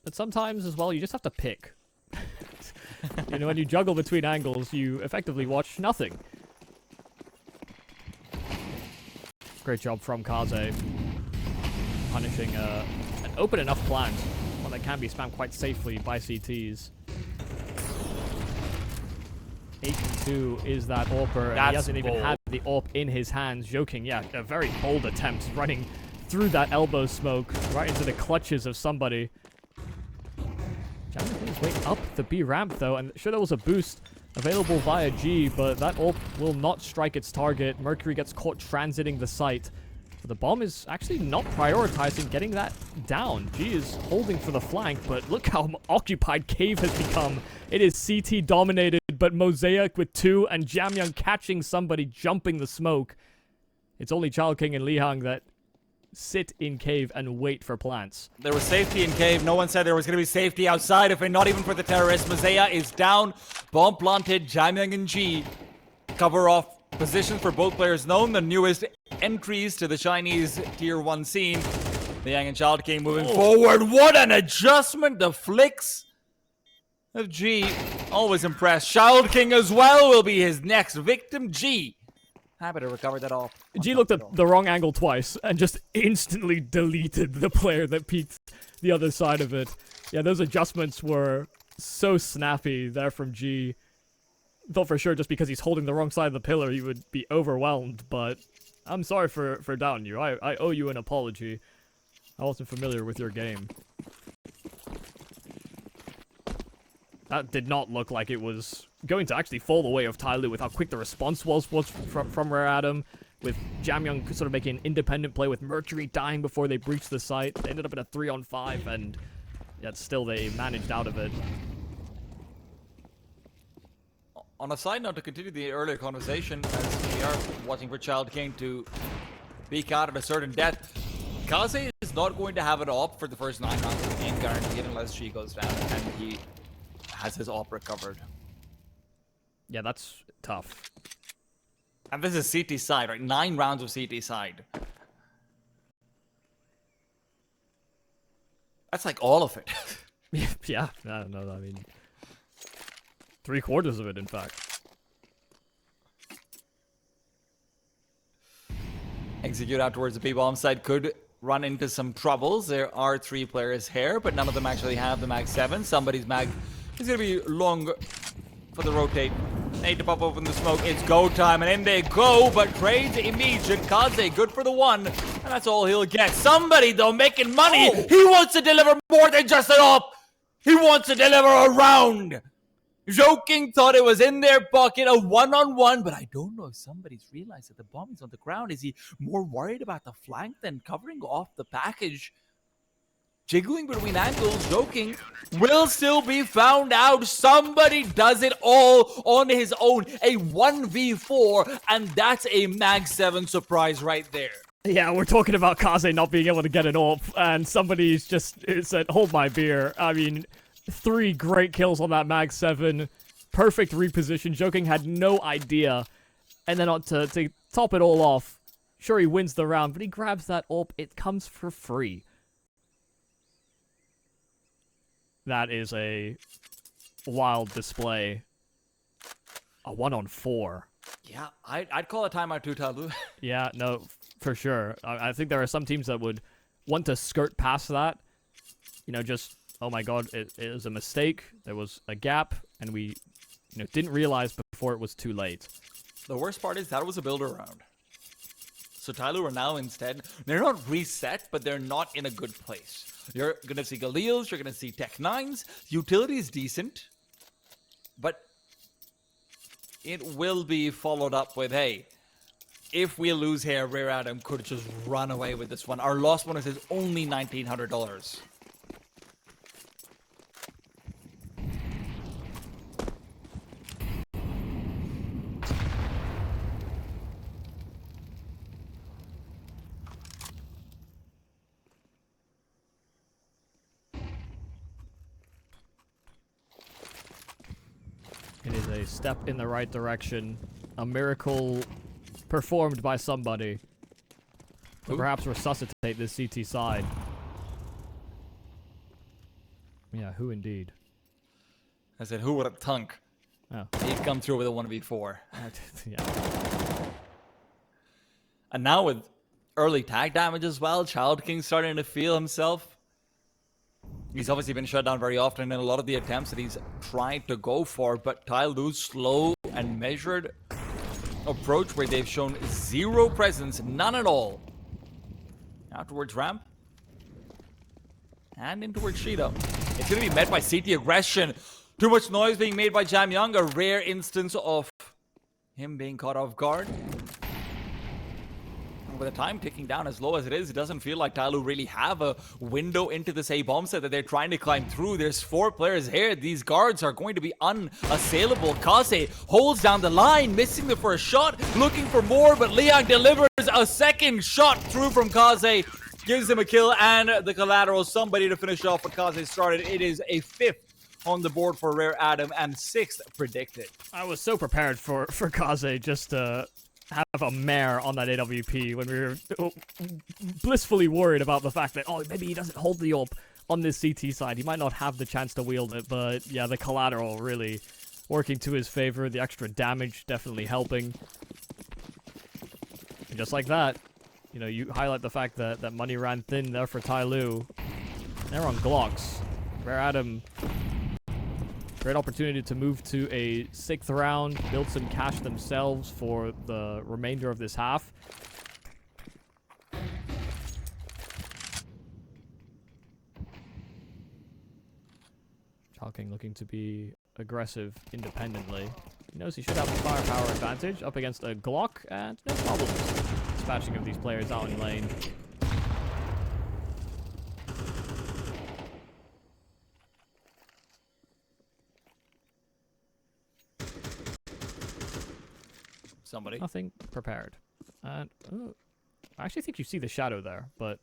But sometimes, as well, you just have to pick. You know, when you juggle between angles, you effectively watch nothing. Great job from Kaze. Punishing an open enough plant. One that can be spammed quite safely by CTs. 8-2 is that AWPer, and he hasn't even had the AWP in his hands. Joking, yeah, a very bold attempt, running through that elbow smoke, right into the clutches of somebody. Jamming his way up the B ramp, though, and sure there was a boost available via G, but that AWP will not strike its target. Mercury gets caught transiting the site. But the bomb is actually not prioritizing getting that down. G is holding for the flank, but look how occupied Cave has become. It is CT dominated, but Mosaic with 2 and Jamyoung catching somebody jumping the smoke. It's only Child King and Lihang that sit in Cave and wait for plants. There was safety in Cave. No one said there was going to be safety outside of it, not even for the terrorists. Mosaic is down. Bomb planted. Jamyoung and G cover off positions for both players known. The newest entries to the Chinese Tier 1 scene. Liang and Child King moving forward. What an adjustment. The flicks of G. Always impressed. Child King as well will be his next victim. G. Happy to recover that off. G looked at the wrong angle twice and just instantly deleted the player that peeked the other side of it. Yeah, those adjustments were so snappy there from G. Thought for sure just because he's holding the wrong side of the pillar he would be overwhelmed, but I'm sorry for doubting you. I owe you an apology. I wasn't familiar with your game. That did not look like it was going to actually fall the way of TYLOO with how quick the response was from Rare Adam, with Jamyoung sort of making an independent play with Mercury dying before they breached the site. They ended up in a 3-on-5, and yet still they managed out of it. On a side note, to continue the earlier conversation, as we are watching for Child King to peek out at a certain death, Kaze is not going to have it op for the first 9 rounds of the game, guaranteed, unless she goes down, and he has his op recovered. Yeah, that's tough. And this is CT side, right? 9 rounds of CT side. That's like all of it. Yeah, no, I mean... 3/4 of it, in fact. Execute out towards the B-bomb side could run into some troubles. There are 3 players here, but none of them actually have the mag 7. Somebody's mag is going to be long for the rotate. Need to pop open the smoke. It's go time, and in they go, but trades immediate. Kaze, good for the 1, and that's all he'll get. Somebody, though, making money. Oh. He wants to deliver more than just an op. He wants to deliver a round. Joking thought it was in their pocket, a 1-on-1, but I don't know if somebody's realized that the bomb is on the ground. Is he more worried about the flank than covering off the package? Jiggling between angles, Joking will still be found out. Somebody does it all on his own. A 1v4, and that's a mag 7 surprise right there. Yeah, we're talking about Kaze not being able to get an AWP, and somebody's just said, hold my beer. I mean... 3 great kills on that mag 7. Perfect reposition. Joking had no idea. And then to top it all off, sure he wins the round, but he grabs that AWP. It comes for free. That is a wild display. A 1-on-4. Yeah, I'd call a timeout too, TYLOO. Yeah, no, for sure. I think there are some teams that would want to skirt past that. You know, just... oh my god, it was a mistake, there was a gap, and we didn't realize before it was too late. The worst part is that was a builder round. So TYLOO are now instead, they're not reset, but they're not in a good place. You're going to see Galils, you're going to see Tech 9s, utility is decent, but it will be followed up with, hey, if we lose here, Rare Adam could just run away with this one. Our loss bonus is only $1,900. It is a step in the right direction. A miracle performed by somebody. To perhaps resuscitate this CT side. Yeah, who indeed? I said, who would have thunk? Oh. He'd come through with a 1v4. Yeah. And now with Early tag damage as well. Child King starting to feel himself. He's obviously been shut down very often in a lot of the attempts that he's tried to go for, but TYLOO's slow and measured approach where they've shown zero presence, none at all. Out towards ramp. And in towards Shido. It's going to be met by CT aggression. Too much noise being made by Jam Young. A rare instance of him being caught off guard. With the time ticking down as low as it is, it doesn't feel like TYLOO really have a window into this A bomb set that they're trying to climb through. There's 4 players here. These guards are going to be unassailable. Kaze holds down the line, missing the first shot, looking for more, but Liang delivers a second shot through from Kaze, gives him a kill and the collateral. Somebody to finish off what Kaze started. It is a 5th on the board for Rare Adam and 6th predicted. I was so prepared for Kaze just to have a mare on that AWP when we were blissfully worried about the fact that, oh, maybe he doesn't hold the AWP on this CT side. He might not have the chance to wield it, but yeah, the collateral really working to his favor. The extra damage definitely helping. And just like that, you know, you highlight the fact that money ran thin there for TYLOO. They're on Glocks. Rare Adam, great opportunity to move to a 6th round, build some cash themselves for the remainder of this half. Chalking looking to be aggressive independently. He knows he should have a firepower advantage up against a Glock, and no problems dispatching of these players out in lane. Somebody. Nothing prepared. And I actually think you see the shadow there, but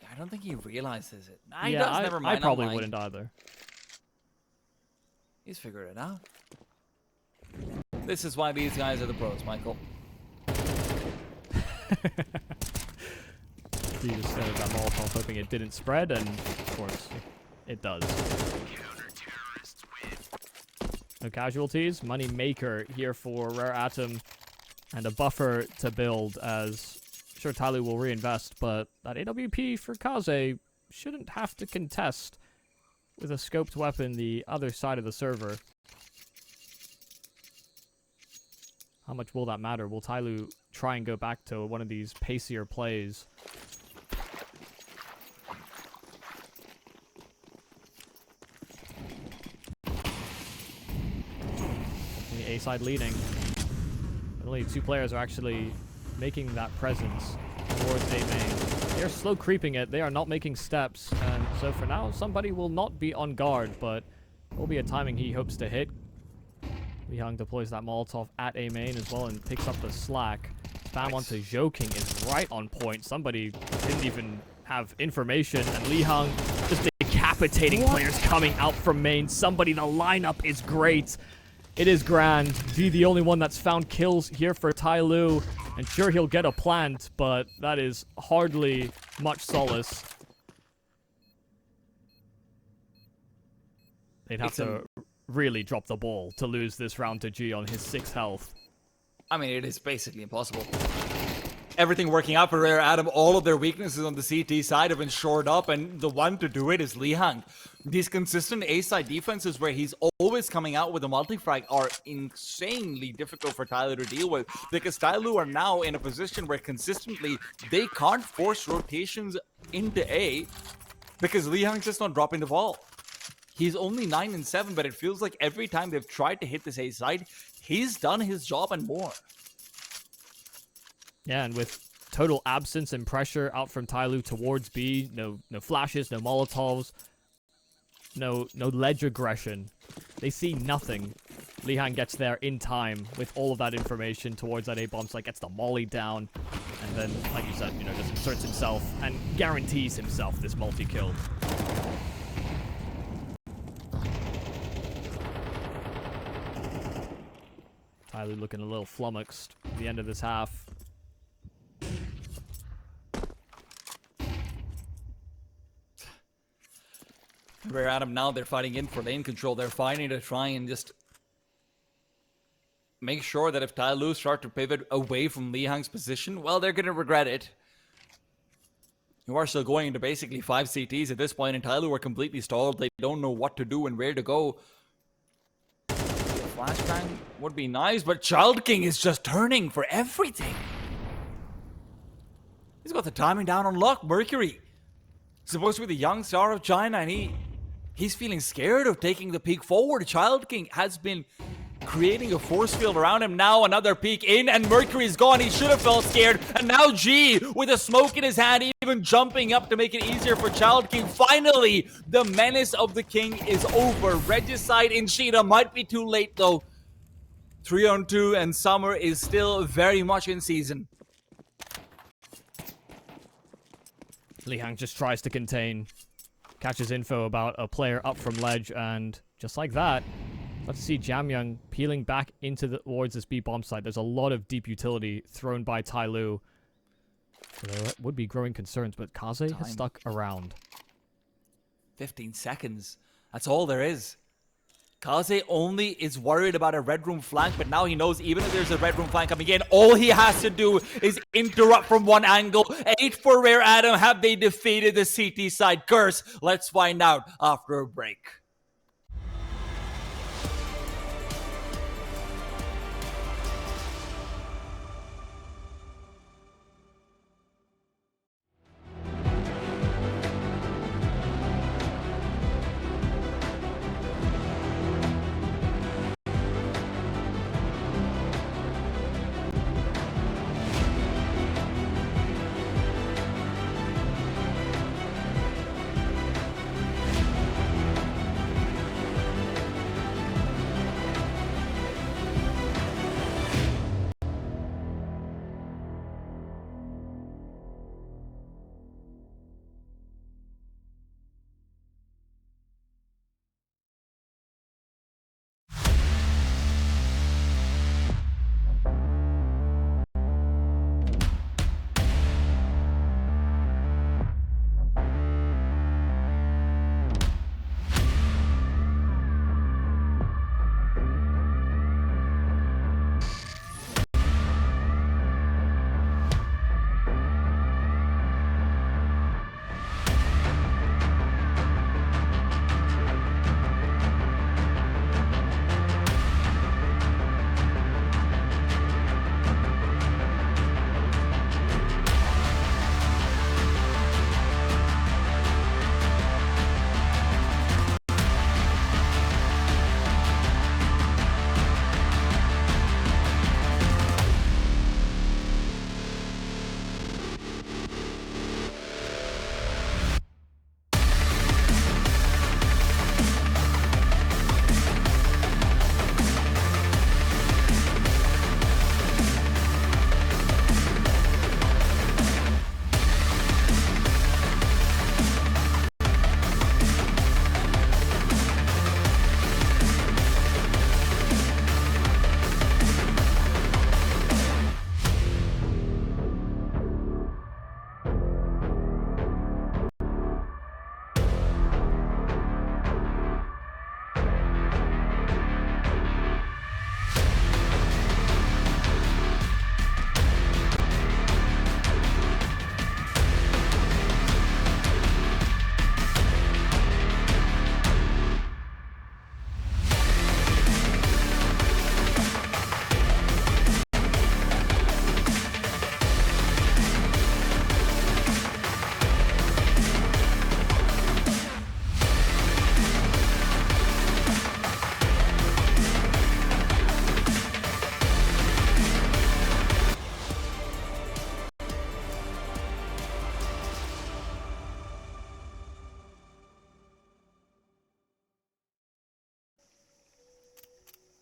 I don't think he realizes it. he does, never mind. I probably wouldn't either. He's figured it out. This is why these guys are the pros, Michael. He just started that Molotov hoping it didn't spread, and of course, it does. No casualties. Money maker here for Rare Atom, and a buffer to build as sure TYLOO will reinvest, but that AWP for Kaze shouldn't have to contest with a scoped weapon the other side of the server. How much will that matter? Will TYLOO try and go back to one of these pacier plays? The A side leading. Only 2 players are actually making that presence towards A main. They're slow creeping it. They are not making steps. And so for now, somebody will not be on guard, but will be a timing he hopes to hit. Liang deploys that Molotov at A main as well and picks up the slack. Spam onto Joking is right on point. Somebody didn't even have information, and Liang just decapitating players coming out from main. Somebody, the lineup is great. It is grand. G, the only one that's found kills here for TYLOO. And sure, he'll get a plant, but that is hardly much solace. They'd have to really drop the ball to lose this round to G on his 6 health. I mean, it is basically impossible. Everything working out for Rare Adam, all of their weaknesses on the CT side have been shored up, and the one to do it is Liang. These consistent A-side defenses where he's always coming out with a multi-frag are insanely difficult for TYLOO to deal with, because TYLOO are now in a position where consistently they can't force rotations into A because Liang's just not dropping the ball. He's only 9 and 7, but it feels like every time they've tried to hit this A side, he's done his job and more. Yeah, and with total absence and pressure out from TYLOO towards B, no flashes, no Molotovs, no ledge aggression. They see nothing. Liang gets there in time with all of that information towards that A bomb site, gets the molly down, and then, like you said, just inserts himself and guarantees himself this multi-kill. TYLOO looking a little flummoxed at the end of this half. Rare Adam now, they're fighting in for lane control. They're fighting to try and just make sure that if TYLOO start to pivot away from Liang's position, well, they're going to regret it. You are still going into basically 5 CTs at this point, and TYLOO are completely stalled. They don't know what to do and where to go. Flashbang would be nice, but Child King is just turning for everything. He's got the timing down on lock. Mercury, supposed to be the young star of China, and he's feeling scared of taking the peek forward. Child King has been creating a force field around him. Now another peek in, and Mercury's gone. He should have felt scared. And now G, with a smoke in his hand, even jumping up to make it easier for Child King. Finally, the menace of the king is over. Regicide in Sheeta might be too late, though. 3-on-2, and Summer is still very much in season. Lihang just tries to contain, catches info about a player up from ledge, and just like that, let's see Jamyoung peeling back towards this B bomb site. There's a lot of deep utility thrown by TYLOO. So there would be growing concerns, but Kaze has stuck around. 15 seconds. That's all there is. Kaze only is worried about a red room flank, but now he knows even if there's a red room flank coming in, all he has to do is interrupt from one angle. 8 for Rare Adam. Have they defeated the CT side curse? Let's find out after a break.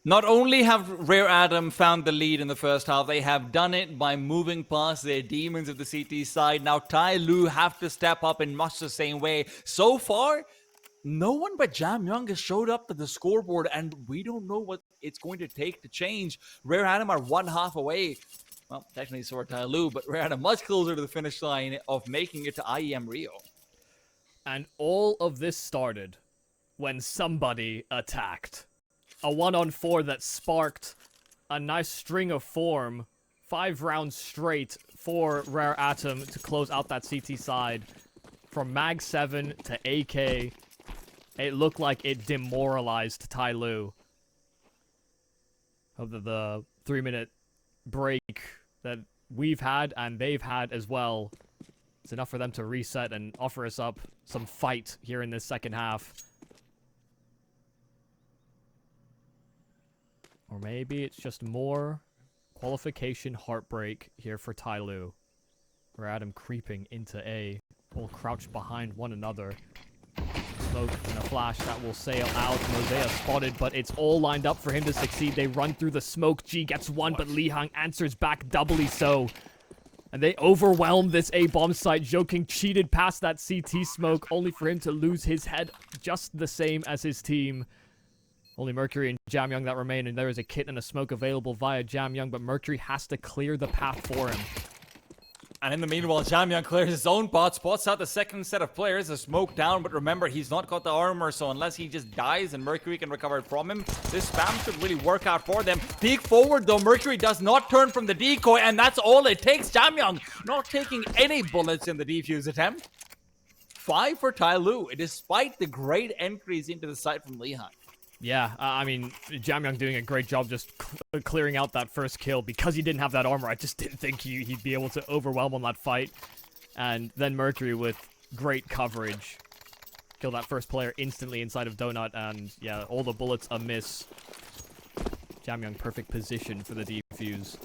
Not only have Rare Adam found the lead in the first half, they have done it by moving past their demons of the CT side. Now TYLOO have to step up in much the same way. So far, no one but Jamyoung has showed up to the scoreboard, and we don't know what it's going to take to change. Rare Adam are 1/2 away. Well, technically so are TYLOO, but Rare Adam much closer to the finish line of making it to IEM Rio. And all of this started when somebody attacked. A 1-on-4 that sparked a nice string of form, 5 rounds straight for Rare Atom to close out that CT side. From Mag 7 to AK, it looked like it demoralized TYLOO. Of the 3-minute break that we've had and they've had as well. It's enough for them to reset and offer us up some fight here in this second half. Or maybe it's just more qualification heartbreak here for TYLOO. Rare Atom creeping into A, all crouched behind one another. Smoke and a flash that will sail out. Mosea spotted, but it's all lined up for him to succeed. They run through the smoke. G gets one, but Li Hang answers back doubly so. And they overwhelm this A bomb site. Joking cheated past that CT smoke, only for him to lose his head just the same as his team. Only Mercury and Jamyoung that remain, and there is a kit and a smoke available via Jamyoung, but Mercury has to clear the path for him. And in the meanwhile, Jamyoung clears his own bot, spots out the second set of players, a smoke down, but remember, he's not got the armor, so unless he just dies and Mercury can recover it from him, this spam should really work out for them. Peek forward though, Mercury does not turn from the decoy, and that's all it takes. Jamyoung not taking any bullets in the defuse attempt. 5 for TYLOO, despite the great entries into the site from Li Hang. Yeah, I mean, Jamyoung doing a great job just clearing out that first kill. Because he didn't have that armor, I just didn't think he'd be able to overwhelm on that fight. And then Mercury with great coverage. Kill that first player instantly inside of Donut, and yeah, all the bullets a miss. Jamyoung perfect position for the defuse.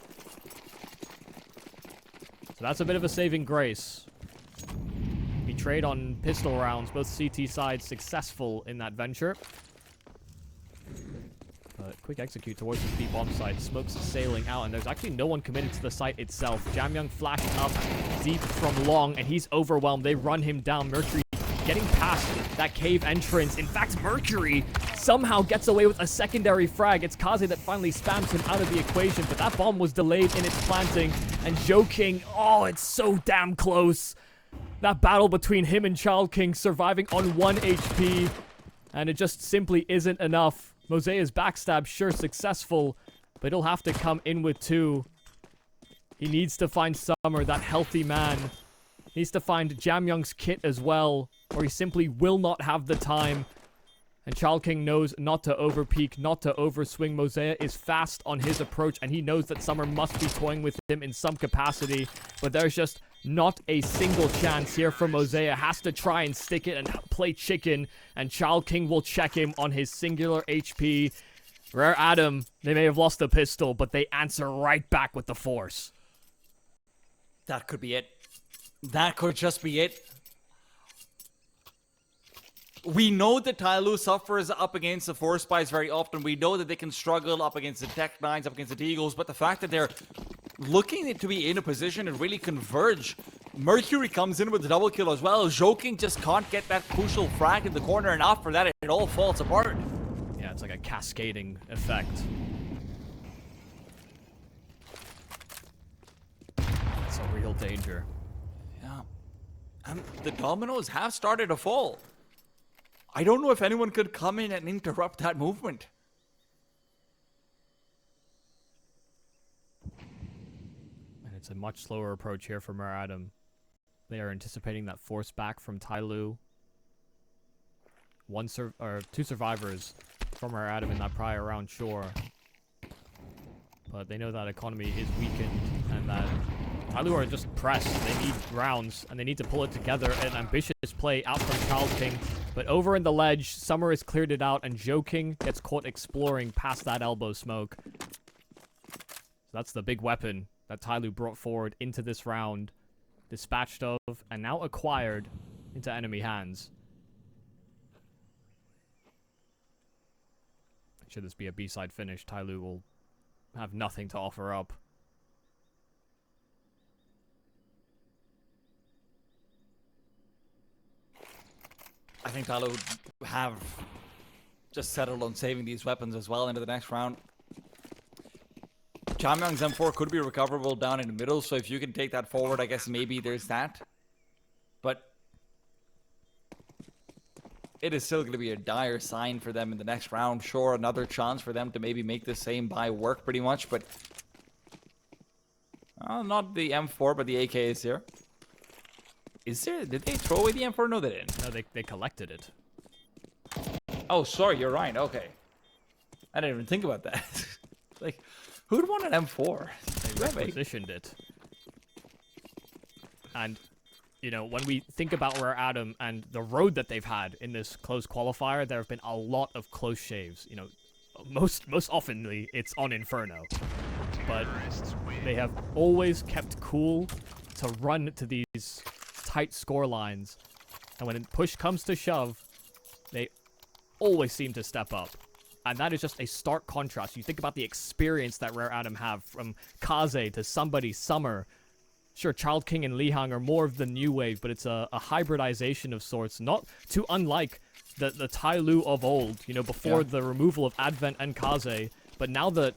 So that's a bit of a saving grace. We trade on pistol rounds, both CT sides successful in that venture. Quick execute towards the B bomb site. Smoke's sailing out, and there's actually no one committed to the site itself. Jamyoung flashed up deep from long, and he's overwhelmed. They run him down. Mercury getting past that cave entrance. In fact, Mercury somehow gets away with a secondary frag. It's Kaze that finally spams him out of the equation, but that bomb was delayed in its planting. And Joking, oh, it's so damn close. That battle between him and Child King surviving on 1 HP, and it just simply isn't enough. Mosea's backstab, sure, successful, but he'll have to come in with 2. He needs to find Summer, that healthy man. He needs to find Jamyoung's kit as well, or he simply will not have the time. And Child King knows not to overpeak, not to overswing. Mosea is fast on his approach, and he knows that Summer must be toying with him in some capacity, but there's just not a single chance here for Mosea. Has to try and stick it and play chicken, and Child King will check him on his singular HP. Rare Atom, they may have lost the pistol, but they answer right back with the force. That could be it. That could just be it. We know that TYLOO suffers up against the Force Spies very often. We know that they can struggle up against the Tech 9s, up against the Eagles, but the fact that they're looking to be in a position to really converge. Mercury comes in with a double kill as well. Joking just can't get that crucial frag in the corner, and after that, it all falls apart. Yeah, it's like a cascading effect. It's a real danger. Yeah. And the dominoes have started to fall. I don't know if anyone could come in and interrupt that movement. And it's a much slower approach here from Rare Atom. They are anticipating that force back from TYLOO. 2 survivors from Rare Atom in that prior round, sure. But they know that economy is weakened, and that TYLOO are just pressed. They need rounds, and they need to pull it together. An ambitious play out from Child King. But over in the ledge, Summer has cleared it out, and Joking gets caught exploring past that elbow smoke. So that's the big weapon that TYLOO brought forward into this round. Dispatched of, and now acquired into enemy hands. Should this be a B-side finish, TYLOO will have nothing to offer up. I think TYLOO have just settled on saving these weapons as well into the next round. Jamyoung's M4 could be recoverable down in the middle, so if you can take that forward, I guess maybe there's that. But it is still going to be a dire sign for them in the next round. Sure, another chance for them to maybe make the same buy work pretty much, but Not the M4, but the AK is here. Is there? Did they throw away the M4? No, they didn't. No, they collected it. Oh, sorry, you're right. Okay. I didn't even think about that. Like, who'd want an M4? They repositioned it. And, you know, when we think about Rare Atom and the road that they've had in this close qualifier, there have been a lot of close shaves. You know, most oftenly, it's on Inferno. But they have always kept cool to run to these tight score lines. And when push comes to shove, they always seem to step up. And that is just a stark contrast. You think about the experience that Rare Atom have, from Kaze to somebody Summer. Sure, Child King and Lihang are more of the new wave, but it's a hybridization of sorts, not too unlike the TYLOO of old, you know, before the removal of Advent and Kaze. But now that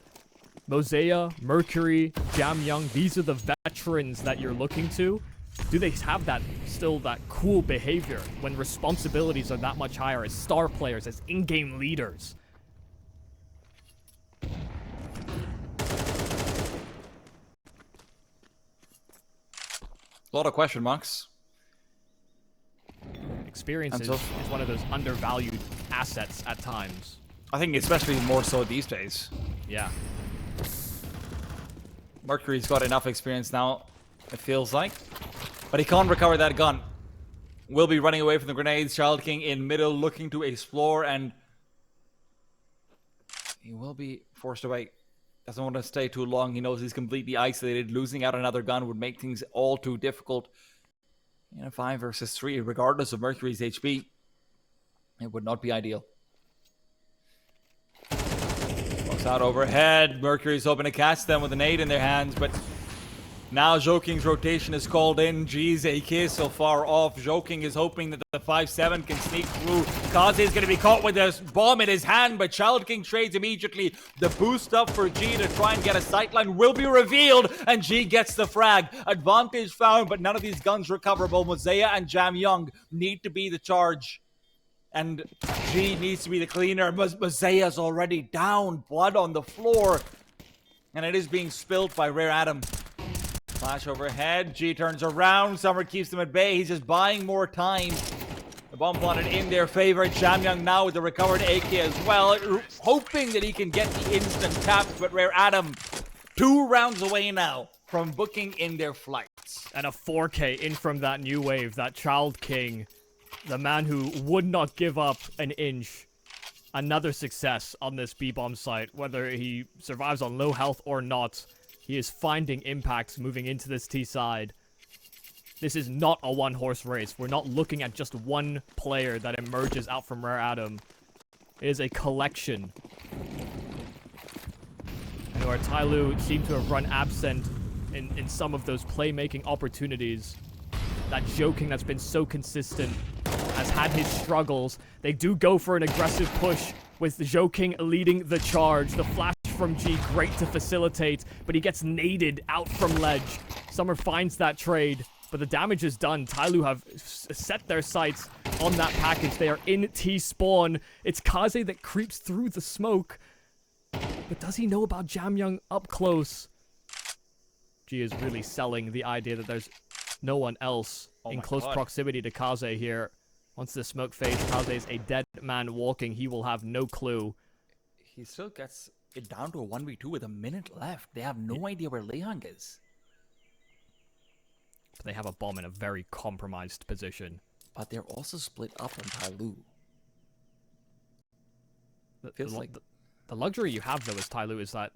Mosea, Mercury, Jamyoung, these are the veterans that you're looking to, do they have that cool behavior when responsibilities are that much higher as star players, as in-game leaders? A lot of question marks. Experience is one of those undervalued assets at times. I think especially more so these days. Yeah. Mercury's got enough experience now, it feels like. But he can't recover that gun. Will be running away from the grenades. Child King in middle, looking to explore, and he will be forced away. Doesn't want to stay too long. He knows he's completely isolated. Losing out another gun would make things all too difficult. In a 5 versus 3, regardless of Mercury's HP, it would not be ideal. Looks out overhead. Mercury's hoping to catch them with an 8 in their hands, but now Joking's rotation is called in. G's AK so far off. Joking is hoping that the 5-7 can sneak through. Kaze is going to be caught with a bomb in his hand, but Child King trades immediately. The boost up for G to try and get a sightline will be revealed, and G gets the frag. Advantage found, but none of these guns recoverable. Mosea and Jamyoung need to be the charge, and G needs to be the cleaner. Mosea's already down. Blood on the floor, and it is being spilled by Rare Atom. Flash overhead. G turns around. Summer keeps them at bay. He's just buying more time. The bomb planted in their favor. Jamyoung now with the recovered AK as well, hoping that he can get the instant tap, but Rare Atom 2 rounds away now from booking in their flights. And a 4K in from that new wave, that Child King, the man who would not give up an inch. Another success on this B-bomb site, whether he survives on low health or not. He is finding impacts moving into this T side. This is not a one-horse race. We're not looking at just one player that emerges out from Rare Atom. It is a collection. And our TYLOO seem to have run absent in some of those playmaking opportunities. That Joking that's been so consistent has had his struggles. They do go for an aggressive push with Joking leading the charge. The flash from G, great to facilitate, but he gets naded out from ledge. Summer finds that trade, but the damage is done. TYLOO have set their sights on that package. They are in T-spawn. It's Kaze that creeps through the smoke, but does he know about Jamyoung up close? G is really selling the idea that there's no one else in close proximity to Kaze here. Once the smoke fades, Kaze is a dead man walking. He will have no clue. He still gets it down to a 1v2 with a minute left. They have no idea where Lihang is. But they have a bomb in a very compromised position. But they're also split up on TYLOO. The luxury you have, though, as TYLOO, is that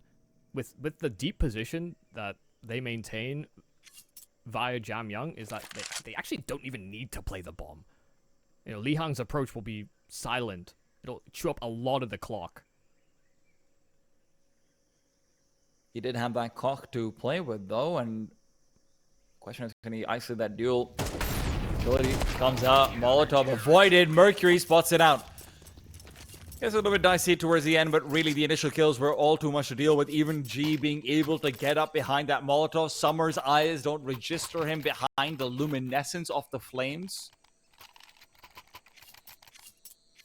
with the deep position that they maintain via Jamyoung, is that they actually don't even need to play the bomb. You know, Lihang's approach will be silent. It'll chew up a lot of the clock. He did have that clock to play with, though, and the question is, can he isolate that duel? Utility comes out, Molotov avoided, Mercury spots it out. It's a little bit dicey towards the end, but really the initial kills were all too much to deal with. Even G being able to get up behind that Molotov. Summer's eyes don't register him behind the luminescence of the flames.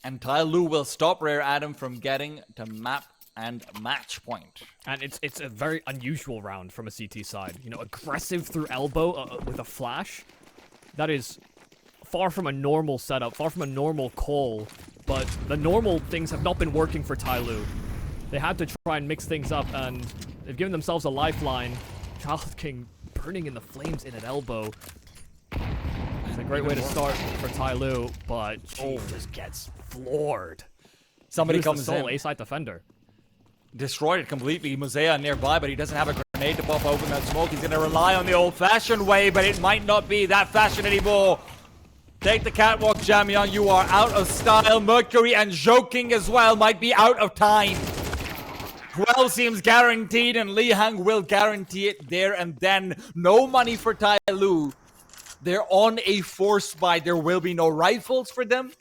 And TYLOO will stop Rare Atom from getting to map and match point. And it's a very unusual round from a CT side. You know, aggressive through elbow with a flash. That is far from a normal setup, far from a normal call. But the normal things have not been working for TYLOO. They had to try and mix things up, and they've given themselves a lifeline. Child King burning in the flames in an elbow. It's a great way to start for TYLOO, but just gets floored. Somebody comes the sole in. A-side defender. Destroyed it completely. Mosea nearby, but he doesn't have a grenade to buff open that smoke. He's going to rely on the old-fashioned way, but it might not be that fashion anymore. Take the catwalk, Jamyang. You are out of style. Mercury and Joking as well might be out of time. 12 seems guaranteed, and Li Hang will guarantee it there and then. No money for TYLOO. They're on a force buy. There will be no rifles for them.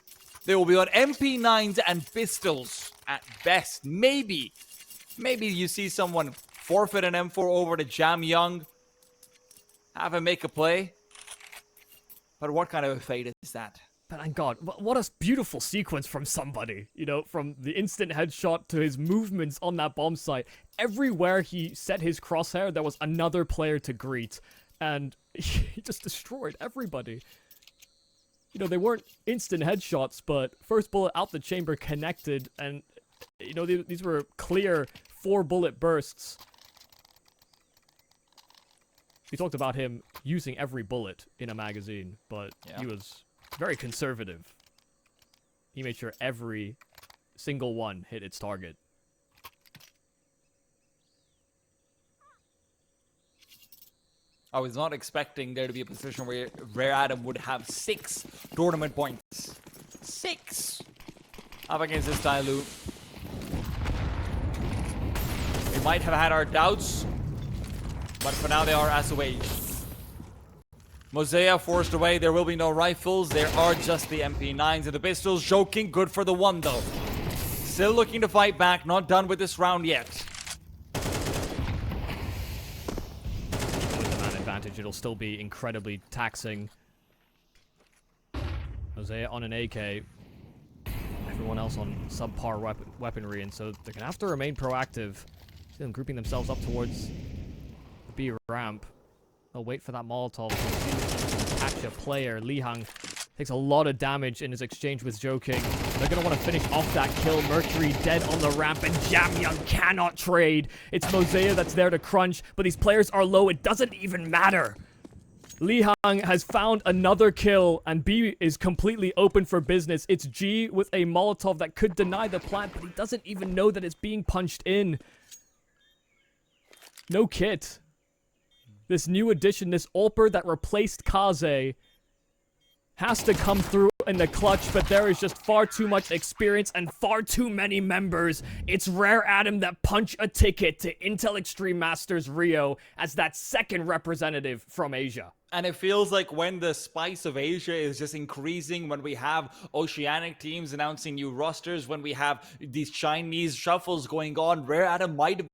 They will be on MP9s and pistols at best. Maybe you see someone forfeit an M4 over to Jamyang. Have him make a play. But what kind of a fate is that? But thank God, what a beautiful sequence from somebody. You know, from the instant headshot to his movements on that bomb site. Everywhere he set his crosshair, there was another player to greet. And he just destroyed everybody. You know, they weren't instant headshots, but first bullet out the chamber connected. And, you know, these were clear 4-bullet bursts. We talked about him using every bullet in a magazine, but he was very conservative. He made sure every single one hit its target. I was not expecting there to be a position where Rare Adam would have 6 tournament points. 6! Up against this TYLOO. We might have had our doubts, but for now they are assuaged. Mosea forced away. There will be no rifles. There are just the MP9s and the pistols. Joking, good for the one though. Still looking to fight back. Not done with this round yet. With the man advantage, it'll still be incredibly taxing. Mosea on an AK. Everyone else on subpar weaponry, and so they're gonna have to remain proactive. See them grouping themselves up towards the B ramp. They'll wait for that Molotov to catch a player. Li Hang takes a lot of damage in his exchange with Joking. They're going to want to finish off that kill. Mercury dead on the ramp, and Jamyang cannot trade. It's Mosea that's there to crunch, but these players are low. It doesn't even matter. Li Hang has found another kill, and B is completely open for business. It's G with a Molotov that could deny the plant, but he doesn't even know that it's being punched in. No kit. This new addition, this Ulper that replaced Kaze, has to come through in the clutch, but there is just far too much experience and far too many members. It's Rare Adam that punch a ticket to Intel Extreme Masters Rio as that second representative from Asia. And it feels like when the spice of Asia is just increasing, when we have Oceanic teams announcing new rosters, when we have these Chinese shuffles going on, Rare Adam might have